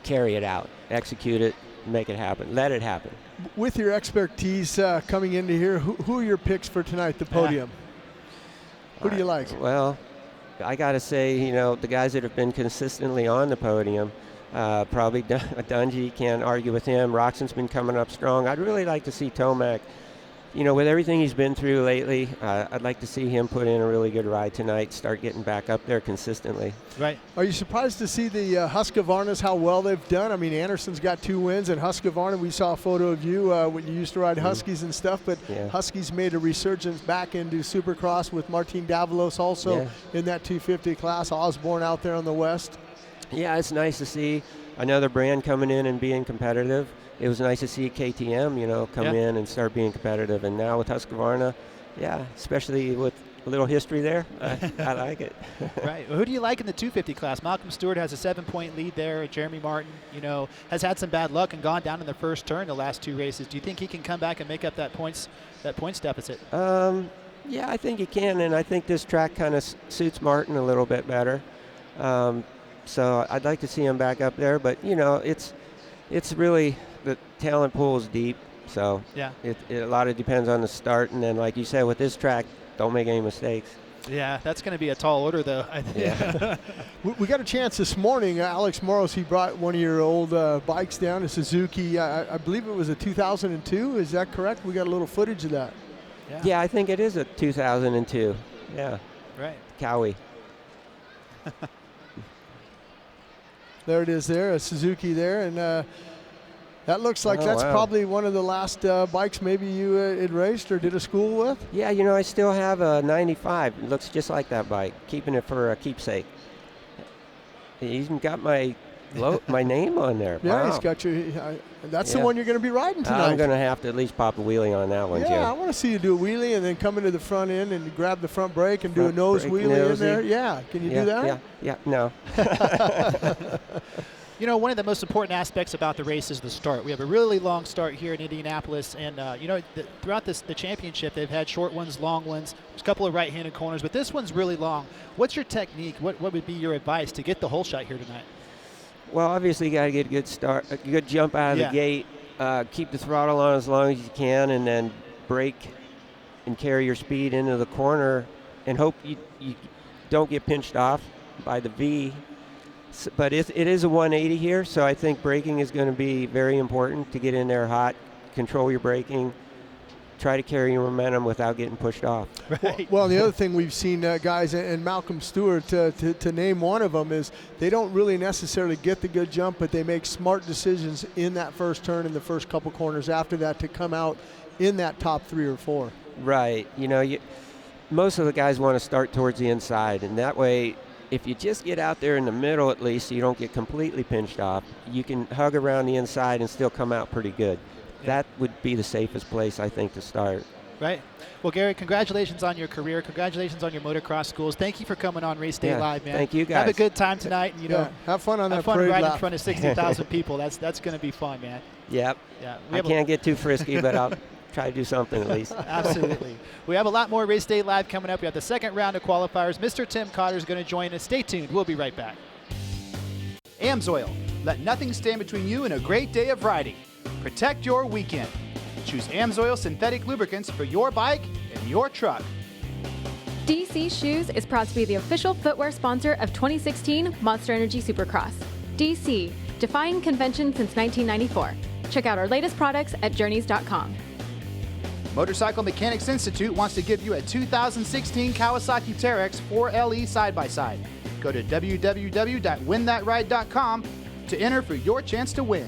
E: carry it out, execute it, make it happen, let it happen.
B: With your expertise coming into here, who are your picks for tonight, the podium? Who do you like?
E: Well, I got to say, you know, the guys that have been consistently on the podium, probably Dungey, can't argue with him. Roczen's been coming up strong. I'd really like to see Tomac with everything he's been through lately, I'd like to see him put in a really good ride tonight, start getting back up there consistently.
A: Right.
B: Are you surprised to see the Husqvarnas, how well they've done? I mean, Anderson's got 2 wins, and Husqvarna, we saw a photo of you when you used to ride Huskies and stuff, but Huskies made a resurgence back into Supercross with Martin Davalos also in that 250 class. Osborne out there on the West.
E: Yeah, it's nice to see another brand coming in and being competitive. It was nice to see KTM, come in and start being competitive. And now with Husqvarna, especially with a little history there, I like it.
A: Right. Well, who do you like in the 250 class? Malcolm Stewart has a 7-point lead there. Jeremy Martin, has had some bad luck and gone down in the first turn the last 2 races. Do you think he can come back and make up that points deficit?
E: Yeah, I think he can, and I think this track kind of suits Martin a little bit better. So I'd like to see him back up there, but it's really, the talent pool is deep, so it a lot of depends on the start, and then like you said, with this track, don't make any mistakes.
A: Yeah, that's going to be a tall order, though, I think.
E: Yeah.
B: We got a chance this morning. Alex Moros, he brought one of your old bikes down, a Suzuki. I believe it was a 2002. Is that correct? We got a little footage of that.
E: Yeah, I think it is a 2002. Yeah.
A: Right.
E: Cowie.
B: There it is there, a Suzuki there, and that looks like that's probably one of the last bikes maybe you had raced or did a school with?
E: Yeah, I still have a 95. It looks just like that bike, keeping it for a keepsake. He even got my name on there.
B: Yeah,
E: wow.
B: He's got you. That's the one you're going to be riding tonight.
E: I'm going to have to at least pop a wheelie on that one, Jim.
B: Yeah, I want to see you do a wheelie and then come into the front end and grab the front brake and do a nose wheelie in there. Yeah, can you do that?
E: Yeah, no.
A: One of the most important aspects about the race is the start. We have a really long start here in Indianapolis, and throughout the championship, they've had short ones, long ones. There's a couple of right-handed corners, but this one's really long. What's your technique? What would be your advice to get the whole shot here tonight?
E: Well, obviously, you got to get a good start, a good jump out of the gate. Keep the throttle on as long as you can, and then brake and carry your speed into the corner, and hope you don't get pinched off by the V. But it is a 180 here, so I think braking is going to be very important to get in there hot, control your braking, try to carry your momentum without getting pushed off.
A: Right.
B: Well, the other thing we've seen, guys, and Malcolm Stewart, to name one of them, is they don't really necessarily get the good jump, but they make smart decisions in that first turn and the first couple corners after that to come out in that top 3 or 4.
E: Right. Most of the guys want to start towards the inside, and that way, if you just get out there in the middle at least, so you don't get completely pinched off, you can hug around the inside and still come out pretty good. That would be the safest place, I think, to start.
A: Right. Well, Gary, congratulations on your career. Congratulations on your motocross schools. Thank you for coming on Race Day Live, man.
E: Thank you, guys.
A: Have a good time tonight. And,
B: have fun on that
A: have fun
B: parade
A: riding
B: lap.
A: in front of 60,000 people. That's going to be fun, man.
E: Yep.
A: Yeah.
E: I can't get too frisky, but I'll try to do something at least.
A: Absolutely. We have a lot more Race Day Live coming up. We have the second round of qualifiers. Mr. Tim Cotter is going to join us. Stay tuned. We'll be right back. AMSOIL. Let nothing stand between you and a great day of riding. Protect your weekend. Choose AMSOIL synthetic lubricants for your bike and your truck.
H: DC Shoes is proud to be the official footwear sponsor of 2016 Monster Energy Supercross. DC, defying convention since 1994. Check out our latest products at journeys.com.
A: Motorcycle Mechanics Institute wants to give you a 2016 Kawasaki Terex 4LE side-by-side. Go to www.winthatride.com to enter for your chance to win.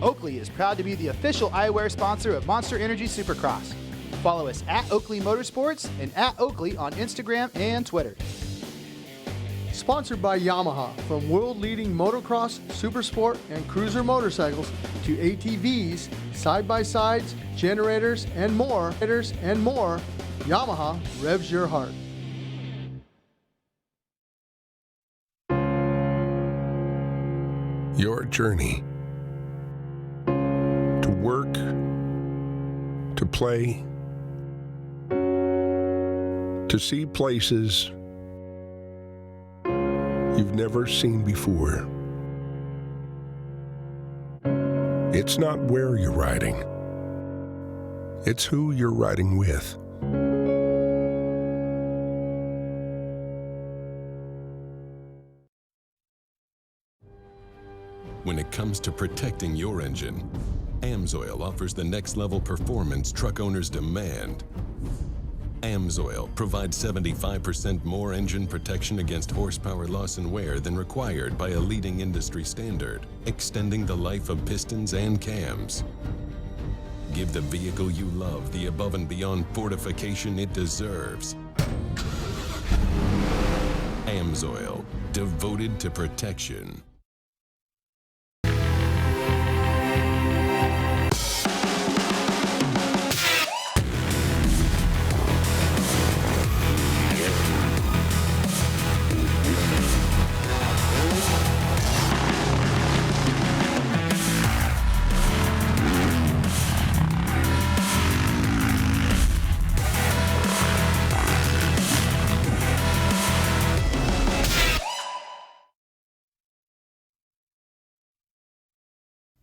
A: Oakley is proud to be the official eyewear sponsor of Monster Energy Supercross. Follow us at Oakley Motorsports and at Oakley on Instagram and Twitter.
B: Sponsored by Yamaha, from world-leading motocross, supersport, and cruiser motorcycles to ATVs, side-by-sides, generators, and more. Yamaha revs your heart.
W: Your journey to work, to play, to see places you've never seen before. It's not where you're riding, it's who you're riding with.
I: when it comes to protecting your engine, AMSOIL offers the next level performance truck owners demand. AMSOIL provides 75% more engine protection against horsepower loss and wear than required by a leading industry standard, extending the life of pistons and cams. Give the vehicle you love the above and beyond fortification it deserves. AMSOIL, devoted to protection.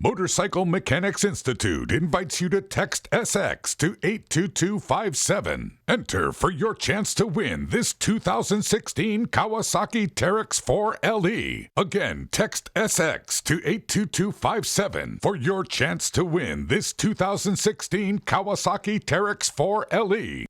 M: Motorcycle Mechanics Institute invites you to text SX to 82257. Enter for your chance to win this 2016 Kawasaki Teryx 4 LE. Again, text SX to 82257 for your chance to win this 2016 Kawasaki Teryx 4 LE.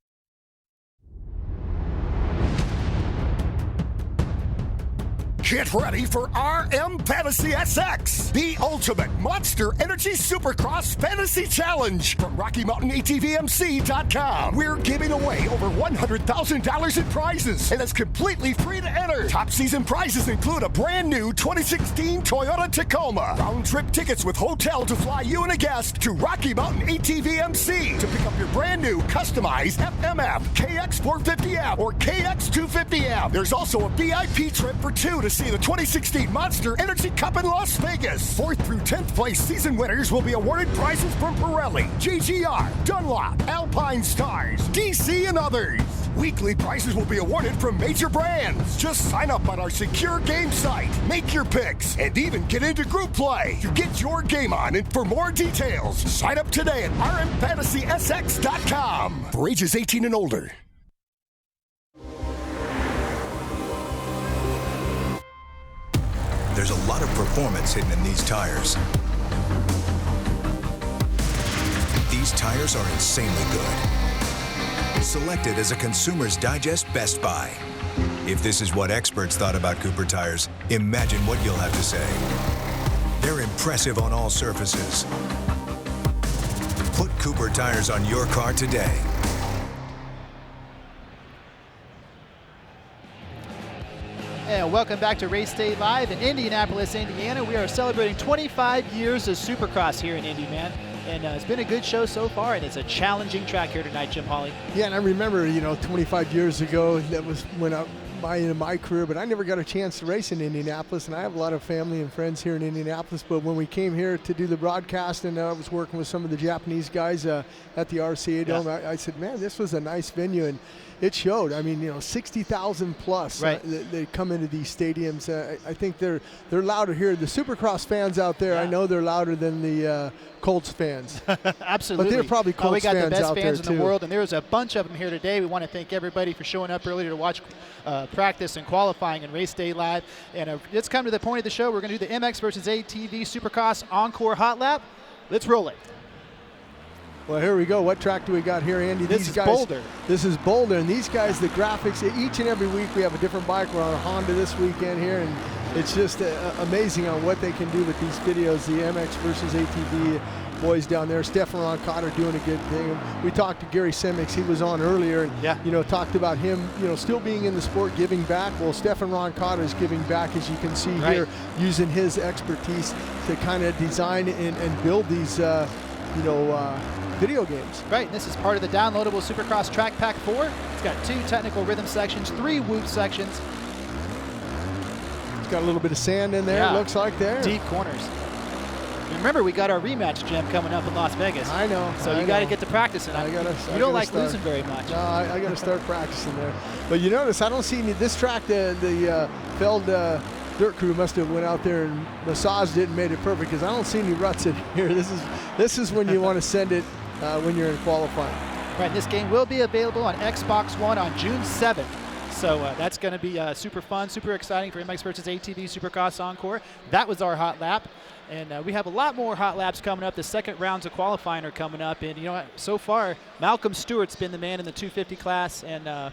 R: Get ready for RM Fantasy SX, the ultimate Monster Energy Supercross Fantasy Challenge from RockyMountainATVMC.com. We're giving away over $100,000 in prizes, and it's completely free to enter. Top season prizes include a brand new 2016 Toyota Tacoma, round-trip tickets with hotel to fly you and a guest to Rocky Mountain ATVMC to pick up your brand new customized FMF, KX450F, or KX250F. There's also a VIP trip for two to see the 2016 Monster Energy Cup in Las Vegas. 4th through 10th place season winners will be awarded prizes from Pirelli, GGR, Dunlop, Alpine Stars, DC, and others. Weekly prizes will be awarded from major brands. Just sign up on our secure game site, make your picks, and even get into group play to get your game on. And for more details, sign up today at rmfantasysx.com for ages 18 and older.
X: There's a lot of performance hidden in these tires. These tires are insanely good. Selected as a Consumer's Digest Best Buy. If this is what experts thought about Cooper tires, imagine what you'll have to say. They're impressive on all surfaces. Put Cooper tires on your car today.
A: And welcome back to Race Day Live in Indianapolis, Indiana. We are celebrating 25 years of Supercross here in Indy, man. And it's been a good show so far, and it's a challenging track here tonight, Jim Hawley.
B: Yeah, and I remember, 25 years ago, that was when into my career, but I never got a chance to race in Indianapolis, and I have a lot of family and friends here in Indianapolis. But when we came here to do the broadcast, and I was working with some of the Japanese guys at the RCA Dome, I said, man, this was a nice venue, and it showed. I mean, 60,000 plus they come into these stadiums. I think they're louder here. The Supercross fans out there, I know they're louder than the Colts fans.
A: Absolutely.
B: But they're probably Colts
A: we got
B: fans
A: the best
B: out
A: fans
B: there
A: in the world, and there's a bunch of them here today. We want to thank everybody for showing up early to watch practice and qualifying and Race Day Live. And let's come to the point of the show. We're going to do the MX versus ATV Supercross Encore Hot Lap. Let's roll it.
B: Well, here we go. What track do we got here, Andy?
A: This is Boulder.
B: This is Boulder, and these guys, the graphics, each and every week we have a different bike. We're on a Honda this weekend here, and it's just amazing on what they can do with these videos. The MX versus ATV boys down there. Stefan Roncada doing a good thing. We talked to Gary Semics. He was on earlier, and talked about him, still being in the sport, giving back. Well, Stefan Roncada is giving back, as you can see here, using his expertise to kind of design and build these, video games.
A: Right, and this is part of the downloadable Supercross Track Pack 4. It's got 2 technical rhythm sections, 3 whoop sections.
B: It's got a little bit of sand in there, it looks like there.
A: Deep corners. Remember, we got our rematch, Jim, coming up in Las Vegas.
B: I know.
A: So you got to get to practicing. You don't like losing very much.
B: No, I got to start practicing there. But you notice, I don't see this track, the Feld Dirt Crew must have went out there and massaged it and made it perfect, because I don't see any ruts in here. This is when you want to send it when you're in qualifying.
A: Right, this game will be available on Xbox One on June 7th. So that's going to be super fun, super exciting for MX versus ATV Supercross Encore. That was our hot lap. And we have a lot more hot laps coming up. The second rounds of qualifying are coming up. And, you know, so far, Malcolm Stewart's been the man in the 250 class, and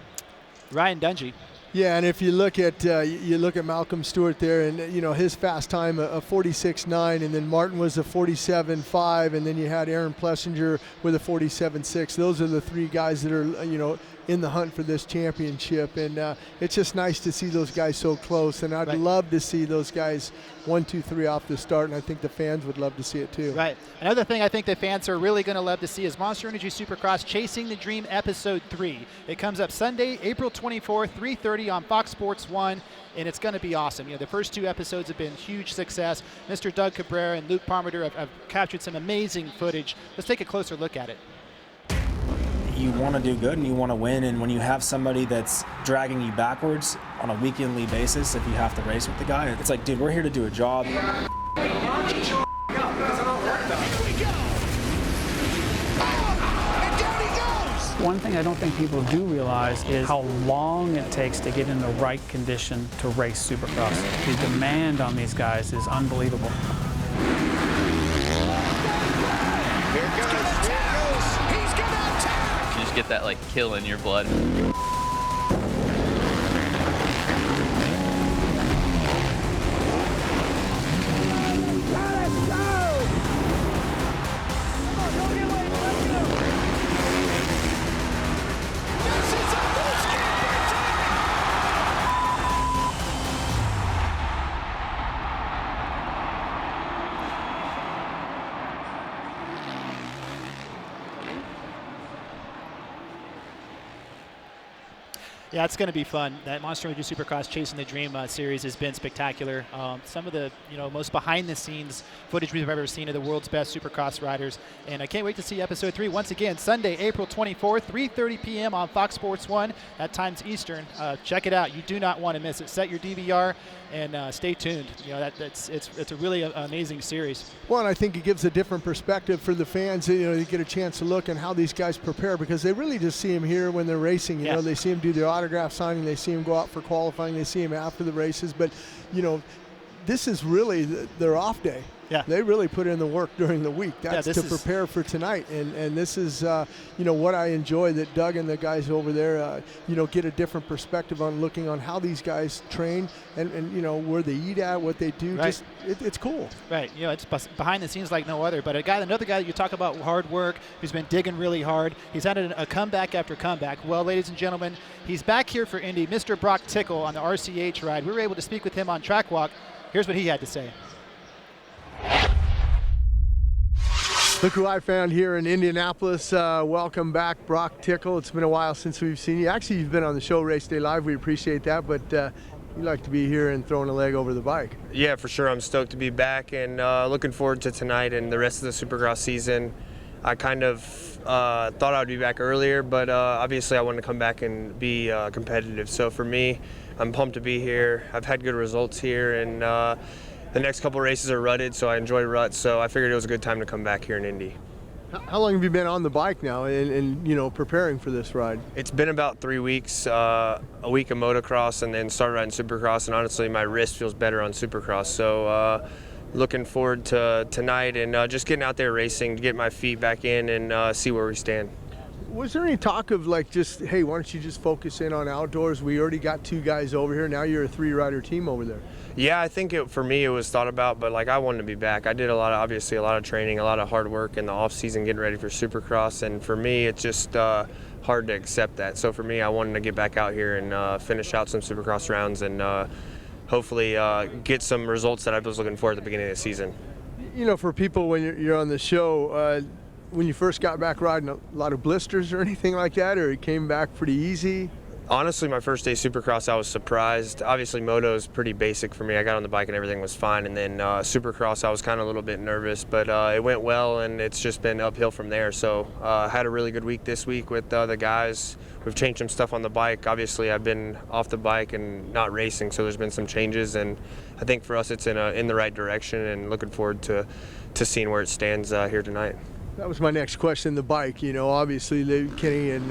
A: Ryan Dungey.
B: Yeah, and if you look at Malcolm Stewart there, and you know his fast time a 46.9, and then Martin was a 47.5, and then you had Aaron Plessinger with a 47.6. Those are the three guys that are in the hunt for this championship, and it's just nice to see those guys so close. And I'd love to see those guys 1, 2, 3 off the start, and I think the fans would love to see it too.
A: Right. Another thing I think the fans are really going to love to see is Monster Energy Supercross Chasing the Dream Episode 3. It comes up Sunday, April 24th, 3:30 on Fox Sports 1, and it's going to be awesome. You know, the first 2 episodes have been huge success. Mr. Doug Cabrera and Luke Parmenter have captured some amazing footage. Let's take a closer look at it.
Q: You want to do good and you want to win, and when you have somebody that's dragging you backwards on a weekly basis, if you have to race with the guy, it's like, dude, we're here to do a job.
S: One thing I don't think people do realize is how long it takes to get in the right condition to race Supercross. The demand on these guys is unbelievable.
T: You just get that like kill in your blood.
A: Yeah, it's going to be fun. That Monster Energy Supercross Chasing the Dream series has been spectacular. Some of the most behind-the-scenes footage we've ever seen of the world's best Supercross riders, and I can't wait to see Episode 3 once again Sunday, April 24th, 3:30 p.m. on Fox Sports 1 at times Eastern. Check it out. You do not want to miss it. Set your DVR and stay tuned. You know it's a really amazing series.
B: Well, and I think it gives a different perspective for the fans. You know, you get a chance to look at how these guys prepare, because they really just see them here when they're racing. You know, they see them do their autograph signing, they see them go out for qualifying, they see them after the races. But you know, this is really their off day.
A: Yeah.
B: They really put in the work during the week. That's to prepare for tonight. And this is, what I enjoy, that Doug and the guys over there, get a different perspective on looking on how these guys train and where they eat at, what they do.
A: Right.
B: It's cool.
A: Right. You know, it's behind the scenes like no other. But another guy that you talk about hard work, who's been digging really hard. He's had a comeback after comeback. Well, ladies and gentlemen, he's back here for Indy, Mr. Broc Tickle on the RCH ride. We were able to speak with him on Track Walk. Here's what he had to say.
B: Look who I found here in Indianapolis. Welcome back, Broc Tickle. It's been a while since we've seen you. Actually, you've been on the show Race Day Live. We appreciate that, but you like to be here and throwing a leg over the bike.
U: Yeah, for sure. I'm stoked to be back and looking forward to tonight and the rest of the Supercross season. I kind of thought I would be back earlier, but obviously I wanted to come back and be competitive. So for me, I'm pumped to be here. I've had good results here, and the next couple races are rutted, so I enjoy ruts, so I figured it was a good time to come back here in Indy.
B: How long have you been on the bike now and preparing for this ride?
U: It's been about 3 weeks, a week of motocross, and then started riding Supercross, and honestly my wrist feels better on Supercross, so looking forward to tonight and just getting out there racing to get my feet back in and see where we stand.
B: Was there any talk of just, hey, why don't you just focus in on outdoors? We already got 2 guys over here. Now you're a 3-rider team over there.
U: Yeah, I think for me it was thought about, but I wanted to be back. I did a lot of training, a lot of hard work in the off season getting ready for Supercross, and for me it's just hard to accept that. So for me, I wanted to get back out here and finish out some Supercross rounds and hopefully get some results that I was looking for at the beginning of the season.
B: You know, for people when you're on the show, when you first got back riding, a lot of blisters or anything like that, or it came back pretty easy?
U: Honestly, my first day Supercross, I was surprised. Obviously, moto is pretty basic for me. I got on the bike and everything was fine. And then Supercross, I was kind of a little bit nervous, but it went well, and it's just been uphill from there. So I had a really good week this week with the guys. We've changed some stuff on the bike. Obviously, I've been off the bike and not racing, so there's been some changes. And I think for us, it's in the right direction, and looking forward to seeing where it stands here tonight.
B: That was my next question, the bike. You know, obviously Kenny and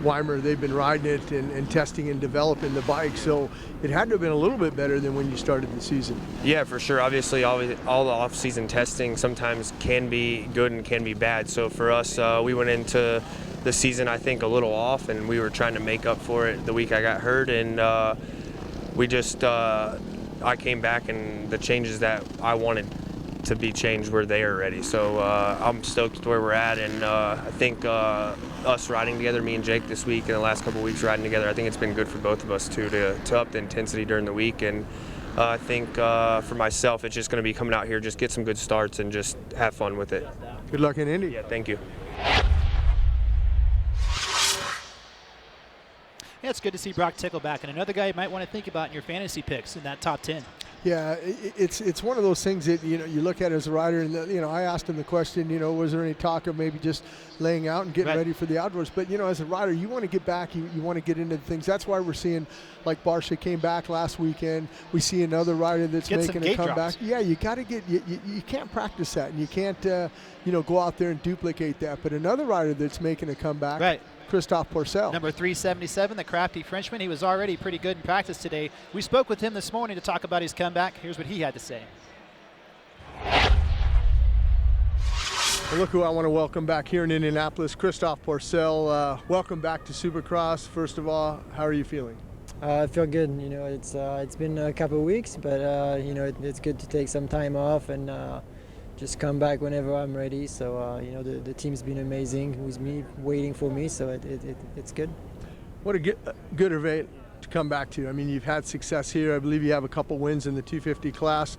B: Weimer, they've been riding it and testing and developing the bike, so it had to have been a little bit better than when you started the season.
U: Yeah, for sure. Obviously, all the off-season testing sometimes can be good and can be bad. So for us, we went into the season, I think, a little off, and we were trying to make up for it the week I got hurt, and we just, I came back, and the changes that I wanted to be changed were there already. So I'm stoked where we're at, and I think us riding together, me and Jake this week and the last couple of weeks riding together, I think it's been good for both of us too to up the intensity during the week. And I think for myself, it's just going to be coming out here, just get some good starts and just have fun with it.
B: Good luck in Indy.
U: Yeah, thank you.
A: Yeah, it's good to see Broc Tickle back, and another guy you might want to think about in your fantasy picks in that top 10.
B: Yeah, it's one of those things that, you know, you look at as a rider, and you know, I asked him the question, you know, was there any talk of maybe just laying out and getting ready for the outdoors? But you know, as a rider, you want to get back, you want to get into things. That's why we're seeing, like Barsha came back last weekend. We see another rider that's making a comeback.
A: Drops.
B: Yeah, you got to get, you can't practice that, and you can't, you know, go out there and duplicate that. But another rider that's making a comeback.
A: Right.
B: Kristoff Porcel.
A: Number 377, the crafty Frenchman. He was already pretty good in practice today. We spoke with him this morning to talk about his comeback. Here's what he had to say.
B: Well, look who I want to welcome back here in Indianapolis, Kristoff Porcel. Welcome back to Supercross. First of all, how are you feeling?
C: I feel good. You know, it's been a couple of weeks, but you know, it's good to take some time off and just come back whenever I'm ready. So you know, the team's been amazing with me, waiting for me. So it's good.
B: What a good event to come back to. I mean, you've had success here. I believe you have a couple wins in the 250 class.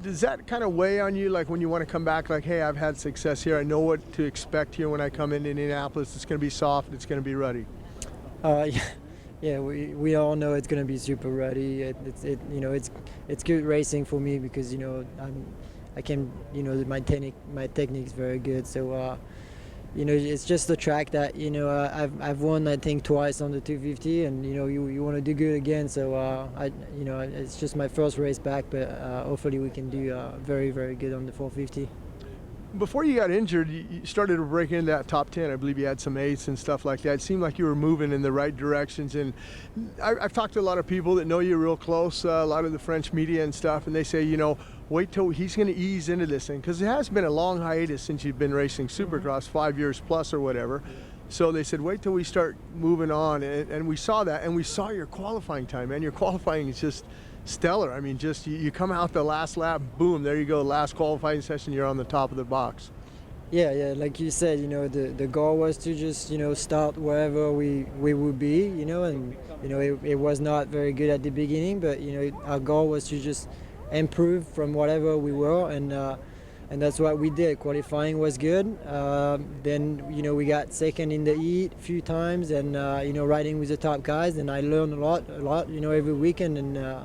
B: Does that kind of weigh on you, like when you want to come back, like, hey, I've had success here. I know what to expect here when I come into Indianapolis. It's going to be soft. It's going to be ruddy.
C: Yeah, we all know it's going to be super ruddy. You know, it's good racing for me because, you know, I can, you know, my technique is very good. So, you know, it's just the track that, you know, I've won, I think, twice on the 250, and, you know, you want to do good again. So, you know, it's just my first race back, but hopefully we can do very, very good on the 450.
B: Before you got injured, you started to break into that top 10. I believe you had some eighths and stuff like that. It seemed like you were moving in the right directions. And I've talked to a lot of people that know you real close, a lot of the French media and stuff, and they say, you know, wait till he's going to ease into this thing, because it has been a long hiatus since you've been racing Supercross, 5 years plus or whatever. So they said, wait till we start moving on, and we saw that, and we saw your qualifying time, and your qualifying is just stellar. I mean, just you come out the last lap, boom, there you go, last qualifying session, you're on the top of the box.
C: Yeah, like you said, you know, the goal was to just, you know, start wherever we would be, you know, and, you know, it was not very good at the beginning, but, you know, our goal was to just improve from whatever we were, and that's what we did. Qualifying was good. Then, you know, we got second in the heat a few times, and, you know, riding with the top guys, and I learned a lot, you know, every weekend, and,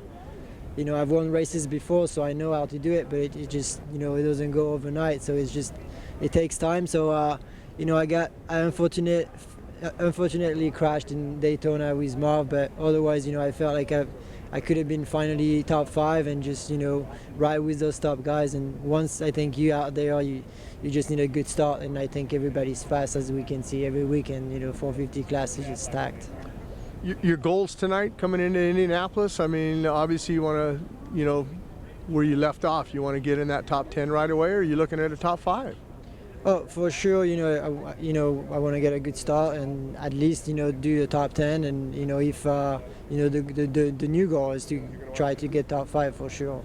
C: you know, I've won races before, so I know how to do it, but it just, you know, it doesn't go overnight, so it's just, it takes time. So, you know, I unfortunately crashed in Daytona with Marv, but otherwise, you know, I felt like I could have been finally top 5 and just, you know, ride with those top guys. And once I think you out there, you just need a good start, and I think everybody's fast, as we can see every weekend. You know, 450 class is just stacked.
B: Your goals tonight coming into Indianapolis, I mean, obviously you want to, you know, where you left off, you want to get in that top 10 right away, or are you looking at a top 5?
C: Oh, for sure. You know, I want to get a good start and at least, you know, do the top 10. And, you know, if you know, the new goal is to try to get top 5 for sure.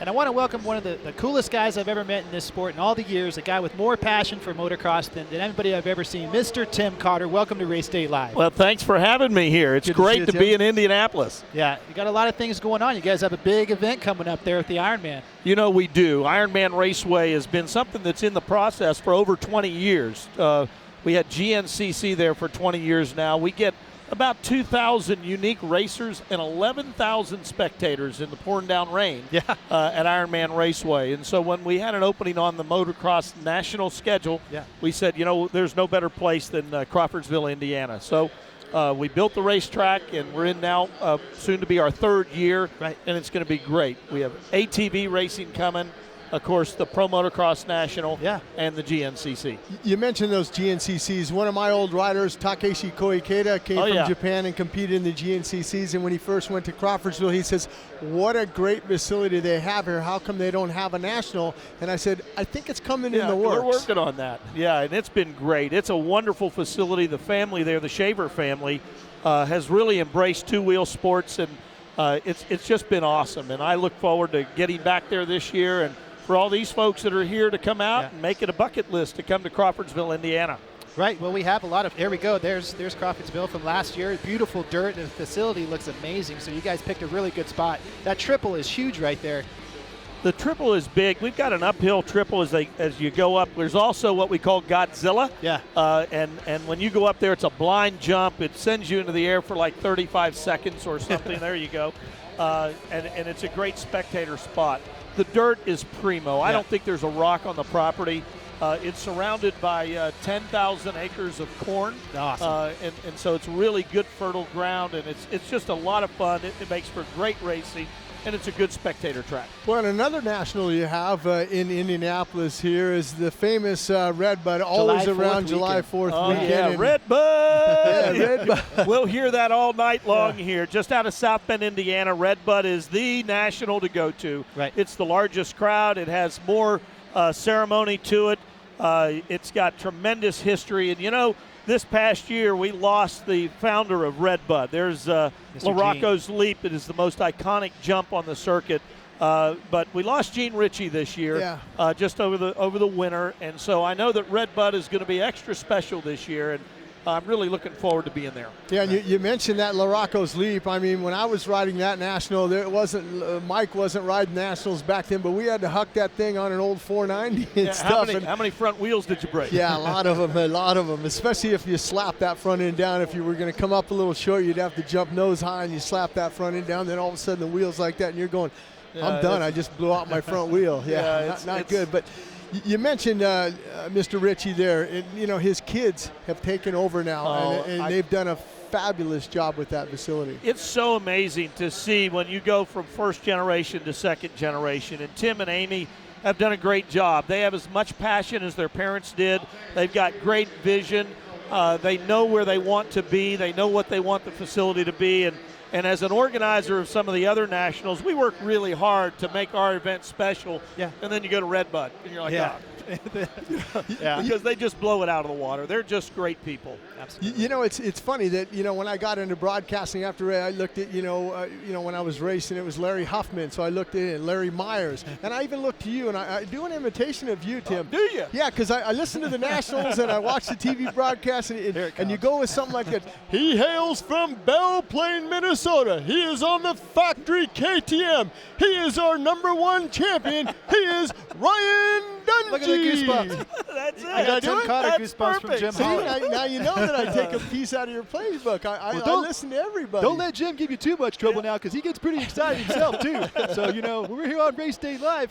A: And I want to welcome one of the coolest guys I've ever met in this sport in all the years, a guy with more passion for motocross than anybody I've ever seen, Mr. Tim Carter. Welcome to Race Day Live.
D: Well, thanks for having me here. It's great to be in Indianapolis.
A: Yeah, you got a lot of things going on. You guys have a big event coming up there at the Ironman.
D: You know, we do. Ironman Raceway has been something that's in the process for over 20 years. We had GNCC there for 20 years now. We get about 2,000 unique racers and 11,000 spectators in the pouring down rain at Ironman Raceway. And so when we had an opening on the motocross national schedule, we said, you know, there's no better place than Crawfordsville, Indiana. So We built the racetrack, and we're in now soon to be our 3rd year,
A: right.
D: And it's going to be great. We have ATV racing coming, of course, the Pro Motocross National, and the GNCC.
B: You mentioned those GNCCs. One of my old riders, Takeshi Koikeda, came from Japan and competed in the GNCCs, and when he first went to Crawfordsville, he says, what a great facility they have here. How come they don't have a national? And I said, I think it's coming in the works.
D: We're working on that. Yeah, and it's been great. It's a wonderful facility. The family there, the Shaver family, has really embraced two-wheel sports, and it's just been awesome. And I look forward to getting back there this year, and for all these folks that are here to come out and make it a bucket list to come to Crawfordsville, Indiana.
A: Right. Well, we have a lot of. There we go. There's Crawfordsville from last year. Beautiful dirt. The facility looks amazing. So you guys picked a really good spot. That triple is huge right there.
D: The triple is big. We've got an uphill triple as you go up. There's also what we call Godzilla.
A: Yeah.
D: And when you go up there, it's a blind jump. It sends you into the air for like 35 seconds or something. There you go. And it's a great spectator spot. The dirt is primo. I don't think there's a rock on the property. It's surrounded by 10,000 acres of corn.
A: Awesome.
D: And so it's really good fertile ground, and it's just a lot of fun. It makes for great racing, and it's a good spectator track.
B: Well, and another national you have in Indianapolis here is the famous Red Bud, always around July 4th weekend.
D: Yeah, Red Bud.
B: Yeah, Red Bud.
D: We'll hear that all night long here. Just out of South Bend, Indiana, Red Bud is the national to go to.
A: Right.
D: It's the largest crowd. It has more ceremony to it. It's got tremendous history. And, you know, this past year we lost the founder of Red Bud. There's LaRocco's Leap. It is the most iconic jump on the circuit. But we lost Gene Ritchie this year, just over the winter. And so I know that Red Bud is going to be extra special this year. And I'm really looking forward to being there.
B: Yeah, and you mentioned that LaRocco's Leap. I mean, when I was riding that national, there wasn't Mike wasn't riding nationals back then, but we had to huck that thing on an old 490 and stuff.
D: How many front wheels did you break?
B: Yeah, a lot of them, especially if you slap that front end down. If you were going to come up a little short, you'd have to jump nose high, and you slap that front end down. Then all of a sudden the wheel's like that, and you're going, I'm done. I just blew out my front wheel. Yeah, not good. But you mentioned Mr. Ritchie there. And, you know, his kids have taken over now, and they've done a fabulous job with that facility.
D: It's so amazing to see when you go from first generation to second generation. And Tim and Amy have done a great job. They have as much passion as their parents did. They've got great vision. They know where they want to be. They know what they want the facility to be. And as an organizer of some of the other nationals, we work really hard to make our event special.
A: Yeah.
D: And then you go to Red Bud, and you're like, because they just blow it out of the water. They're just great people.
A: Absolutely.
B: You know, it's funny that, you know, when I got into broadcasting after I looked at, when I was racing, it was Larry Huffman. So I looked at it, Larry Myers. And I even looked to you, and I do an imitation of you, Tim.
D: Do you?
B: Yeah, because I listened to the Nationals, and I watched the TV broadcast, and you go with something like that. He hails from Belle Plaine, Minnesota. He is on the factory KTM. He is our #1 champion. He is Ryan Dungey.
A: Look at the goosebumps.
D: That's it.
A: I got Tim Cotter goosebumps from Jim
B: See,
A: Holland.
B: now you know that I take a piece out of your playbook. I listen to everybody.
A: Don't let Jim give you too much trouble now, because he gets pretty excited himself too. So, you know, we're here on Race Day Live.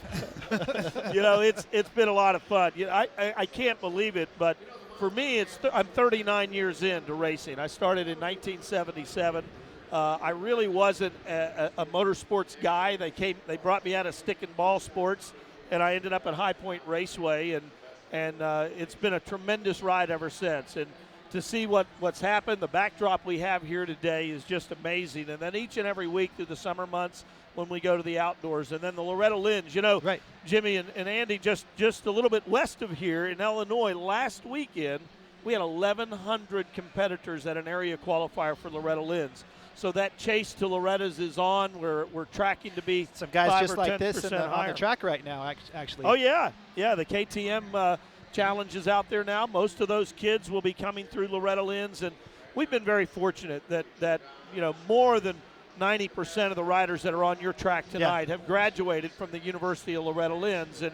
D: You know, it's been a lot of fun. You know, I can't believe it, but for me, I'm 39 years into racing. I started in 1977. I really wasn't a motorsports guy. They brought me out of stick and ball sports, and I ended up at High Point Raceway, and it's been a tremendous ride ever since. And to see what's happened, the backdrop we have here today is just amazing. And then each and every week through the summer months when we go to the outdoors, and then the Loretta Lynn's, you know,
A: right.
D: Jimmy and Andy, just a little bit west of here in Illinois, last weekend we had 1,100 competitors at an area qualifier for Loretta Lynn's. So that chase to Loretta's is on. We're tracking to be
A: some guys
D: 5
A: just
D: or
A: like
D: 10%
A: this on the
D: higher.
A: track right now, actually.
D: Oh yeah, the KTM challenge is out there now. Most of those kids will be coming through Loretta Lynn's, and we've been very fortunate that you know, more than 90% of the riders that are on your track tonight have graduated from the University of Loretta Lynn's, and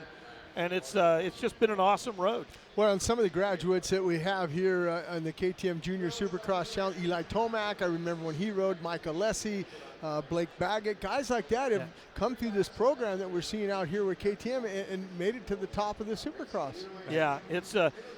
D: and it's just been an awesome road.
B: Well, and some of the graduates that we have here on the KTM Junior Supercross Challenge, Eli Tomac, I remember when he rode, Michael Lessie, Blake Baggett, guys like that have come through this program that we're seeing out here with KTM and made it to the top of the Supercross.
D: Yeah, it's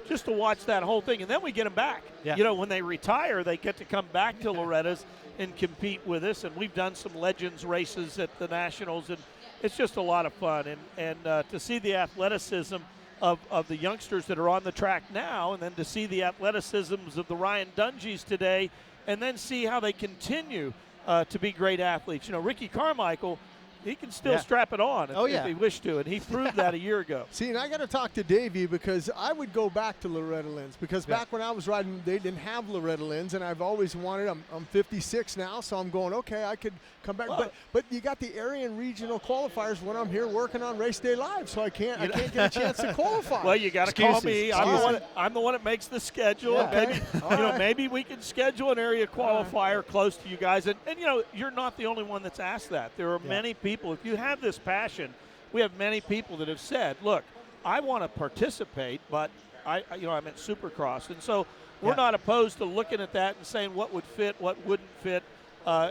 D: just to watch that whole thing, and then we get them back.
A: Yeah.
D: You know, when they retire, they get to come back to Loretta's and compete with us, and we've done some Legends races at the Nationals, and it's just a lot of fun. And to see the athleticism of the youngsters that are on the track now, and then to see the athleticisms of the Ryan Dungeys today, and then see how they continue to be great athletes. You know, Ricky Carmichael, he can still strap it on if he wished to, and he proved that a year ago.
B: See, and I got to talk to Davey because I would go back to Loretta Lynn's because back when I was riding, they didn't have Loretta Lynn's, and I've always wanted. I'm 56 now, so I'm going, okay, I could come back. But you got the area and regional qualifiers when I'm here working on Race Day Live, so I can't get a chance to qualify.
D: Well, you got to call me. I'm the one that makes the schedule.
B: Yeah,
D: maybe, maybe we can schedule an area qualifier close to you guys. And you know, you're not the only one that's asked that. There are many people. If you have this passion, we have many people that have said, look, I want to participate, but I'm at Supercross. And so we're not opposed to looking at that and saying what would fit, what wouldn't fit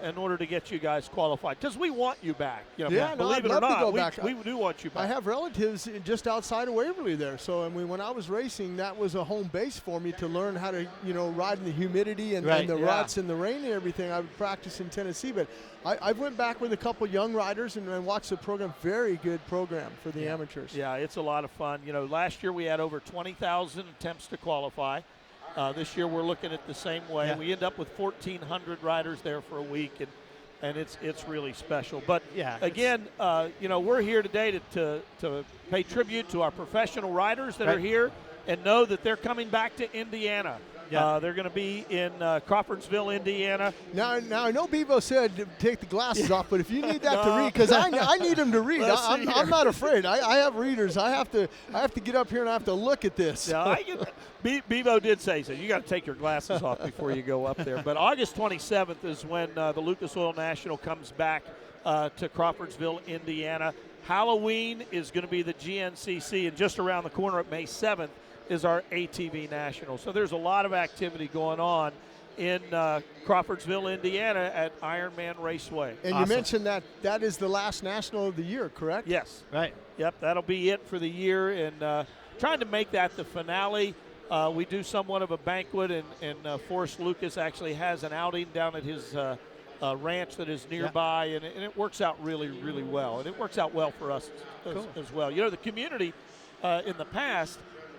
D: in order to get you guys qualified. Because we want you back. You know, believe it or not, we do want you back.
B: I have relatives just outside of Waverly there. So, I mean, when I was racing, that was a home base for me to learn how to, ride in the humidity and the ruts and the rain and everything. I would practice in Tennessee. But I went back with a couple young riders and watched the program. Very good program for the amateurs.
D: Yeah, it's a lot of fun. You know, last year we had over 20,000 attempts to qualify. This year we're looking at the same way. We end up with 1,400 riders there for a week, and it's really special. But again, we're here today to pay tribute to our professional riders that are here, and know that they're coming back to Indiana. They're going to be in Crawfordsville, Indiana.
B: Now I know Bevo said to take the glasses off, but if you need that to read, because I need them to read. I'm not afraid. I have readers. I have to get up here and I have to look at this.
D: Bevo did say so. You got to take your glasses off before you go up there. But August 27th is when the Lucas Oil National comes back to Crawfordsville, Indiana. Halloween is going to be the GNCC, and just around the corner at May 7th is our ATV National. So there's a lot of activity going on in Crawfordsville, Indiana at Ironman Raceway.
B: And you mentioned that is the last national of the year, correct?
D: Yes. Right. Yep, that'll be it for the year, and trying to make that the finale. We do somewhat of a banquet, and Forrest Lucas actually has an outing down at his ranch that is nearby, and it works out really, really well. And it works out well for us as well. You know, the community in the past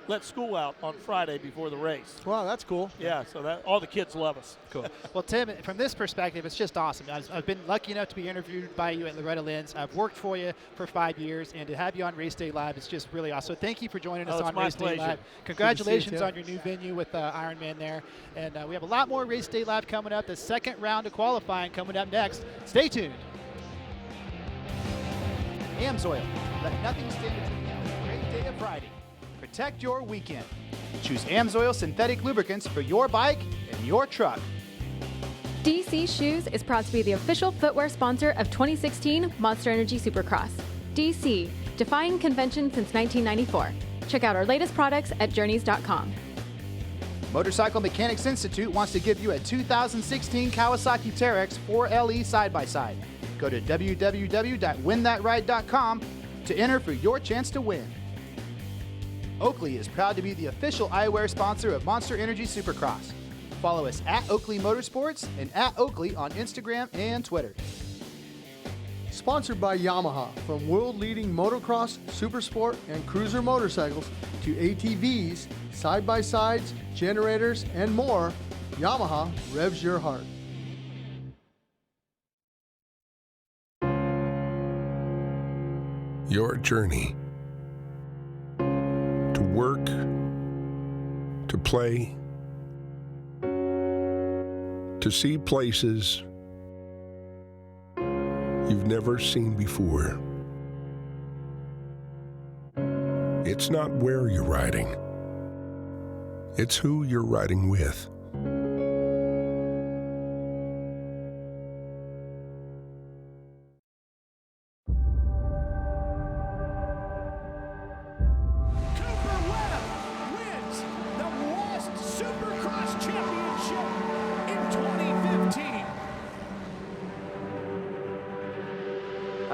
D: let school out on Friday before the race.
B: Wow, that's cool.
D: Yeah, so that all the kids love us.
A: Cool. Well, Tim, from this perspective, it's just awesome. I've been lucky enough to be interviewed by you at Loretta Lynn's. I've worked for you for 5 years, and to have you on Race Day Live, it's just really awesome. So thank you for joining us on Race Day Live. Congratulations on your new venue with Ironman there. And we have a lot more Race Day Live coming up. The second round of qualifying coming up next. Stay tuned. AMSOIL. Let nothing stand between you and a great day of riding. Protect your weekend. Choose AMSOIL synthetic lubricants for your bike and your truck.
H: DC Shoes is proud to be the official footwear sponsor of 2016 Monster Energy Supercross. DC, defying convention since 1994. Check out our latest products at journeys.com.
A: Motorcycle Mechanics Institute wants to give you a 2016 Kawasaki Teryx 4LE side-by-side. Go to www.winthatride.com to enter for your chance to win. Oakley is proud to be the official eyewear sponsor of Monster Energy Supercross. Follow us at Oakley Motorsports and at Oakley on Instagram and Twitter.
B: Sponsored by Yamaha, from world-leading motocross, supersport, and cruiser motorcycles to ATVs, side-by-sides, generators, and more, Yamaha revs your heart.
W: Your journey. To work, to play, to see places you've never seen before. It's not where you're riding, it's who you're riding with.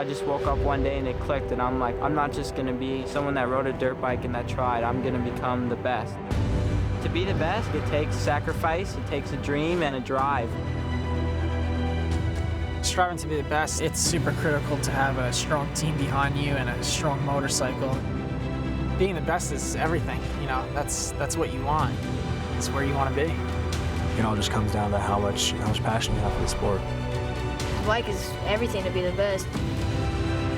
J: I just woke up one day and it clicked, and I'm like, I'm not just gonna be someone that rode a dirt bike and that tried. I'm gonna become the best. To be the best, it takes sacrifice, it takes a dream and a drive.
K: Striving to be the best, it's super critical to have a strong team behind you and a strong motorcycle. Being the best is everything, you know, that's what you want. It's where you want to be.
Q: It all just comes down to how much passion you have for the sport.
P: The bike is everything to be the best.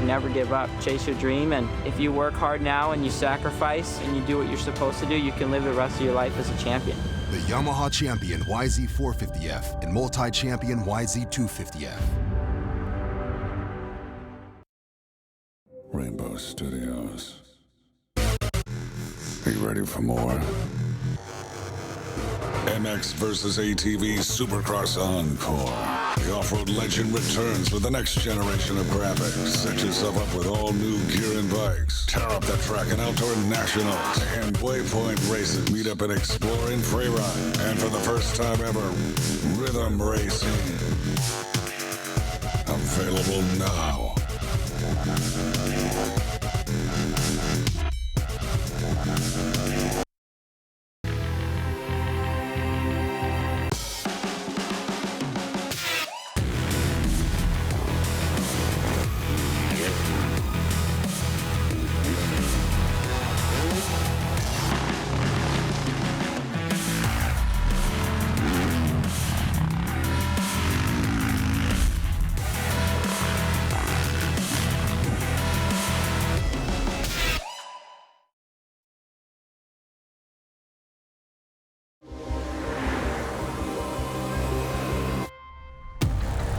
J: Never give up, chase your dream, and if you work hard now and you sacrifice and you do what you're supposed to do, you can live the rest of your life as a champion.
V: The Yamaha champion YZ450F and multi-champion YZ250F.
Y: Rainbow Studios. Are you ready for more? MX vs. ATV Supercross Encore. The off-road legend returns with the next generation of graphics. Set yourself up with all new gear and bikes. Tear up the track in outdoor nationals and waypoint races. Meet up and explore in freeride. And for the first time ever, rhythm racing. Available now.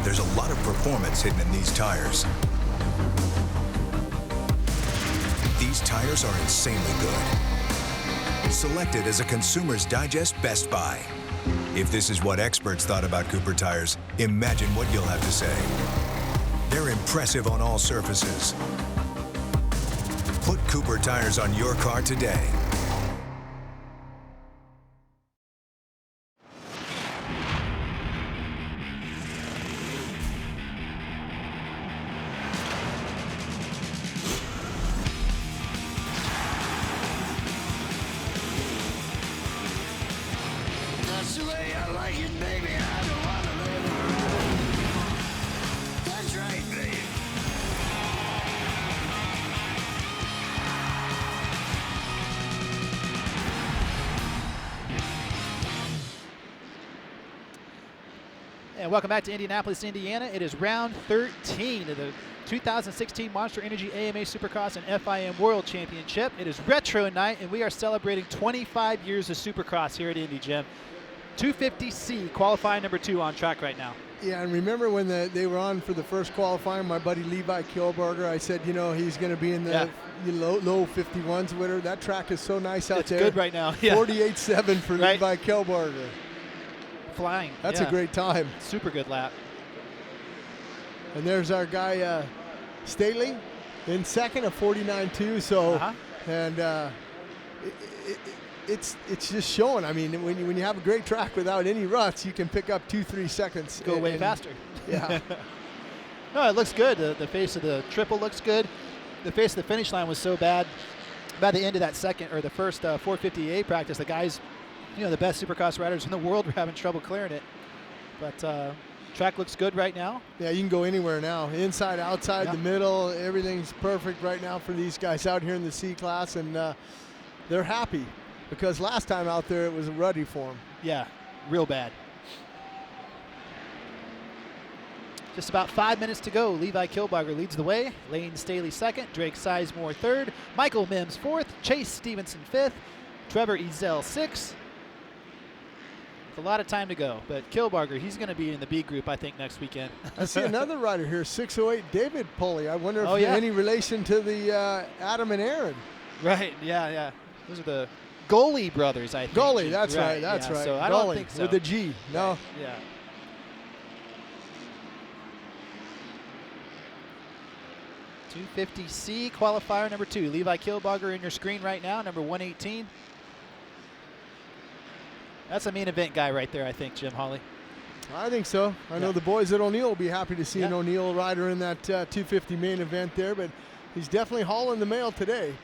X: There's a lot of performance hidden in these tires. These tires are insanely good. Selected as a Consumer's Digest Best Buy. If this is what experts thought about Cooper tires, imagine what you'll have to say. They're impressive on all surfaces. Put Cooper tires on your car today.
A: And welcome back to Indianapolis, Indiana. It is round 13 of the 2016 Monster Energy AMA Supercross and FIM World Championship. It is retro night, and we are celebrating 25 years of Supercross here at Indy, Jim. 250C, qualifying number 2 on track right now.
B: Yeah, and remember when they were on for the first qualifying, my buddy Levi Kilberger, I said, you know, he's going to be in the low 51s with her. That track is so nice out there.
A: It's good right now. Yeah.
B: 48.7 for Levi Kilberger.
A: Flying.
B: That's a great time.
A: Super good lap.
B: And there's our guy Staley in second, a 49.2. So, and it's just showing. I mean, when you have a great track without any ruts, you can pick up 2-3 seconds.
A: Go way faster.
B: Yeah.
A: No, it looks good. The face of the triple looks good. The face of the finish line was so bad. By the end of that second or the first 458 practice, the guys, you know, the best Supercross riders in the world were having trouble clearing it. But track looks good right now.
B: Yeah, you can go anywhere now. Inside, outside, the middle, everything's perfect right now for these guys out here in the C class, and they're happy because last time out there it was ruddy for them.
A: Yeah, real bad. Just about 5 minutes to go. Levi Kilberger leads the way. Lane Staley second. Drake Sizemore third. Michael Mims fourth. Chase Stevenson fifth. Trevor Ezel sixth. A lot of time to go, but Kilberger, he's going to be in the B group, I think, next weekend.
B: I see another rider here, 608, David Pulley. I wonder if any relation to the Adam and Aaron.
A: Right, yeah. Those are the Goalie brothers, I think.
B: Goalie, that's right.
A: So I don't think so.
B: With a G, no.
A: Right. Yeah. .250C qualifier number 2. Levi Kilberger in your screen right now, number 118. That's a main event guy right there, I think, Jim Hawley.
B: I think so. I know the boys at O'Neill will be happy to see an O'Neill rider in that 250 main event there, but he's definitely hauling the mail today.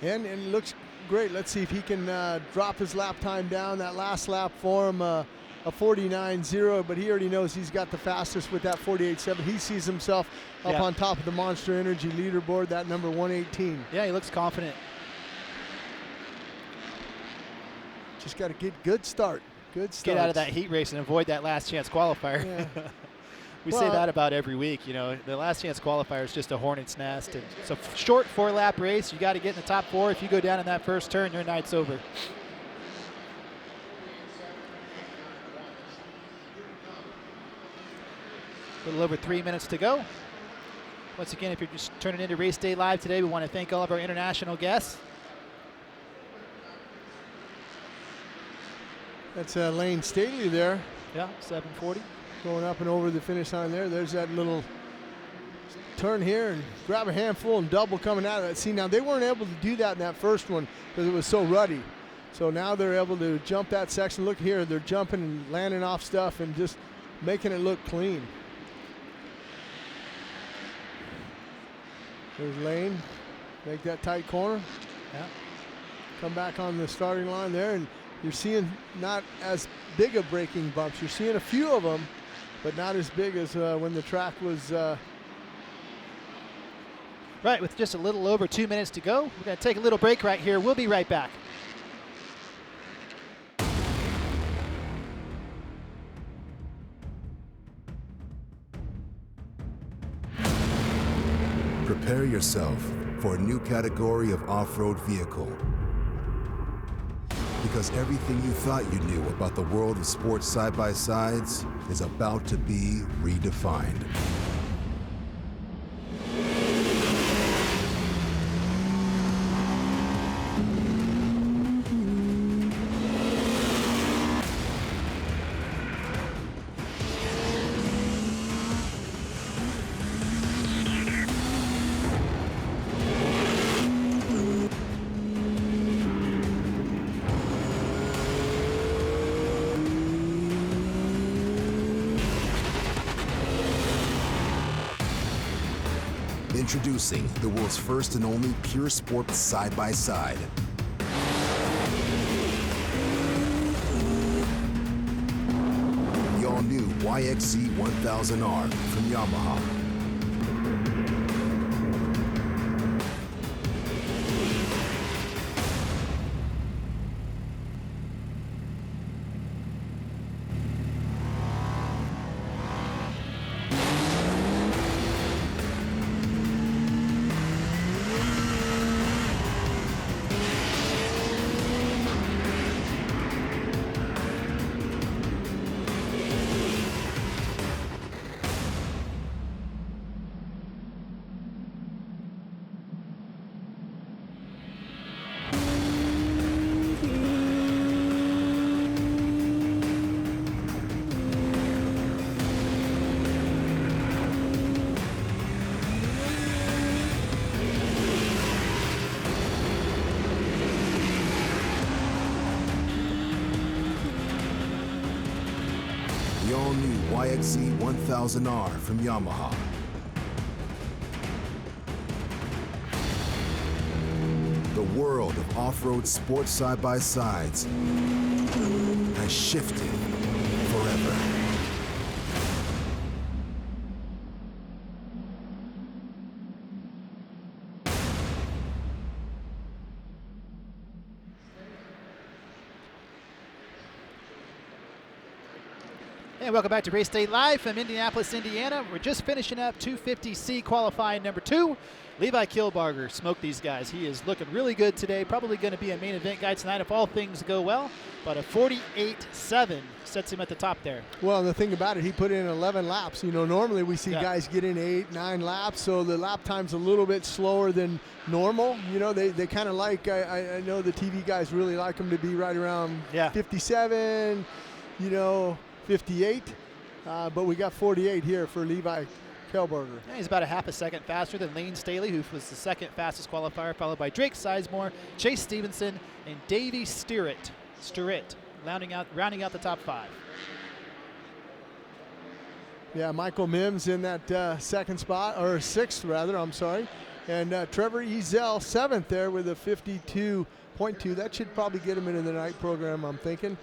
B: And it looks great. Let's see if he can drop his lap time down. That last lap for him, a 49.0, but he already knows he's got the fastest with that 48.7. He sees himself up on top of the Monster Energy leaderboard, that number 118.
A: Yeah, he looks confident.
B: Just got to get good start. Good start.
A: Get out of that heat race and avoid that last chance qualifier.
B: Yeah.
A: We say that about every week. You know, the last chance qualifier is just a hornet's nest. And it's a short 4-lap race. You got to get in the top 4. If you go down in that first turn, your night's over. A little over 3 minutes to go. Once again, if you're just turning into Race Day Live today, we want to thank all of our international guests.
B: That's Lane Staley there.
A: Yeah, 740.
B: Going up and over the finish line there. There's that little turn here and grab a handful and double coming out of that. See, now they weren't able to do that in that first one because it was so ruddy. So now they're able to jump that section. Look here, they're jumping and landing off stuff and just making it look clean. There's Lane, make that tight corner.
A: Yeah.
B: Come back on the starting line there, and you're seeing not as big of braking bumps. You're seeing a few of them, but not as big as when the track was.
A: Right, with just a little over 2 minutes to go, we're going to take a little break right here. We'll be right back.
V: Prepare yourself for a new category of off-road vehicle. Because everything you thought you knew about the world of sports side-by-sides is about to be redefined. Introducing the world's first and only pure sport side-by-side. The all-new YXZ 1000R from Yamaha. The all-new YXZ 1000R from Yamaha. The world of off-road sports side-by-sides has shifted forever.
A: And welcome back to Race Day Live from Indianapolis, Indiana. We're just finishing up 250C qualifying number 2. Levi Kilbarger smoked these guys. He is looking really good today. Probably going to be a main event guy tonight if all things go well. But a 48.7 sets him at the top there.
B: Well, the thing about it, he put in 11 laps. You know, normally we see guys get in 8, 9 laps, so the lap time's a little bit slower than normal. You know, they kind of like, I know the TV guys really like him to be right around 57, you know, 58, but we got 48 here for Levi Kilbarger.
A: Yeah, he's about a half a second faster than Lane Staley, who was the second fastest qualifier, followed by Drake Sizemore, Chase Stevenson, and Davey Stewart rounding out the top 5.
B: Yeah, Michael Mims in that second spot, or sixth rather, I'm sorry. And Trevor Ezel, seventh there with a 52.2. That should probably get him into the night program, I'm thinking.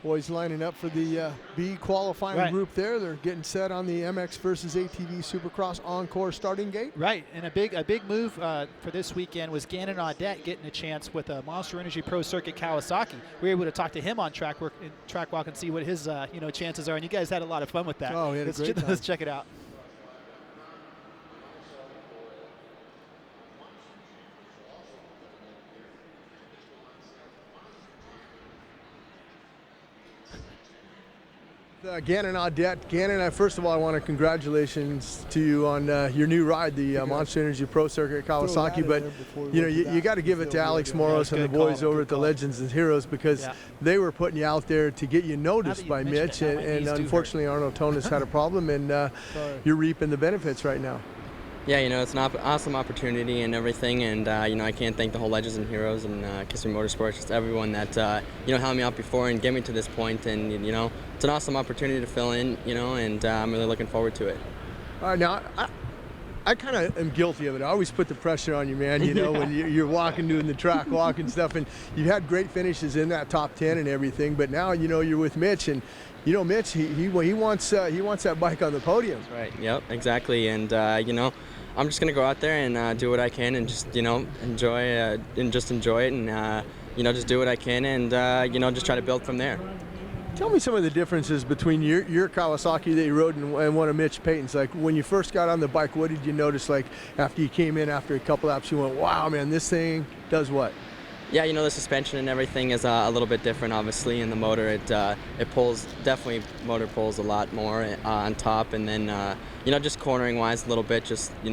B: Boys lining up for the B qualifying group there. They're getting set on the MX versus ATV Supercross Encore starting gate.
A: Right, and a big move for this weekend was Gannon Audette getting a chance with a Monster Energy Pro Circuit Kawasaki. We were able to talk to him on track walk and see what his chances are, and you guys had a lot of fun with that.
B: Oh, we had a great time.
A: Let's check it out.
B: Gannon Audette. Gannon, first of all, I want to congratulations to you on your new ride, the Monster Energy Pro Circuit Kawasaki. But you got to give it to Alex Moros and the boys over at the Legends and Heroes, because they were putting you out there to get you noticed by Mitch, and unfortunately Arno Tonis had a problem, and you're reaping the benefits right now.
F: Yeah, it's an awesome opportunity and everything, and I can't thank the whole Legends and Heroes and Kiss Me Motorsports, just everyone that helped me out before and get me to this point, and it's an awesome opportunity to fill in, and I'm really looking forward to it.
B: All right, now I kind of am guilty of it. I always put the pressure on you, man. When you're walking, doing the track walk and stuff, and you had great finishes in that top 10 and everything, but now you're with Mitch, and Mitch he wants that bike on the podium.
F: That's right. Yep, exactly, and I'm just gonna go out there and do what I can, and just enjoy it, and just do what I can, and just try to build from there.
B: Tell me some of the differences between your Kawasaki that you rode and one of Mitch Payton's. Like, when you first got on the bike, what did you notice? Like, after you came in after a couple laps, you went, "Wow, man, this thing does what?"
F: Yeah, the suspension and everything is a little bit different, obviously, and the motor it pulls, definitely motor pulls a lot more on top, and then just cornering wise a little bit, just I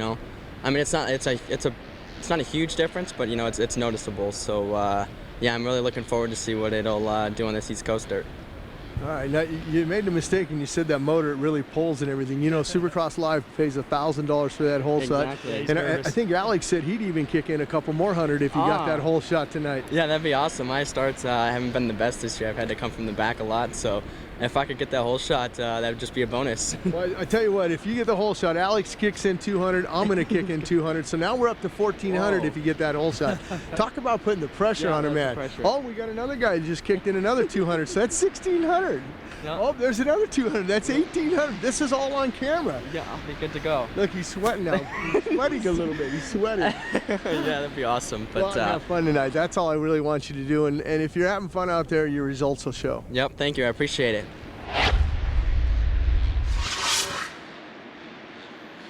F: mean, it's not a huge difference, but it's noticeable. So yeah, I'm really looking forward to see what it'll do on this East Coast dirt.
B: All right, now you made a mistake and you said that motor, it really pulls and everything. Supercross Live pays $1,000 for that whole shot. And I think Alex said he'd even kick in a couple more hundred if he got that whole shot tonight.
F: Yeah, that'd be awesome. My starts haven't been the best this year. I've had to come from the back a lot, so if I could get that whole shot, that would just be a bonus.
B: Well, I tell you what, if you get the whole shot, Alex kicks in 200, I'm going to kick in 200. So now we're up to 1,400 if you get that whole shot. Talk about putting the pressure on him, man. Oh, we got another guy who just kicked in another 200, so that's 1,600. Yep. Oh, there's another 200. That's 1,800. This is all on camera.
F: Yeah, I'll be good to go.
B: Look, he's sweating now. He's sweating a little bit. He's sweating.
F: Yeah, that'd be awesome. But
B: well, have fun tonight. That's all I really want you to do. And if you're having fun out there, your results will show.
F: Yep, thank you. I appreciate it.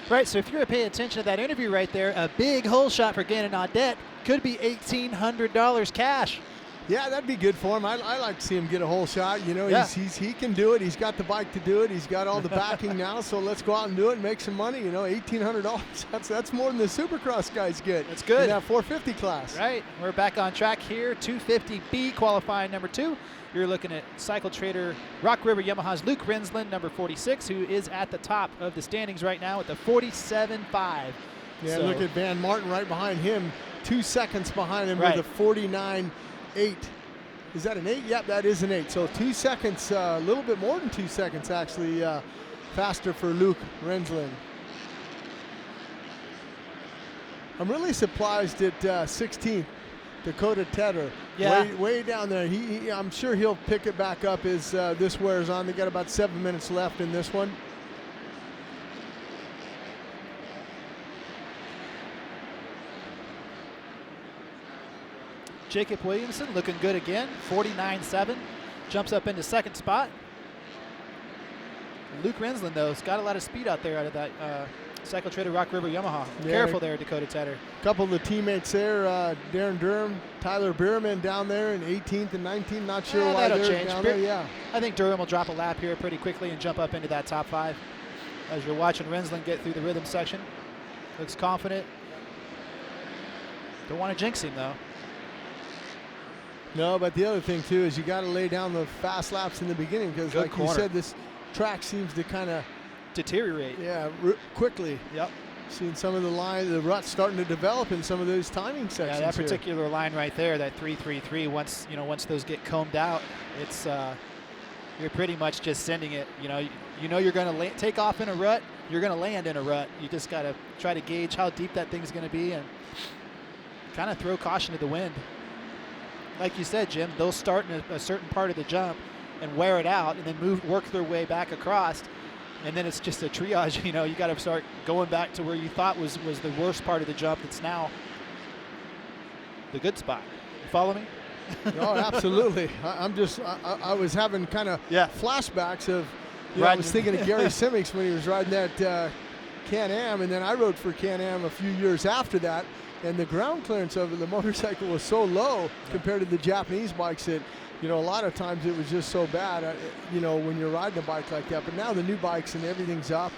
A: Right, so if you're paying attention to that interview right there, a big hole shot for Gannon Audette could be $1,800 cash.
B: Yeah, that'd be good for him. I like to see him get a whole shot. He can do it. He's got the bike to do it. He's got all the backing now, so let's go out and do it and make some money. $1,800. That's more than the Supercross guys get.
A: That's good.
B: In that 450 class.
A: Right, we're back on track here. 250B qualifying number 2. You're looking at Cycle Trader Rock River Yamaha's Luke Rensland, number 46, who is at the top of the standings right now with the 47.5.
B: Yeah, so look at Van Martin right behind him, 2 seconds behind him with a 49.8. Is that an 8? Yep, that is an 8. So 2 seconds, a little bit more than 2 seconds actually, faster for Luke Rensland. I'm really surprised at 16th. Dakota Tedder, way down there. I'm sure he'll pick it back up as this wears on. They got about 7 minutes left in this one.
A: Jacob Williamson looking good again, 49.7, jumps up into second spot. Luke Rensland, though, has got a lot of speed out there out of that Cycle Trader Rock River Yamaha.
B: Yeah,
A: careful there, Dakota Tedder.
B: A couple of the teammates there, Darren Durham, Tyler Bierman down there in 18th and 19th. Not sure why
A: that'll
B: they're
A: change.
B: down there. Yeah,
A: I think Durham will drop a lap here pretty quickly and jump up into that top 5. As you're watching Rensland get through the rhythm section, looks confident. Don't want to jinx him though.
B: No, but the other thing too is you got to lay down the fast laps in the beginning, because you said, this track seems to kind of
A: deteriorate.
B: Yeah, quickly.
A: Yep.
B: Seeing some of the ruts starting to develop in some of those timing sections.
A: Yeah, that particular line right there, that 3-3-3. Once those get combed out, it's you're pretty much just sending it. You know you're going to take off in a rut. You're going to land in a rut. You just got to try to gauge how deep that thing's going to be and kind of throw caution to the wind. Like you said, Jim, they'll start in a certain part of the jump and wear it out, and then work their way back across. And then it's just a triage. You got to start going back to where you thought was the worst part of the jump. It's now the good spot. You follow me?
B: Oh, absolutely. I was having kind of flashbacks of, I was thinking of Gary Semics when he was riding that Can-Am, and then I rode for Can-Am a few years after that, and the ground clearance of the motorcycle was so low compared to the Japanese bikes that, a lot of times it was just so bad, when you're riding a bike like that. But now the new bikes and everything's up.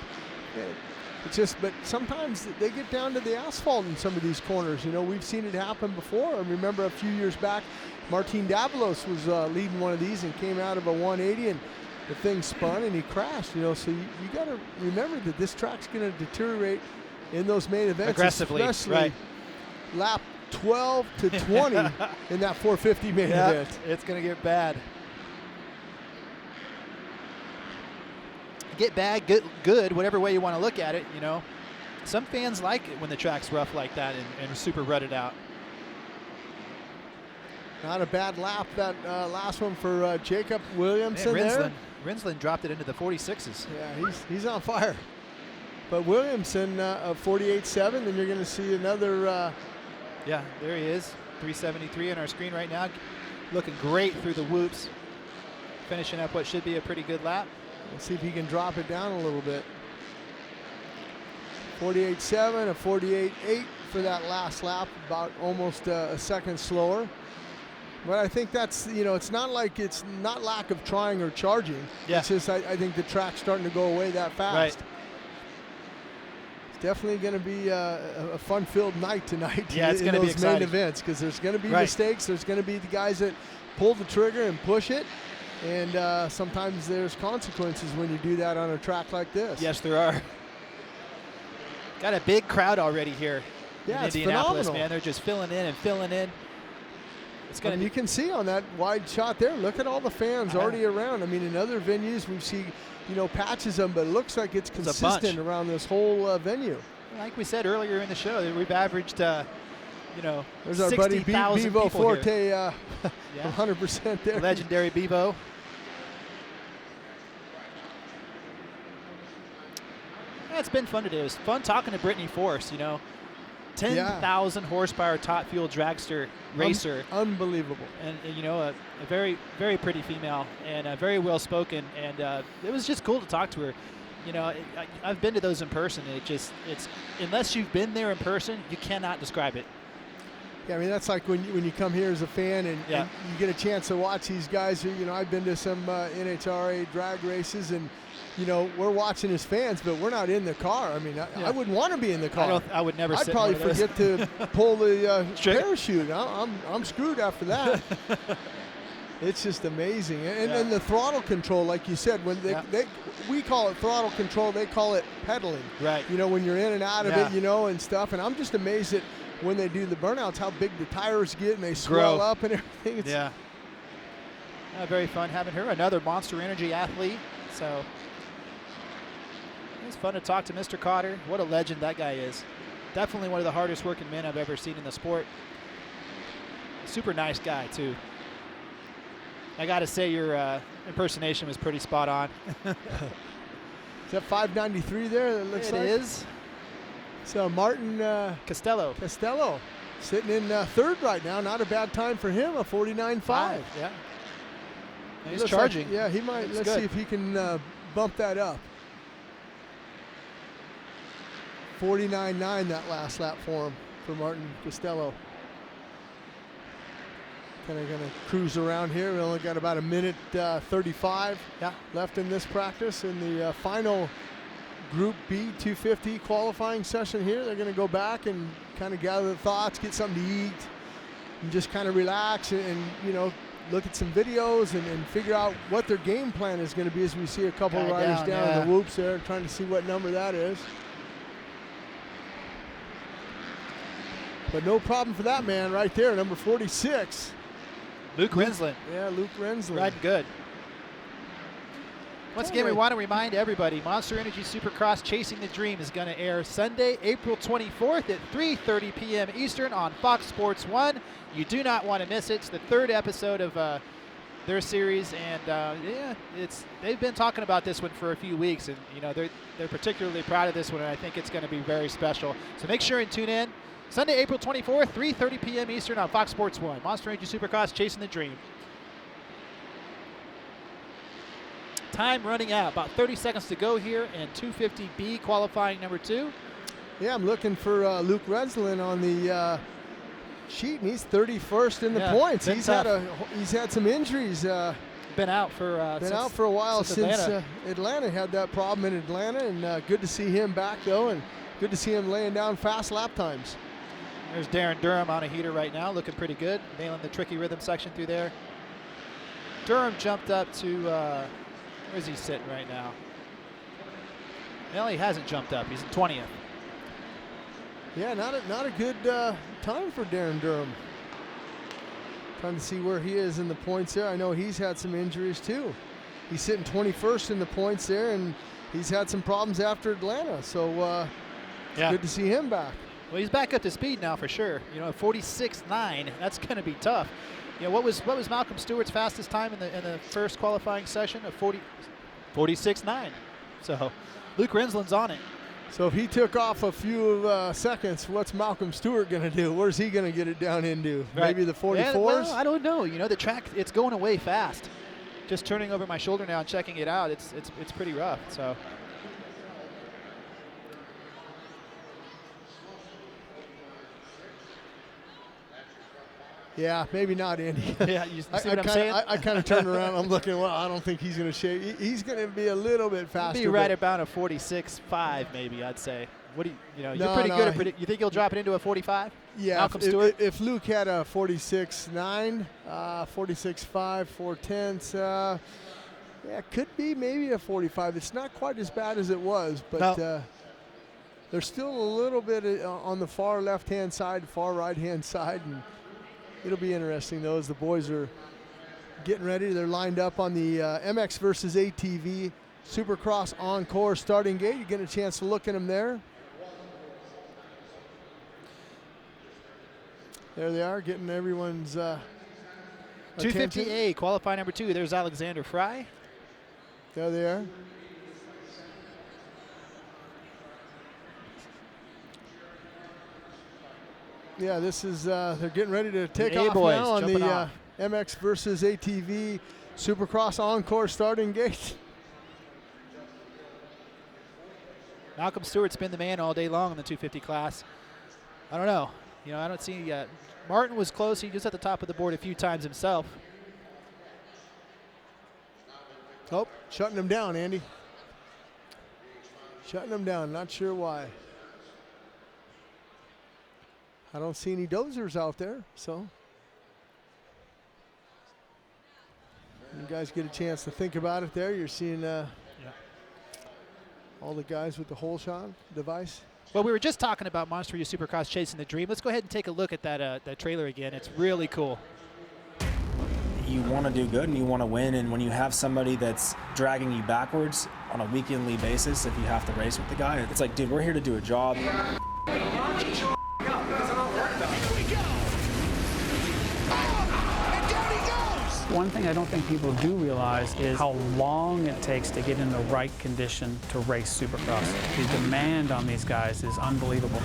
B: But sometimes they get down to the asphalt in some of these corners. We've seen it happen before. I remember a few years back, Martin Davalos was leading one of these and came out of a 180, and the thing spun and he crashed. So you got to remember that this track's going to deteriorate in those main events.
A: Aggressively,
B: especially
A: right.
B: Lap 12 to 20 in that 450 main event.
A: It's going to get bad. Get bad, good, whatever way you want to look at it. Some fans like it when the track's rough like that and super rutted out.
B: Not a bad lap, that last one for Jacob Williamson.
A: Rinsland dropped it into the 46s.
B: Yeah, he's on fire. But Williamson, 48.7, then you're going to see another.
A: Yeah, there he is, 373 on our screen right now. Looking great through the whoops. Finishing up what should be a pretty good lap.
B: Let's see if he can drop it down a little bit. 48.7, a 48.8 for that last lap, about almost a second slower. But I think that's, it's not like it's not lack of trying or charging.
A: Yeah.
B: It's just I think the track's starting to go away that fast.
A: Right.
B: It's definitely going to be a fun-filled night tonight.
A: Yeah, it's going to be
B: those
A: exciting.
B: main events, because there's going to be mistakes. There's going to be the guys that pull the trigger and push it. And sometimes there's consequences when you do that on a track like this.
A: Yes, there are. Got a big crowd already here in Indianapolis,
B: phenomenal.
A: man. They're just filling in and filling in. It's going
B: you can see on that wide shot there, look at all the fans already around. I mean, in other venues we see, patches of them, but it looks like it's consistent around this whole venue.
A: Like we said earlier in the show, we've averaged,
B: there's our buddy Bevo Forte, 100% there.
A: Legendary Bevo. Yeah, it's been fun today. It was fun talking to Brittany Force, 10,000 horsepower top fuel dragster racer.
B: Unbelievable.
A: And, a very, very pretty female and very well spoken. And it was just cool to talk to her. I've been to those in person. And it's unless you've been there in person, you cannot describe it.
B: Yeah, I mean, that's like when you come here as a fan and you get a chance to watch these guys. I've been to some NHRA drag races, and we're watching as fans, but we're not in the car. I mean, I wouldn't want to be in the car.
A: I would never.
B: I'd probably forget to pull the parachute. I'm screwed after that. It's just amazing, and the throttle control, like you said, when we call it throttle control, they call it pedaling.
A: Right.
B: When you're in and out of it, and stuff. And I'm just amazed at when they do the burnouts, how big the tires get and they swell up and everything.
A: Very fun having her, another Monster Energy athlete. So it's fun to talk to Mr. Cotter. What a legend that guy is. Definitely one of the hardest working men I've ever seen in the sport. Super nice guy too. I got to say your impersonation was pretty spot on.
B: Is that 593 there? That looks like
A: it is.
B: So Martin
A: Costello
B: sitting in third right now. Not a bad time for him. A 49.5.
A: Yeah. He's charging.
B: He might. Let's see if he can bump that up. 49.9 that last lap for him, for Martin Costello. Kind of going to cruise around here. We only got about a minute 35 left in this practice. In the final Group B 250 qualifying session here, they're going to go back and kind of gather the thoughts, get something to eat, and just kind of relax and look at some videos and figure out what their game plan is going to be, as we see a couple of riders down in the whoops there, trying to see what number that is. But no problem for that man right there, number 46.
A: Luke Renzland.
B: Yeah, Luke Renzland.
A: Riding good. Once again, we want to remind everybody, Monster Energy Supercross Chasing the Dream is going to air Sunday, April 24th at 3:30 p.m. Eastern on Fox Sports 1. You do not want to miss it. It's the 3rd episode of their series, and yeah, they've been talking about this one for a few weeks, and you know they're particularly proud of this one, and I think it's going to be very special. So make sure and tune in. Sunday, April 24th, 3:30 p.m. Eastern on Fox Sports 1. Monster Energy Supercross Chasing the Dream. Time running out. About 30 seconds to go here, and 250B qualifying number 2.
B: Yeah, I'm looking for Luke Renzland on the sheet, and he's 31st in the points. He's had some injuries.
A: Been out for
B: a while since Atlanta had that problem in Atlanta, and good to see him back though, and good to see him laying down fast lap times.
A: There's Darren Durham on a heater right now, looking pretty good, nailing the tricky rhythm section through there. Durham jumped up to, where's he sitting right now? Well, he hasn't jumped up. He's in 20th.
B: Yeah, not a good time for Darren Durham. Trying to see where he is in the points there. I know he's had some injuries too. He's sitting 21st in the points there, and he's had some problems after Atlanta. So it's good to see him back.
A: Well, he's back up to speed now for sure. You know, 46.9. That's going to be tough. You know, what was Malcolm Stewart's fastest time in the first qualifying session? 46.9. So Luke Renzland's on it.
B: So if he took off a few seconds, what's Malcolm Stewart going to do? Where's he going to get it down into? Right. Maybe the 44s?
A: Yeah, well, I don't know. You know, the track, it's going away fast. Just turning over my shoulder now and checking it out, it's pretty rough. So.
B: Yeah, maybe not, Andy.
A: Yeah, you see what I'm saying?
B: I kind of turned around. I'm looking. Well, I don't think he's going to shake. He's going to be a little bit faster.
A: He'll be right about a 46.5, maybe. I'd say. What do you know? You're pretty good at predict. You think he'll drop it into a 45?
B: Yeah.
A: Malcolm Stewart.
B: If Luke had a 46.9, 46.5, 4/10, yeah, it could be maybe a 45. It's not quite as bad as it was, but there's still a little bit on the far left-hand side, far right-hand side, and it'll be interesting, though, as the boys are getting ready. They're lined up on the MX versus ATV Supercross Encore starting gate. You're getting a chance to look at them there. There they are, getting everyone's
A: 250A, qualifying number 2. There's Alexander Fry.
B: There they are. Yeah, this is, they're getting ready to take off now on the MX versus ATV Supercross Encore starting gate.
A: Malcolm Stewart's been the man all day long in the 250 class. I don't know. You know, I don't see, Martin was close. He was at the top of the board a few times himself.
B: Oh, shutting him down, Andy. Shutting him down, not sure why. I don't see any dozers out there, so you guys get a chance to think about it there. You're seeing all the guys with the hole shot device.
A: Well, we were just talking about Monster Energy Supercross Chasing the Dream. Let's go ahead and take a look at that trailer again. It's really cool.
Q: You want to do good and you want to win, and when you have somebody that's dragging you backwards on a weekly basis, if you have to race with the guy, it's like, dude, we're here to do a job.
S: One thing I don't think people do realize is how long it takes to get in the right condition to race Supercross. The demand on these guys is unbelievable.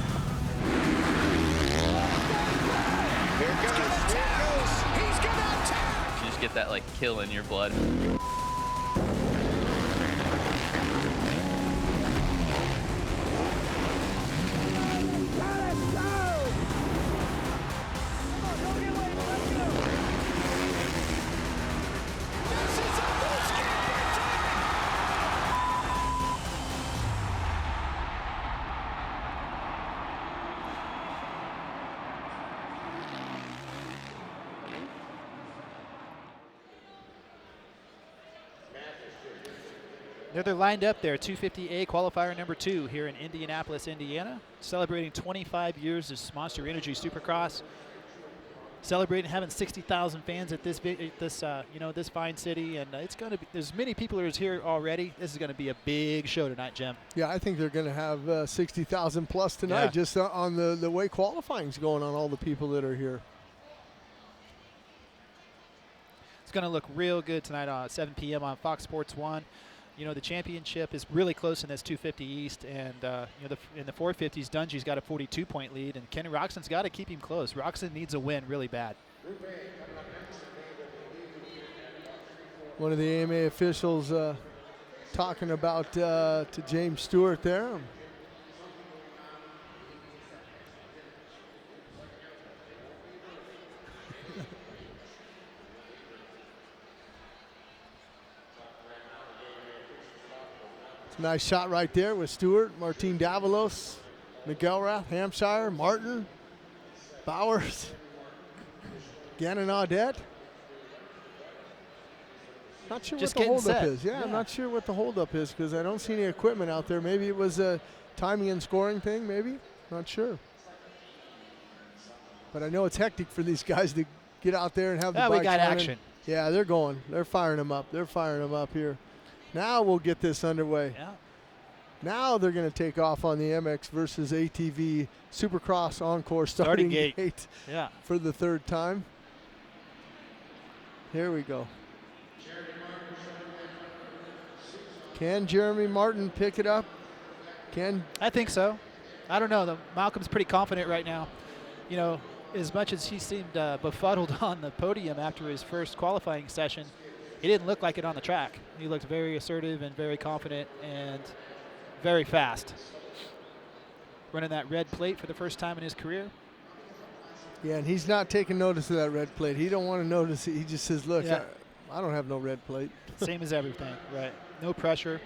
T: You just get that like kill in your blood.
A: They're lined up there, 250A qualifier number 2 here in Indianapolis, Indiana, celebrating 25 years of Monster Energy Supercross. Celebrating having 60,000 fans at this fine city, and it's going to be. There's many people who's here already. This is going to be a big show tonight, Jim.
B: Yeah, I think they're going to have 60,000 plus tonight, just on the way qualifying's going on. All the people that are here.
A: It's going to look real good tonight at 7 p.m. on Fox Sports 1. You know, the championship is really close in this 250 East, and in the 450s, Dungey's got a 42-point lead, and Kenny Roczen's got to keep him close. Roczen needs a win really bad.
B: One of the AMA officials talking about to James Stewart there. Nice shot right there with Stewart, Martin Davalos, McGrath, Hampshire, Martin, Bowers, Gannon Audette. Not sure
A: Just
B: what the holdup
A: set.
B: is. Yeah, I'm not sure what the holdup is because I don't see any equipment out there. Maybe it was a timing and scoring thing, maybe. Not sure. But I know it's hectic for these guys to get out there and have the bikes
A: we got
B: running.
A: action.
B: Yeah, they're going. They're firing them up. They're firing them up here. Now we'll get this underway.
A: Yeah.
B: Now they're going to take off on the MX versus ATV Supercross Encore starting gate for the 3rd time. Here we go. Can Jeremy Martin pick it up?
A: I think so. I don't know. Malcolm's pretty confident right now. You know, as much as he seemed befuddled on the podium after his first qualifying session, he didn't look like it on the track. He looked very assertive and very confident and very fast. Running that red plate for the first time in his career.
B: Yeah, and he's not taking notice of that red plate. He don't want to notice it. He just says, look, I don't have no red plate.
A: Same as everything, right. No pressure.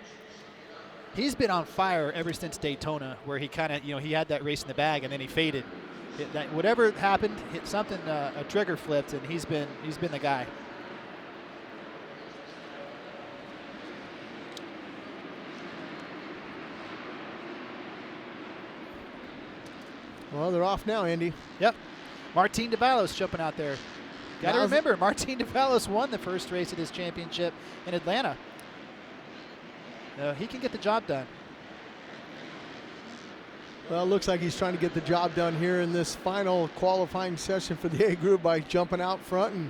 A: He's been on fire ever since Daytona, where he kind of, he had that race in the bag and then he faded. Whatever happened, a trigger flipped, and he's been the guy.
B: Well, they're off now, Andy.
A: Yep. Martin Davalos jumping out there. Got to remember, Martin Davalos won the first race of this championship in Atlanta. He can get the job done.
B: Well, it looks like he's trying to get the job done here in this final qualifying session for the A group by jumping out front and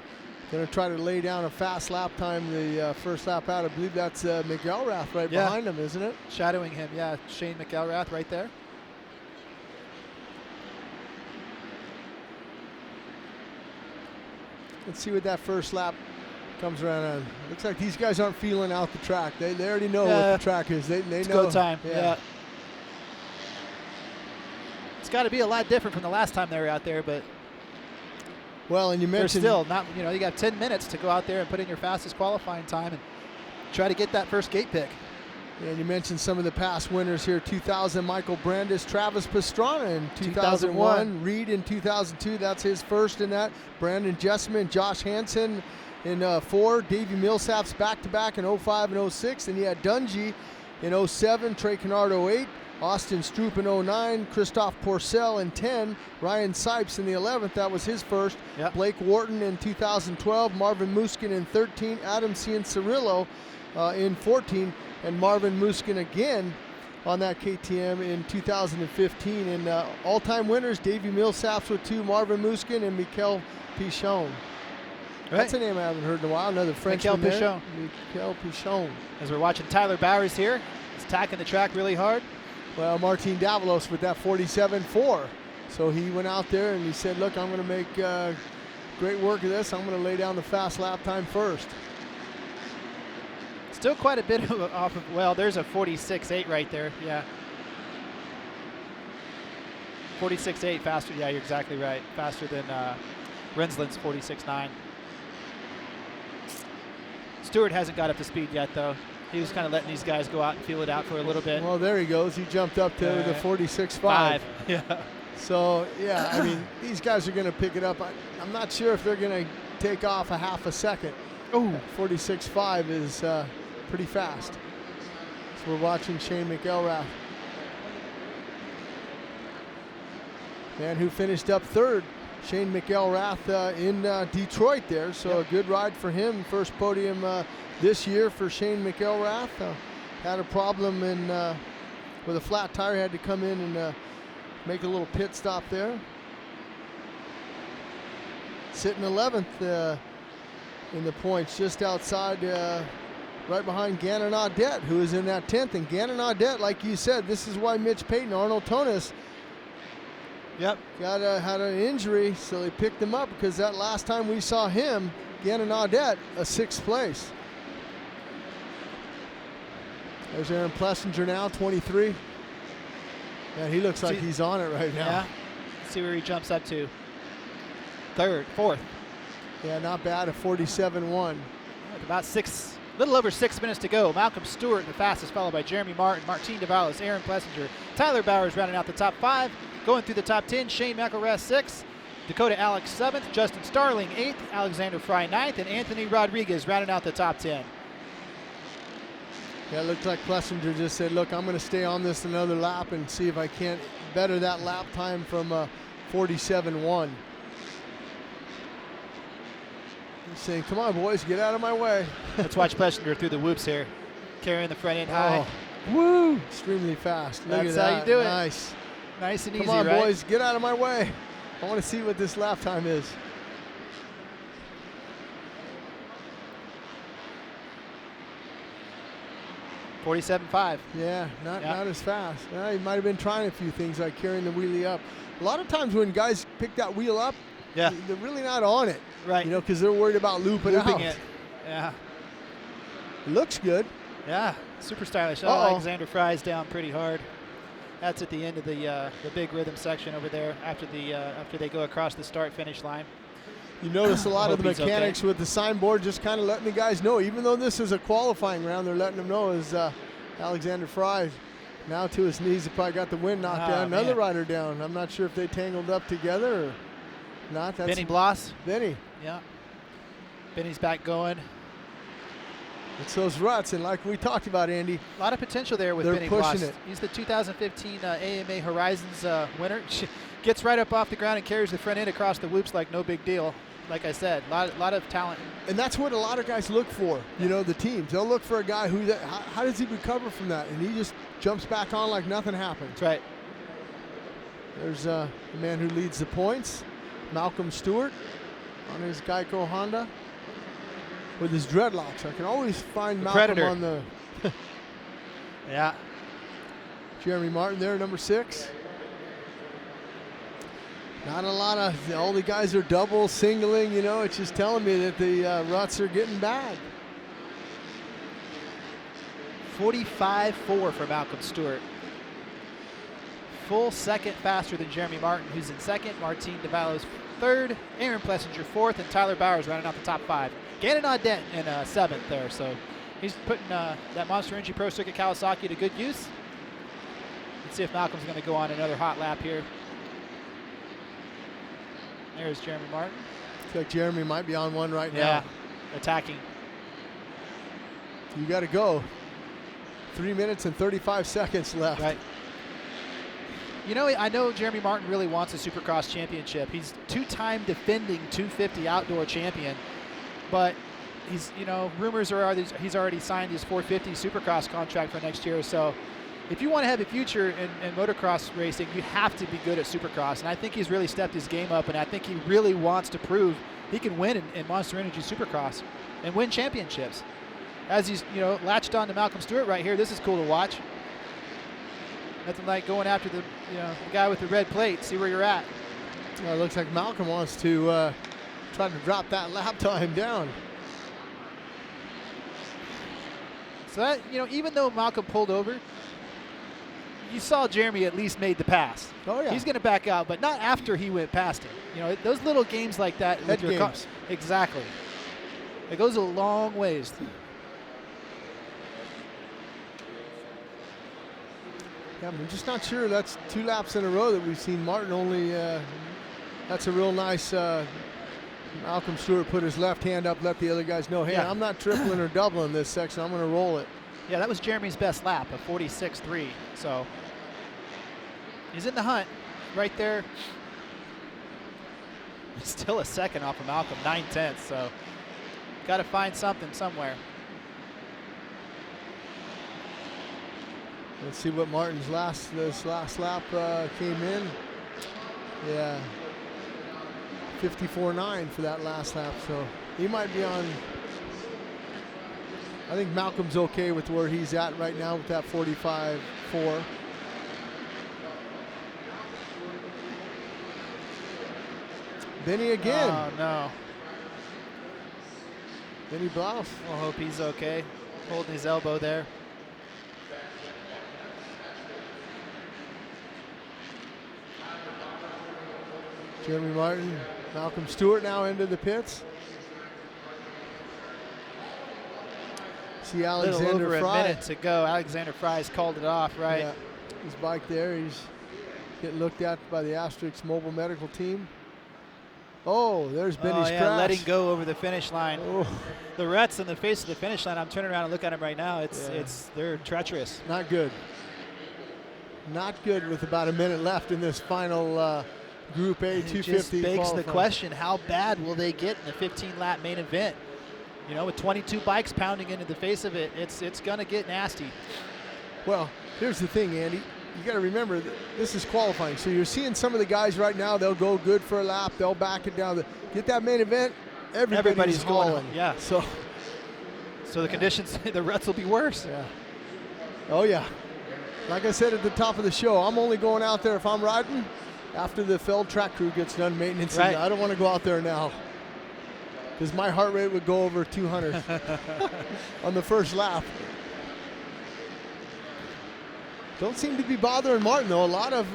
B: going to try to lay down a fast lap time the first lap out. I believe that's McGrath right behind him, isn't it?
A: Shadowing him, Shane McGrath right there.
B: Let's see what that first lap comes around on. Looks like these guys aren't feeling out the track. They already know what the track is. They
A: it's
B: know.
A: Go time. Yeah. It's got to be a lot different from the last time they were out there, but
B: well, and you mentioned
A: they're still not. You got 10 minutes to go out there and put in your fastest qualifying time and try to get that first gate pick.
B: And you mentioned some of the past winners here. 2000, Michael Brandis, Travis Pastrana in 2001, Reed in 2002. That's his first in that. Brandon Jessman, Josh Hansen in 4, Davey Millsaps back-to-back in 05 and 06. And you had Dungey in 07, Trey Canard 08, Austin Stroop in 09, Kristoff Porcel in 10, Ryan Sipes in the 11th. That was his first.
A: Yep.
B: Blake Wharton in 2012, Marvin Muskin in 13, Adam Cianciarillo in 14, and Marvin Muskin again on that KTM in 2015. And all-time winners, Davey Millsaps with 2, Marvin Muskin and Mikel Pichon. Right. That's a name I haven't heard in a while. Another Frenchman there. Mikel Pichon.
A: As we're watching Tyler Bowers here, he's attacking the track really hard.
B: Well, Martin Davalos with that 47.4. So he went out there and he said, look, I'm going to make great work of this. I'm going to lay down the fast lap time first.
A: Still quite a bit off of, well, there's a 46.8 right there, yeah. 46.8 faster, yeah, you're exactly right. Faster than Rensland's 46.9. Stewart hasn't got up to speed yet, though. He was kind of letting these guys go out and feel it out for a little bit.
B: Well, there he goes. He jumped up to the 46.5.
A: Yeah.
B: So, yeah, I mean, these guys are going to pick it up. I'm not sure if they're going to take off a half a second. Oh, 46.5 is pretty fast. So we're watching Shane McElrath. Man who finished up third, Shane McElrath in Detroit there. So a good ride for him. First podium this year for Shane McElrath. Had a problem with a flat tire, had to come in and make a little pit stop there. Sitting 11th in the points, just outside, right behind Gannon Audette, who is in that 10th. And Gannon Audette, like you said, this is why Mitch Payton, Arnold Tonis, had an injury, so they picked him up, because that last time we saw him, Gannon Audette, a 6th place. There's Aaron Plessinger now, 23. Yeah, he looks like he's on it right now.
A: Yeah. Let's see where he jumps up to. Third, fourth.
B: Yeah, not bad, a 47.1.
A: With about little over 6 minutes to go. Malcolm Stewart, the fastest, followed by Jeremy Martin, Martin DeValos, Aaron Plessinger, Tyler Bowers rounding out the top 5. Going through the top 10, Shane McElrath 6th, Dakota Alex 7th, Justin Starling 8th, Alexander Fry 9th, and Anthony Rodriguez rounding out the top 10.
B: Yeah, it looked like Plessinger just said, look, I'm going to stay on this another lap and see if I can't better that lap time from 47.1. He's saying, come on, boys, get out of my way.
A: Let's watch Plessinger through the whoops here. Carrying the front end high.
B: Woo! Extremely fast. Look
A: That's
B: at that.
A: how you do it.
B: Nice.
A: Nice and easy,
B: Come on,
A: right?
B: boys, get out of my way. I want to see what this lap time is.
A: .47.5.
B: Yeah, not as fast. He might have been trying a few things like carrying the wheelie up. A lot of times when guys pick that wheel up, they're really not on it.
A: Right.
B: You know, because they're worried about looping out.
A: it. Yeah.
B: It looks good.
A: Yeah, super stylish. Alexander Fry's down pretty hard. That's at the end of the big rhythm section over there after they go across the start-finish line.
B: You notice a lot of the mechanics with the signboard just kind of letting the guys know, even though this is a qualifying round, they're letting them know as Alexander Fry now to his knees. He probably got the wind knocked down. Another rider down. I'm not sure if they tangled up together or not. That's
A: Benny Bloss.
B: Benny.
A: Yeah. Benny's back going.
B: It's those ruts, and like we talked about, Andy.
A: A lot of potential there with Benny
B: pushing
A: Bloss.
B: it.
A: He's the 2015 AMA Horizons winner. Gets right up off the ground and carries the front end across the whoops like no big deal. Like I said, a lot of talent.
B: And that's what a lot of guys look for, you know, the teams. They'll look for a guy who, how does he recover from that? And he just jumps back on like nothing happened.
A: That's right.
B: There's the man who leads the points, Malcolm Stewart, on his Geico Honda with his dreadlocks. I can always find Malcolm
A: Predator.
B: on the...
A: Yeah.
B: Jeremy Martin there, number 6. Not a lot of, all the guys are double, singling, you know, it's just telling me that the ruts are getting bad.
A: 45.4 for Malcolm Stewart. Full second faster than Jeremy Martin, who's in second. Martin DeValos 3rd, Aaron Plessinger 4th, and Tyler Bowers rounding out the top 5. Gannon Audette in 7th there, so he's putting that Monster Energy Pro Circuit Kawasaki to good use. Let's see if Malcolm's going to go on another hot lap here. There's Jeremy Martin.
B: Looks like Jeremy might be on one right now.
A: Yeah, attacking.
B: You got to go. 3 minutes and 35 seconds left.
A: Right. You know, I know Jeremy Martin really wants a Supercross championship. He's 2-time defending 250 outdoor champion, but he's, you know, rumors are he's already signed his 450 Supercross contract for next year. So if you want to have a future in motocross racing, you have to be good at Supercross. And I think he's really stepped his game up, and I think he really wants to prove he can win in Monster Energy Supercross and win championships. As he's, you know, latched on to Malcolm Stewart right here, this is cool to watch. Nothing like going after the guy with the red plate, see where you're at.
B: Well, it looks like Malcolm wants to try to drop that lap time down.
A: So that, you know, even though Malcolm pulled over, you saw Jeremy at least made the pass.
B: Oh yeah.
A: He's going to back out, but not after he went past him. You know, those little games like that.
B: Head
A: with your
B: games.
A: Exactly. It goes a long ways.
B: Yeah, I'm just not sure. That's 2 laps in a row that we've seen Martin only. That's a real nice. Malcolm Stewart put his left hand up, let the other guys know, hey,
A: Yeah.
B: I'm not tripling or doubling this section. I'm going to roll it.
A: Yeah, that was Jeremy's best lap, a 46.3. So he's in the hunt right there. Still a second off of Malcolm, 9/10. So got to find something somewhere.
B: Let's see what Martin's this last lap came in. Yeah, 54.9 for that last lap. So he might be on. I think Malcolm's okay with where he's at right now with that 45.4. Benny again.
A: Oh, no.
B: Benny Blouse.
A: We'll hope he's okay. Holding his elbow there.
B: Jeremy Martin, Malcolm Stewart now into the pits. See Alexander
A: over
B: Fry.
A: a minute to go. Alexander Fry's called it off, right?
B: Yeah, his bike there. He's getting looked at by the Asterix Mobile Medical Team. Oh, there's Benny's crash.
A: Letting go over the finish line. Oh. The ruts in the face of the finish line. I'm turning around and look at him right now. They're treacherous.
B: Not good. Not good with about a minute left in this final Group A 250
A: It just begs
B: qualifying.
A: the question, how bad will they get in the 15-lap main event? You know, with 22 bikes pounding into the face of it, it's going to get nasty.
B: Well, here's the thing, Andy. You got to remember, this is qualifying. So you're seeing some of the guys right now, they'll go good for a lap, they'll back it down. Get that main event, everybody's
A: going. Yeah.
B: So
A: the conditions, the ruts will be worse.
B: Yeah. Oh, yeah. Like I said at the top of the show, I'm only going out there if I'm riding after the Feld track crew gets done maintenance.
A: Right.
B: I don't want to go out there now because my heart rate would go over 200 on the first lap. Don't seem to be bothering Martin, though. A lot of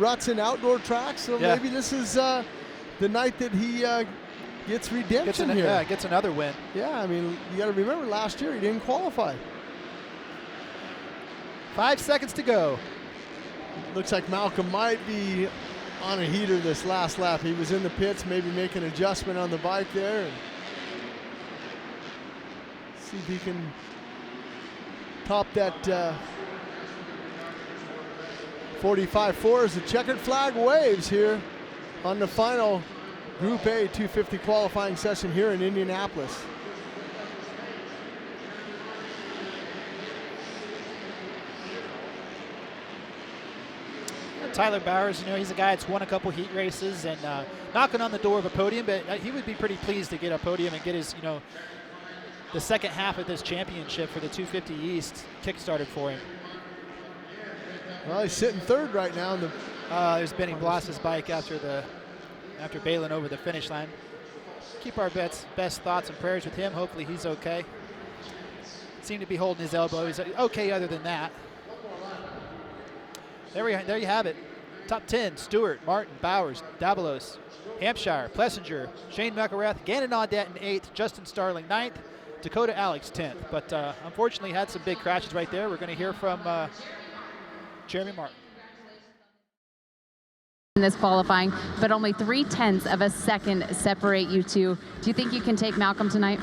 B: ruts in outdoor tracks, so maybe this is the night that he gets redemption here.
A: Yeah, gets another win.
B: Yeah, I mean, you got to remember last year he didn't qualify.
A: 5 seconds to go.
B: Looks like Malcolm might be on a heater this last lap. He was in the pits, maybe make an adjustment on the bike there. And see if he can top that 45.4 as the checkered flag waves here on the final Group A 250 qualifying session here in Indianapolis.
A: Tyler Bowers, you know, he's a guy that's won a couple heat races and knocking on the door of a podium, but he would be pretty pleased to get a podium and get his, you know, the second half of this championship for the 250 East kick-started for him.
B: Well, he's sitting third right now.
A: There's Benny Bloss's bike after bailing over the finish line. Keep our best thoughts and prayers with him. Hopefully he's okay. Seemed to be holding his elbow. He's okay other than that. There you have it. Top 10, Stewart, Martin, Bowers, Dabalos, Hampshire, Plessinger, Shane McGrath, Gannon Audet in 8th, Justin Starling 9th, Dakota Alex 10th. But unfortunately had some big crashes right there. We're going to hear from Jeremy Martin.
E: In this qualifying, but only 0.3 of a second separate you two. Do you think you can take Malcolm tonight?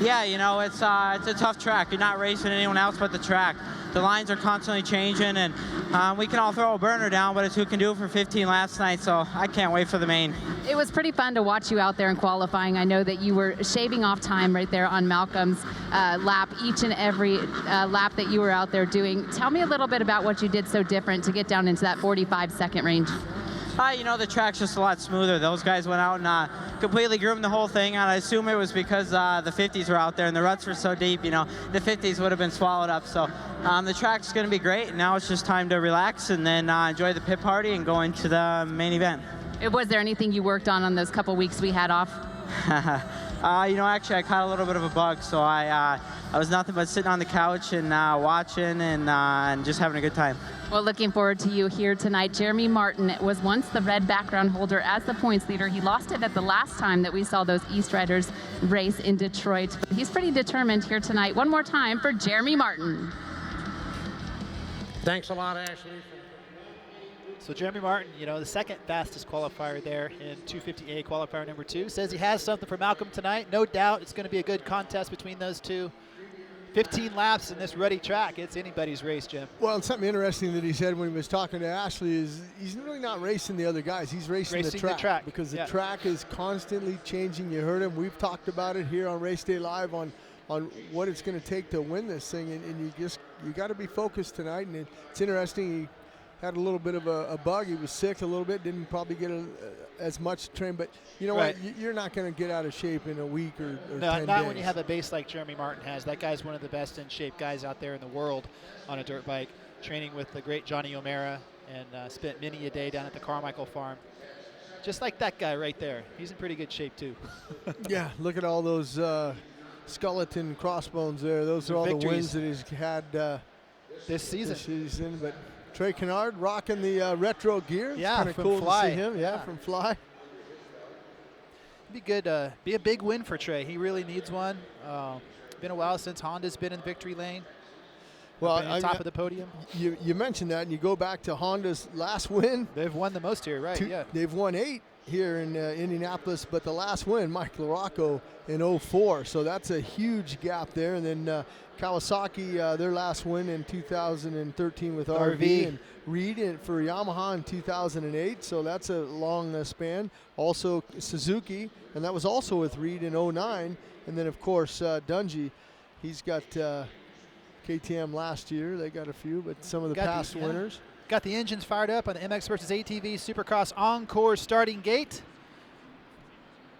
J: Yeah, you know, it's a tough track. You're not racing anyone else but the track. The lines are constantly changing, and we can all throw a burner down, but it's who can do it for 15 laps tonight, so I can't wait for the main.
E: It was pretty fun to watch you out there in qualifying. I know that you were shaving off time right there on Malcolm's lap, each and every lap that you were out there doing. Tell me a little bit about what you did so different to get down into that 45-second range.
J: You know, the track's just a lot smoother. Those guys went out and completely groomed the whole thing, and I assume it was because the 50s were out there and the ruts were so deep, you know, the 50s would have been swallowed up. So the track's going to be great, and now it's just time to relax and then enjoy the pit party and go into the main event.
E: Was there anything you worked on those couple weeks we had off?
J: You know, actually, I caught a little bit of a bug, so I was nothing but sitting on the couch and watching and just having a good time.
E: Well, looking forward to you here tonight. Jeremy Martin was once the red background holder as the points leader. He lost it at the last time that we saw those East Riders race in Detroit. But he's pretty determined here tonight. One more time for Jeremy Martin.
G: Thanks a lot, Ashley.
A: So Jeremy Martin, you know, the second fastest qualifier there in 250A qualifier number 2, says he has something for Malcolm tonight. No doubt it's going to be a good contest between those two. 15 laps in this ruddy track. It's anybody's race, Jim.
B: Well, and something interesting that he said when he was talking to Ashley is he's really not racing the other guys. He's racing the track because the track is constantly changing. You heard him. We've talked about it here on Race Day Live on what it's going to take to win this thing, and you got to be focused tonight. And it's interesting. He had a little bit of a bug. He was sick a little bit. Didn't probably get as much train. But you know what? You're not going to get out of shape in a week or 10 days.
A: Not when you have a base like Jeremy Martin has. That guy's one of the best in shape guys out there in the world on a dirt bike, training with the great Johnny O'Mara, and spent many a day down at the Carmichael farm. Just like that guy right there. He's in pretty good shape too.
B: Yeah, look at all those skeleton crossbones there. Those are all the wins that he's had
A: this season.
B: But Trey Canard rocking the retro gear.
A: Yeah,
B: kind of cool to see him. Yeah, from Fly.
A: Be good. Be a big win for Trey. He really needs one. Been a while since Honda's been in victory lane.
B: Well,
A: top of the podium.
B: You mentioned that, and you go back to Honda's last win.
A: They've won the most here, right? Yeah.
B: They've won 8 here in Indianapolis, but the last win, Mike LaRocco in 04. So that's a huge gap there. And then Kawasaki, their last win in 2013 with RV, and Reed for Yamaha in 2008. So that's a long span. Also Suzuki, and that was also with Reed in 09. And then, of course, Dungey. He's got KTM last year. They got a few, but some of the past winners.
A: Got the engines fired up on the MX versus ATV Supercross Encore starting gate.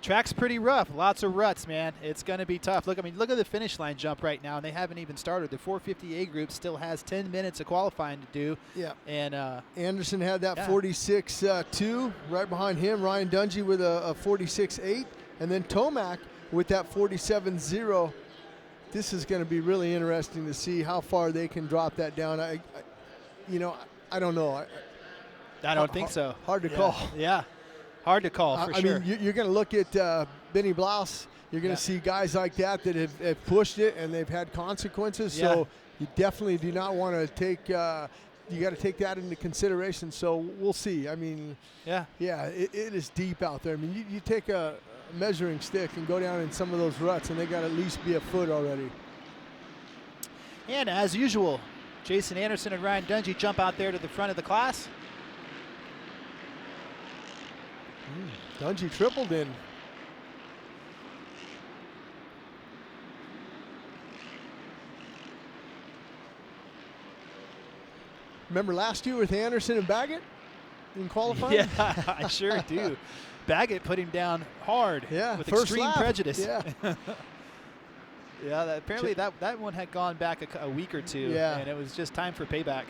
A: Track's pretty rough. Lots of ruts, man. It's going to be tough. Look at the finish line jump right now, and they haven't even started. The 450A group still has 10 minutes of qualifying to do.
B: Yeah.
A: And
B: Anderson had that 46.2 right behind him. Ryan Dungey with a 46.8, and then Tomac with that 47.0. This is going to be really interesting to see how far they can drop that down. I don't know.
A: I don't think so.
B: Hard to call.
A: Yeah, hard to call for sure.
B: I mean, you're going to look at Benny Blouse. You're going to see guys like that have pushed it and they've had consequences. Yeah. So you definitely do not want to take. You got to take that into consideration. So we'll see. I mean, it is deep out there. I mean, you take a measuring stick and go down in some of those ruts, and they got to at least be a foot already.
A: And as usual, Jason Anderson and Ryan Dungey jump out there to the front of the class.
B: Dungey tripled in. Remember last year with Anderson and Baggett in qualifying?
A: Yeah, I sure do. Baggett put him down hard with extreme prejudice.
B: Yeah.
A: Yeah, apparently that one had gone back a week or two, and it was just time for payback.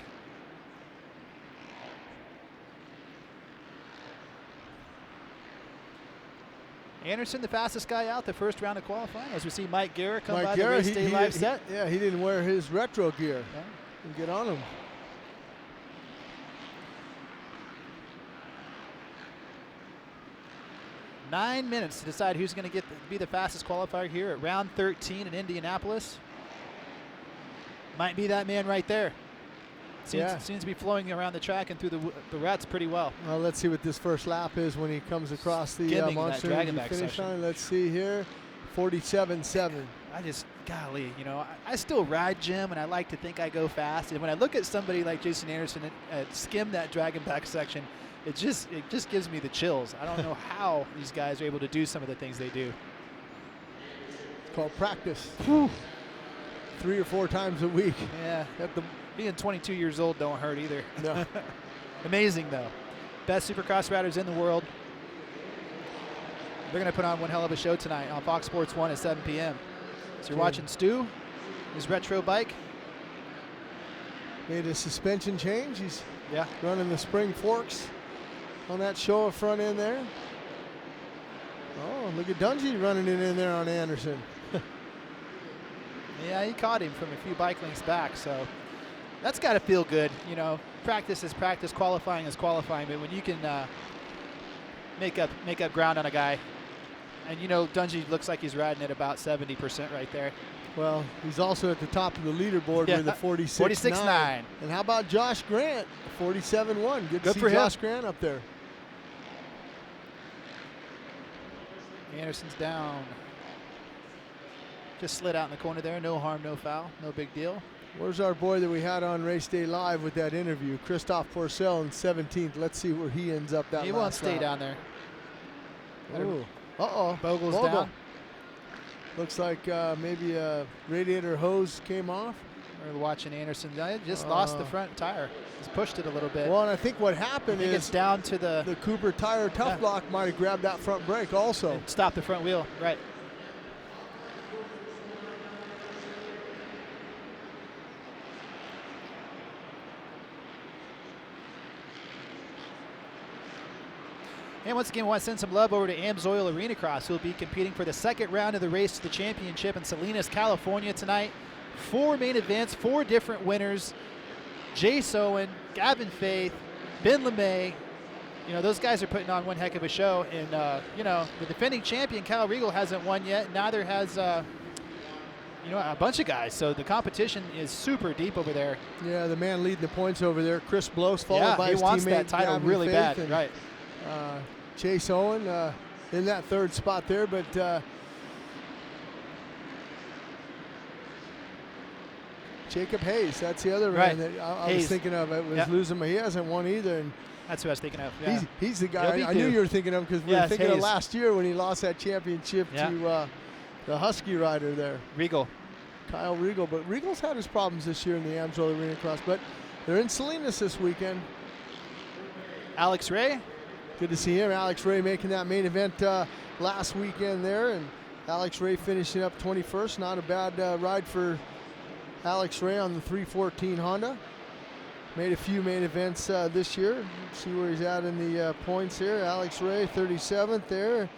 A: Anderson, the fastest guy out the first round of qualifying, as we see Mike Guerra come by the Race Day Live set.
B: He didn't wear his retro gear. And get on him.
A: Nine minutes to decide who's going to be the fastest qualifier here at round 13 in Indianapolis. Might be that man right there. Seems to be flowing around the track and through the ruts pretty well.
B: Well, let's see what this first lap is when he comes across the Monster Energy finish line. Let's see here, 47.7.
A: Golly, I still ride, Jim, and I like to think I go fast. And when I look at somebody like Jason Anderson skim that Dragonback section, it just gives me the chills. I don't know how these guys are able to do some of the things they do.
B: It's called practice. 3 or 4 times a week.
A: Yeah, being 22 years old don't hurt either.
B: No.
A: Amazing, though. Best Supercross riders in the world. They're going to put on one hell of a show tonight on Fox Sports 1 at 7 p.m. So you're watching Stu, his retro bike.
B: Made a suspension change. He's running the spring forks on that Showa front end there. Oh, look at Dungey running it in there on Anderson.
A: Yeah, he caught him from a few bike lengths back, so that's got to feel good. Practice is practice, qualifying is qualifying, but when you can make up ground on a guy, and Dungey looks like he's riding at about 70% right there.
B: Well, he's also at the top of the leaderboard with a 46.9. And how about Josh Grant, 47.1? Good to see Josh Grant up there.
A: Anderson's down. Just slid out in the corner there. No harm, no foul. No big deal.
B: Where's our boy that we had on Race Day Live with that interview? Kristoff Porcel in 17th. Let's see where he ends up that
A: He
B: last
A: won't stay
B: lap.
A: down there.
B: Ooh. Uh-oh.
A: Bogle's
B: Bogle.
A: down.
B: Looks like maybe a radiator hose came off.
A: We're watching Anderson. Just lost the front tire. Just pushed it a little bit.
B: Well, and I think what happened is
A: it's down to the
B: Cooper tire tough block might have grabbed that front brake also.
A: Stop the front wheel, right. And once again, we want to send some love over to AMSOIL Arena Cross, who will be competing for the second round of the race to the championship in Salinas, California tonight. 4 main events, 4 different winners. Jace Owen, Gavin Faith, Ben LeMay. You know, those guys are putting on one heck of a show. And, you know, the defending champion, Kyle Regal, hasn't won yet. Neither has, you know, a bunch of guys. So the competition is super deep over there.
B: Yeah, the man leading the points over there, Chris Blows, followed by his teammate.
A: He wants that title
B: Gavin
A: really
B: Faith,
A: bad,
B: and,
A: right.
B: Jace Owen in that 3rd spot there, but Jacob Hayes, that's the other man that I was thinking of. It was losing, but he hasn't won either. And
A: that's who I was thinking of. Yeah.
B: He's the guy I knew you were thinking of, because we were thinking of last year when he lost that championship to the Husky rider there.
A: Regal.
B: Kyle Regal. But Regal's had his problems this year in the AMSOIL Arena Cross, but they're in Salinas this weekend.
A: Alex Ray.
B: Good to see him. Alex Ray making that main event last weekend there, and Alex Ray finishing up 21st. Not a bad ride for Alex Ray on the 314 Honda. Made a few main events this year. See where he's at in the points here. Alex Ray, 37th there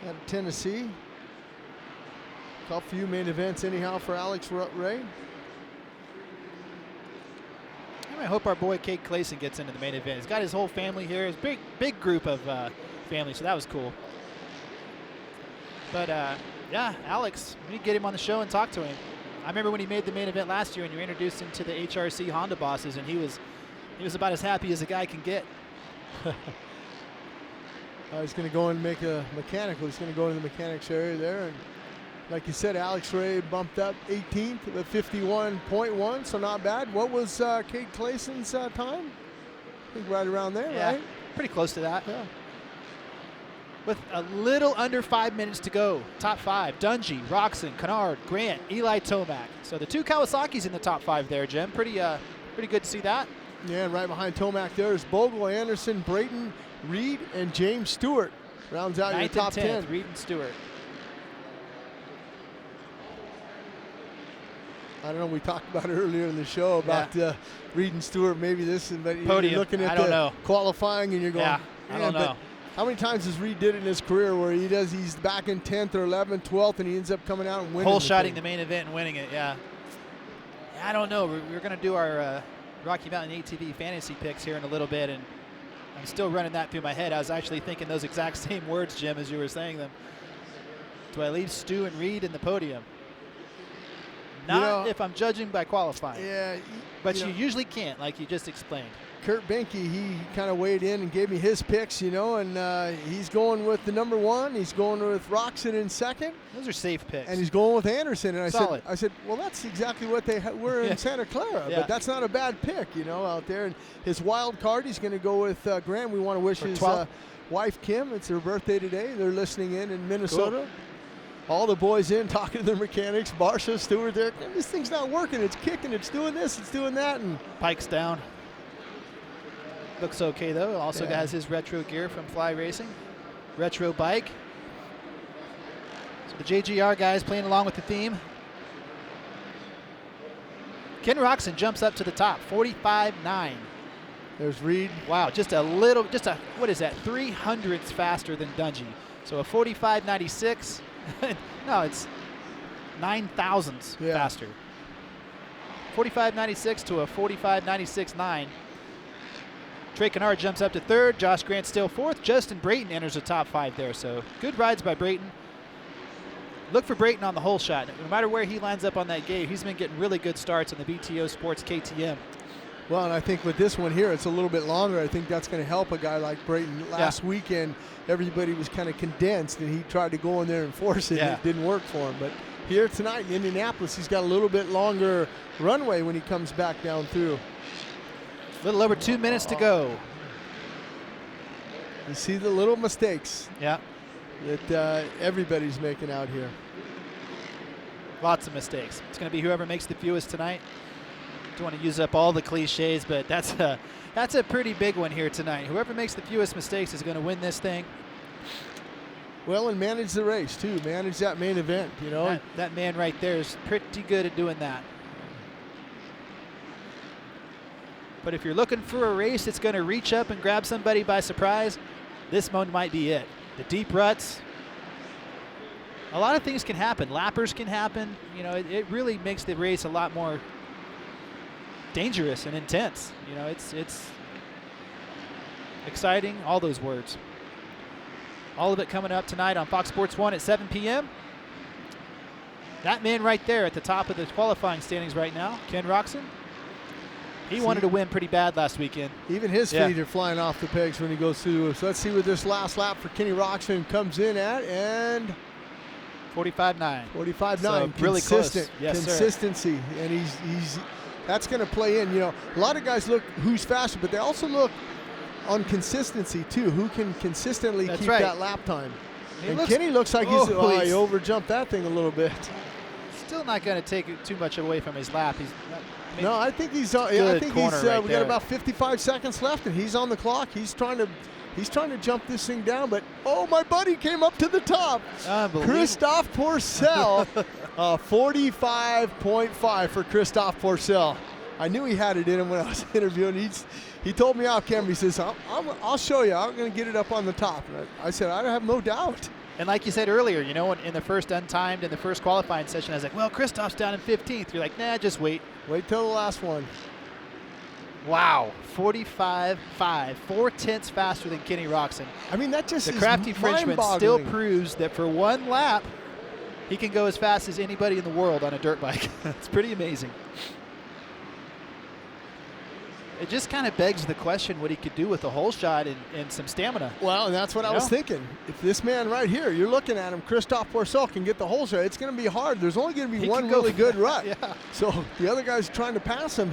B: out of Tennessee. A few main events anyhow for Alex Ray.
A: I hope our boy Kade Clayon gets into the main event. He's got his whole family here. His big group of family, so that was cool. But yeah, Alex, we need to get him on the show and talk to him. I remember when he made the main event last year and you introduced him to the HRC Honda bosses, and he was about as happy as a guy can get.
B: He's going to go and make a mechanical. He's going to go into the mechanics area there, and like you said, Alex Ray bumped up 18th with 51.1, so not bad. What was Kade Clayon's time? I think right around there, right?
A: Pretty close to that. Yeah. With a little under 5 minutes to go, top 5, Dungey, Roczen, Canard, Grant, Eli Tomac. So the 2 Kawasaki's in the top 5 there, Jim. Pretty good to see that.
B: Yeah, and right behind Tomac there is Bogle, Anderson, Brayton, Reed, and James Stewart. Rounds out your top 10.
A: Reed and Stewart.
B: I don't know, we talked about it earlier in the show about Reed and Stewart, maybe this, but
A: podium.
B: You're looking at the qualifying and you're going,
A: I don't know.
B: How many times has Reed did it in his career where he's back in 10th or 11th, 12th, and he ends up coming out and winning?
A: Hole-shotting the main event and winning it, yeah. I don't know. We're going to do our Rocky Mountain ATV fantasy picks here in a little bit, and I'm still running that through my head. I was actually thinking those exact same words, Jim, as you were saying them. Do I leave Stu and Reed in the podium? Not if I'm judging by qualifying.
B: Yeah.
A: But you usually can't, like you just explained.
B: Kurt Benke, he kind of weighed in and gave me his picks, and he's going with the number 1. He's going with Roczen in 2nd.
A: Those are safe picks.
B: And he's going with Anderson. And
A: Solid.
B: I said, well, that's exactly what they were in Santa Clara. But that's not a bad pick, out there. And his wild card, he's going to go with Graham. We want to wish his wife, Kim, it's her birthday today. They're listening in Minnesota. Cool. All the boys in, talking to their mechanics. Barsha, Stewart there. This thing's not working. It's kicking. It's doing this. It's doing that. And
A: Pike's down. Looks okay, though. Also has his retro gear from Fly Racing. Retro bike. So the JGR guys playing along with the theme. Ken Roczen jumps up to the top, 45.9.
B: There's Reed.
A: Wow, what is that, 300ths faster than Dungey. So a 45.96. No, it's 9,000ths faster. 45.96 to a 45.96.9. Trey Canard jumps up to 3rd. Josh Grant still 4th. Justin Brayton enters the top 5 there. So good rides by Brayton. Look for Brayton on the hole shot. No matter where he lines up on that gate, he's been getting really good starts on the BTO Sports KTM.
B: Well, and I think with this one here, it's a little bit longer. I think that's going to help a guy like Brayton. Last weekend, everybody was kind of condensed, and he tried to go in there and force it, and it didn't work for him. But here tonight in Indianapolis, he's got a little bit longer runway when he comes back down through.
A: A little over 2 minutes to go.
B: You see the little mistakes
A: that
B: everybody's making out here.
A: Lots of mistakes. It's going to be whoever makes the fewest tonight. Don't want to use up all the cliches, but that's a pretty big one here tonight. Whoever makes the fewest mistakes is going to win this thing.
B: Well, and manage the race too. Manage that main event, you know.
A: That man right there is pretty good at doing that. But if you're looking for a race that's going to reach up and grab somebody by surprise, this one might be it. The deep ruts. A lot of things can happen. Lappers can happen. You know, it really makes the race a lot more dangerous and intense. You know, it's exciting, all those words. All of it coming up tonight on Fox Sports 1 at 7 p.m. That man right there at the top of the qualifying standings right now, Ken Roczen, he wanted to win pretty bad last weekend.
B: Even his feet are flying off the pegs when he goes through. So let's see what this last lap for Kenny Roczen comes in at, and
A: 45.9.
B: 45.9.
A: So really close. Yes,
B: consistency,
A: sir.
B: and he's that's going to play in. You know, a lot of guys look who's faster, but they also look on consistency too. Who can consistently keep that lap time? And Kenny looks like he overjumped that thing a little bit.
A: Still not going to take too much away from his lap.
B: No, I think he's. I think he's. We got about 55 seconds left, and he's on the clock. He's trying to jump this thing down, but my buddy came up to the top. Kristoff Porcel, 45.5 for Kristoff Porcel. I knew he had it in him when I was interviewing. He told me off camera. He says, "I'll show you. I'm going to get it up on the top." And I said, "I have no doubt."
A: And like you said earlier, you know, in the first untimed, in the first qualifying session, I was like, well, Kristoff's down in 15th. You're like, nah, just wait.
B: Wait till the last one.
A: Wow, 45.5, 4/10 faster than Kenny Roczen.
B: I mean, that just
A: the crafty Frenchman still proves that for one lap, he can go as fast as anybody in the world on a dirt bike. It's pretty amazing. It just kind of begs the question what he could do with a hole shot and some stamina.
B: Well, and that's what I was thinking. If this man right here, you're looking at him, Kristoff Porcel can get the hole shot, it's going to be hard. There's only going to be one really good rut. So the other guy's trying to pass him.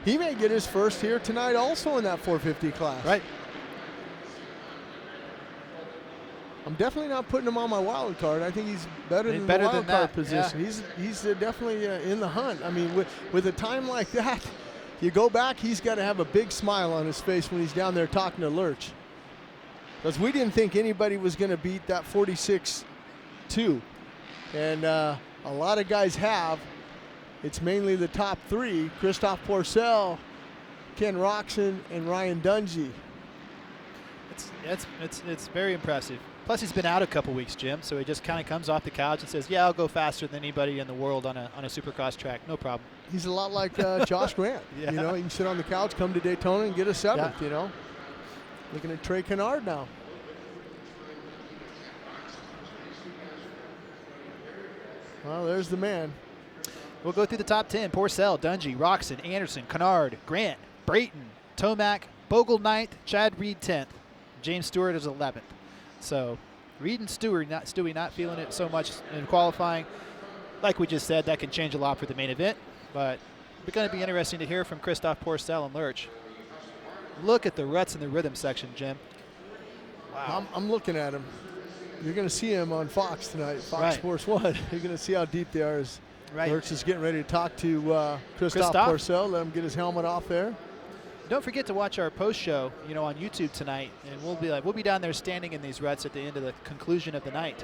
B: He may get his first here tonight also in that 450 class.
A: Right.
B: I'm definitely not putting him on my wild card. I think he's better than the wild card position.
A: Yeah.
B: He's definitely in the hunt. I mean, with a time like that, you go back, he's got to have a big smile on his face when he's down there talking to Lurch. Because we didn't think anybody was going to beat that 46.2. And a lot of guys have. It's mainly the top three, Kristoff Porcel, Ken Roczen, and Ryan Dungey.
A: It's very impressive. Plus, he's been out a couple weeks, Jim, so he just kind of comes off the couch and says, yeah, I'll go faster than anybody in the world on a Supercross track. No problem.
B: He's a lot like Josh Grant. You know, he can sit on the couch, come to Daytona, and get a seventh, you know. Looking at Trey Canard now. Well, there's the man.
A: We'll go through the top 10. Porcel, Dungey, Roczen, Anderson, Canard, Grant, Brayton, Tomac, Bogle 9th, Chad Reed 10th. James Stewart is 11th. So Reed and Stewie not feeling it so much in qualifying. Like we just said, that can change a lot for the main event. But it's going to be interesting to hear from Kristoff Porcel and Lurch. Look at the ruts in the rhythm section, Jim.
B: Wow. I'm looking at him. You're going to see him on Fox tonight, Fox Sports 1. You're going to see how deep they are. Lurch is getting ready to talk to Kristoff Porcel. Let him get his helmet off there.
A: Don't forget to watch our post show, you know, on YouTube tonight, and we'll be down there standing in these ruts at the end of the conclusion of the night.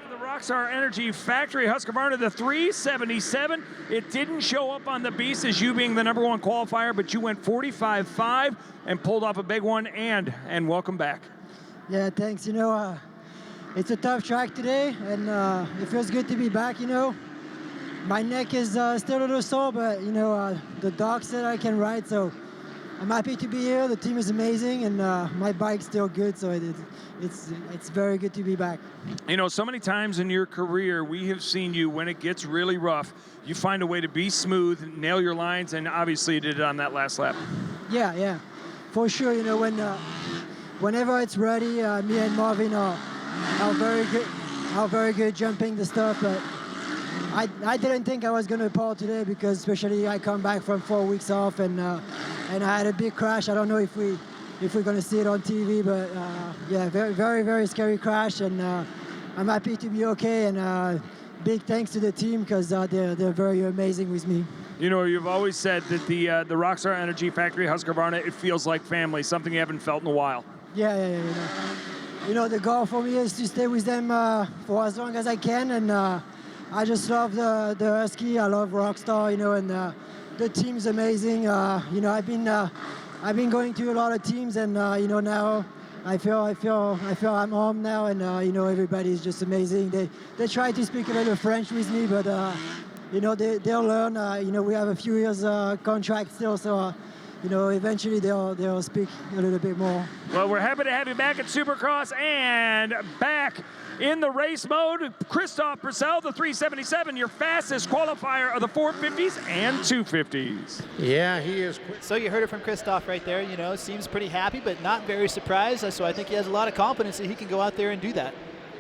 G: The Rockstar Energy Factory Husqvarna, the 377. It didn't show up on the beast as you being the #1 qualifier, but you went 45.5 and pulled off a big one. And welcome back.
C: Yeah, thanks. You know, it's a tough track today, and it feels good to be back. You know, my neck is still a little sore, but you know, the doc said I can ride, so I'm happy to be here. The team is amazing, and my bike's still good, so it's very good to be back.
G: You know, so many times in your career, we have seen you, when it gets really rough, you find a way to be smooth, nail your lines, and obviously you did it on that last lap.
C: Yeah, for sure. You know, whenever it's ready, me and Marvin are very good. are very good jumping the stuff, but I didn't think I was going to pole today because especially I come back from 4 weeks off and I had a big crash. I don't know if we're going to see it on TV, but yeah, very, very, very scary crash, and I'm happy to be okay, and big thanks to the team because they're very amazing with me.
G: You know, you've always said that the Rockstar Energy Factory Husqvarna, it feels like family, something you haven't felt in a while.
C: Yeah. You know, the goal for me is to stay with them for as long as I can, and I just love the Husky. I love Rockstar, you know, and the team's amazing. You know, I've been going to a lot of teams, and you know, now I feel I'm home now, and you know, everybody's just amazing. They try to speak a little French with me, but you know, they'll learn. You know, we have a few years contract still, so you know, eventually they'll speak a little bit more.
G: Well, we're happy to have you back at Supercross and back in the race mode. Kristoff Porcel, the 377, your fastest qualifier of the 450s and 250s.
A: Yeah, he is. So you heard it from Kristoff right there. You know, seems pretty happy, but not very surprised. So I think he has a lot of confidence that he can go out there and do that.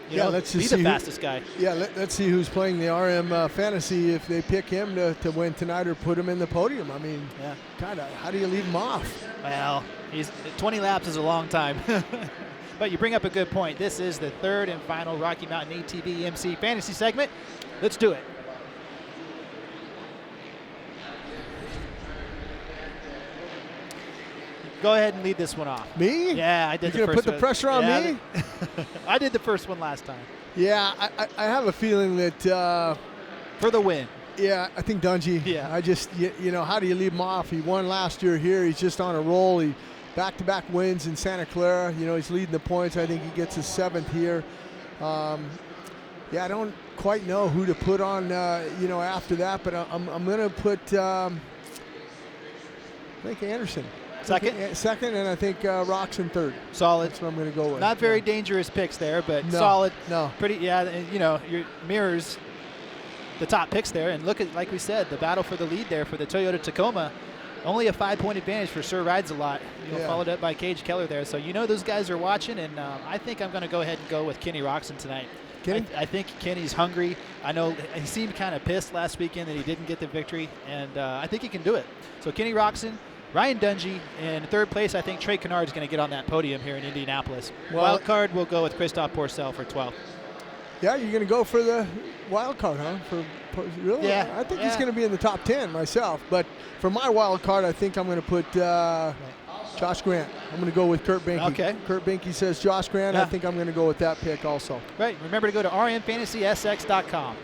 A: You know,
B: let's
A: be
B: see
A: the fastest guy.
B: Yeah, let's see who's playing the RM Fantasy if they pick him to win tonight or put him in the podium. I mean, God, how do you leave him off?
A: Well, 20 laps is a long time. But you bring up a good point. This is the third and final Rocky Mountain ATV MC Fantasy segment. Let's do it. Go ahead and lead this one off.
B: Me?
A: Yeah, I did.
B: You're gonna put the pressure on me?
A: I did the first one last time.
B: Yeah, I have a feeling that
A: for the win.
B: Yeah, I think Dungey.
A: Yeah.
B: I just, you know, how do you leave him off? He won last year here. He's just on a roll. He back-to-back wins in Santa Clara. You know, he's leading the points. I think he gets his 7th here. Yeah, I don't quite know who to put on, you know, after that, but I'm going to put, I think Anderson. Second, and I think Roczen third.
A: Solid.
B: That's what I'm going to go with.
A: Not very dangerous picks there, but
B: No,
A: solid.
B: no.
A: Pretty, yeah, you know, your mirrors the top picks there. And look at, like we said, the battle for the lead there for the Toyota Tacoma. Only a 5-point advantage for Sir Rides a Lot. You know, followed up by Cage Keller there. So you know those guys are watching, and I think I'm going to go ahead and go with Kenny Roczen tonight.
B: Kenny?
A: I think Kenny's hungry. I know he seemed kind of pissed last weekend that he didn't get the victory, and I think he can do it. So Kenny Roczen, Ryan Dungey, in third place, I think Trey Canard is going to get on that podium here in Indianapolis. Wild card, we'll go with Kristoff Porcel for 12th.
B: Yeah, you're going to go for the wild card, huh? Really?
A: Yeah.
B: I think he's going to be in the top 10 myself. But for my wild card, I think I'm going to put Josh Grant. I'm going to go with Kurt Benke.
A: Okay.
B: Kurt Benke says Josh Grant. I think I'm going to go with that pick also.
A: Right. Remember to go to rmfantasysx.com.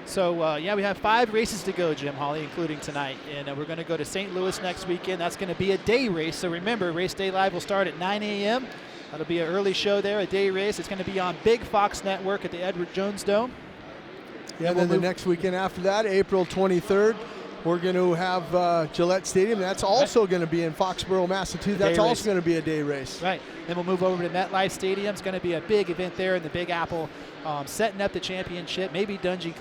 A: So, yeah, we have 5 races to go, Jim Hawley, including tonight. And we're going to go to St. Louis next weekend. That's going to be a day race. So remember, Race Day Live will start at 9 a.m. That'll be an early show there, a day race. It's going to be on Big Fox Network at the Edward Jones Dome.
B: Yeah, and then the next weekend after that, April 23rd, we're going to have Gillette Stadium. That's also going to be in Foxborough, Massachusetts. That's also going to be a day race.
A: Right. Then we'll move over to MetLife Stadium. It's going to be a big event there in the Big Apple, setting up the championship. Maybe Dungey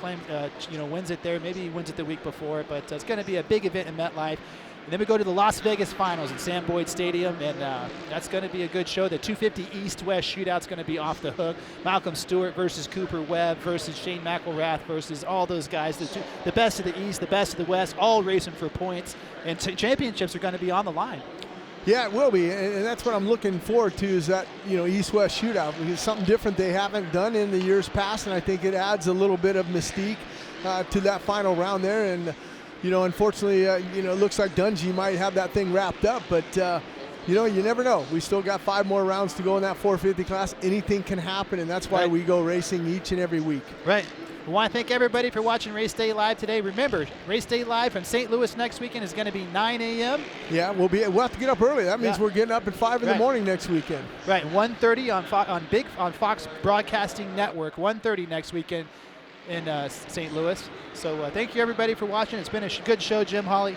A: wins it there. Maybe he wins it the week before. But it's going to be a big event in MetLife. And then we go to the Las Vegas Finals at Sam Boyd Stadium, and that's going to be a good show. The 250 East-West shootout's going to be off the hook. Malcolm Stewart versus Cooper Webb versus Shane McElrath versus all those guys. The best of the East, the best of the West, all racing for points. And championships are going to be on the line.
B: Yeah, it will be, and that's what I'm looking forward to is that, you know, East-West shootout. Because it's something different they haven't done in the years past, and I think it adds a little bit of mystique to that final round there. And you know, unfortunately, you know, it looks like Dungey might have that thing wrapped up, but, you know, you never know. We still got 5 more rounds to go in that 450 class. Anything can happen, and that's why we go racing each and every week.
A: Right. We want to thank everybody for watching Race Day Live today. Remember, Race Day Live from St. Louis next weekend is going to be 9 a.m.
B: Yeah, we'll have to get up early. That means we're getting up at 5 in the morning next weekend.
A: Right, 1:30 on Fox Broadcasting Network, 1:30 next weekend in St. Louis. So thank you everybody for watching. It's been a good show, Jim Hawley.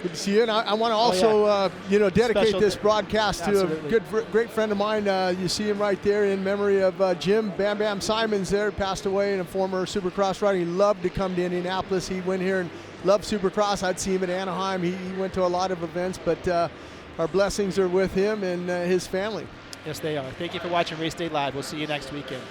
B: Good to see you. And I want to also, you know, dedicate this broadcast to a great friend of mine. You see him right there in memory of Jim Bam Bam Simons there, passed away, and a former Supercross rider. He loved to come to Indianapolis. He went here and loved Supercross. I'd see him at Anaheim. He went to a lot of events, but our blessings are with him and his family.
A: Yes, they are. Thank you for watching Race Day Live. We'll see you next weekend.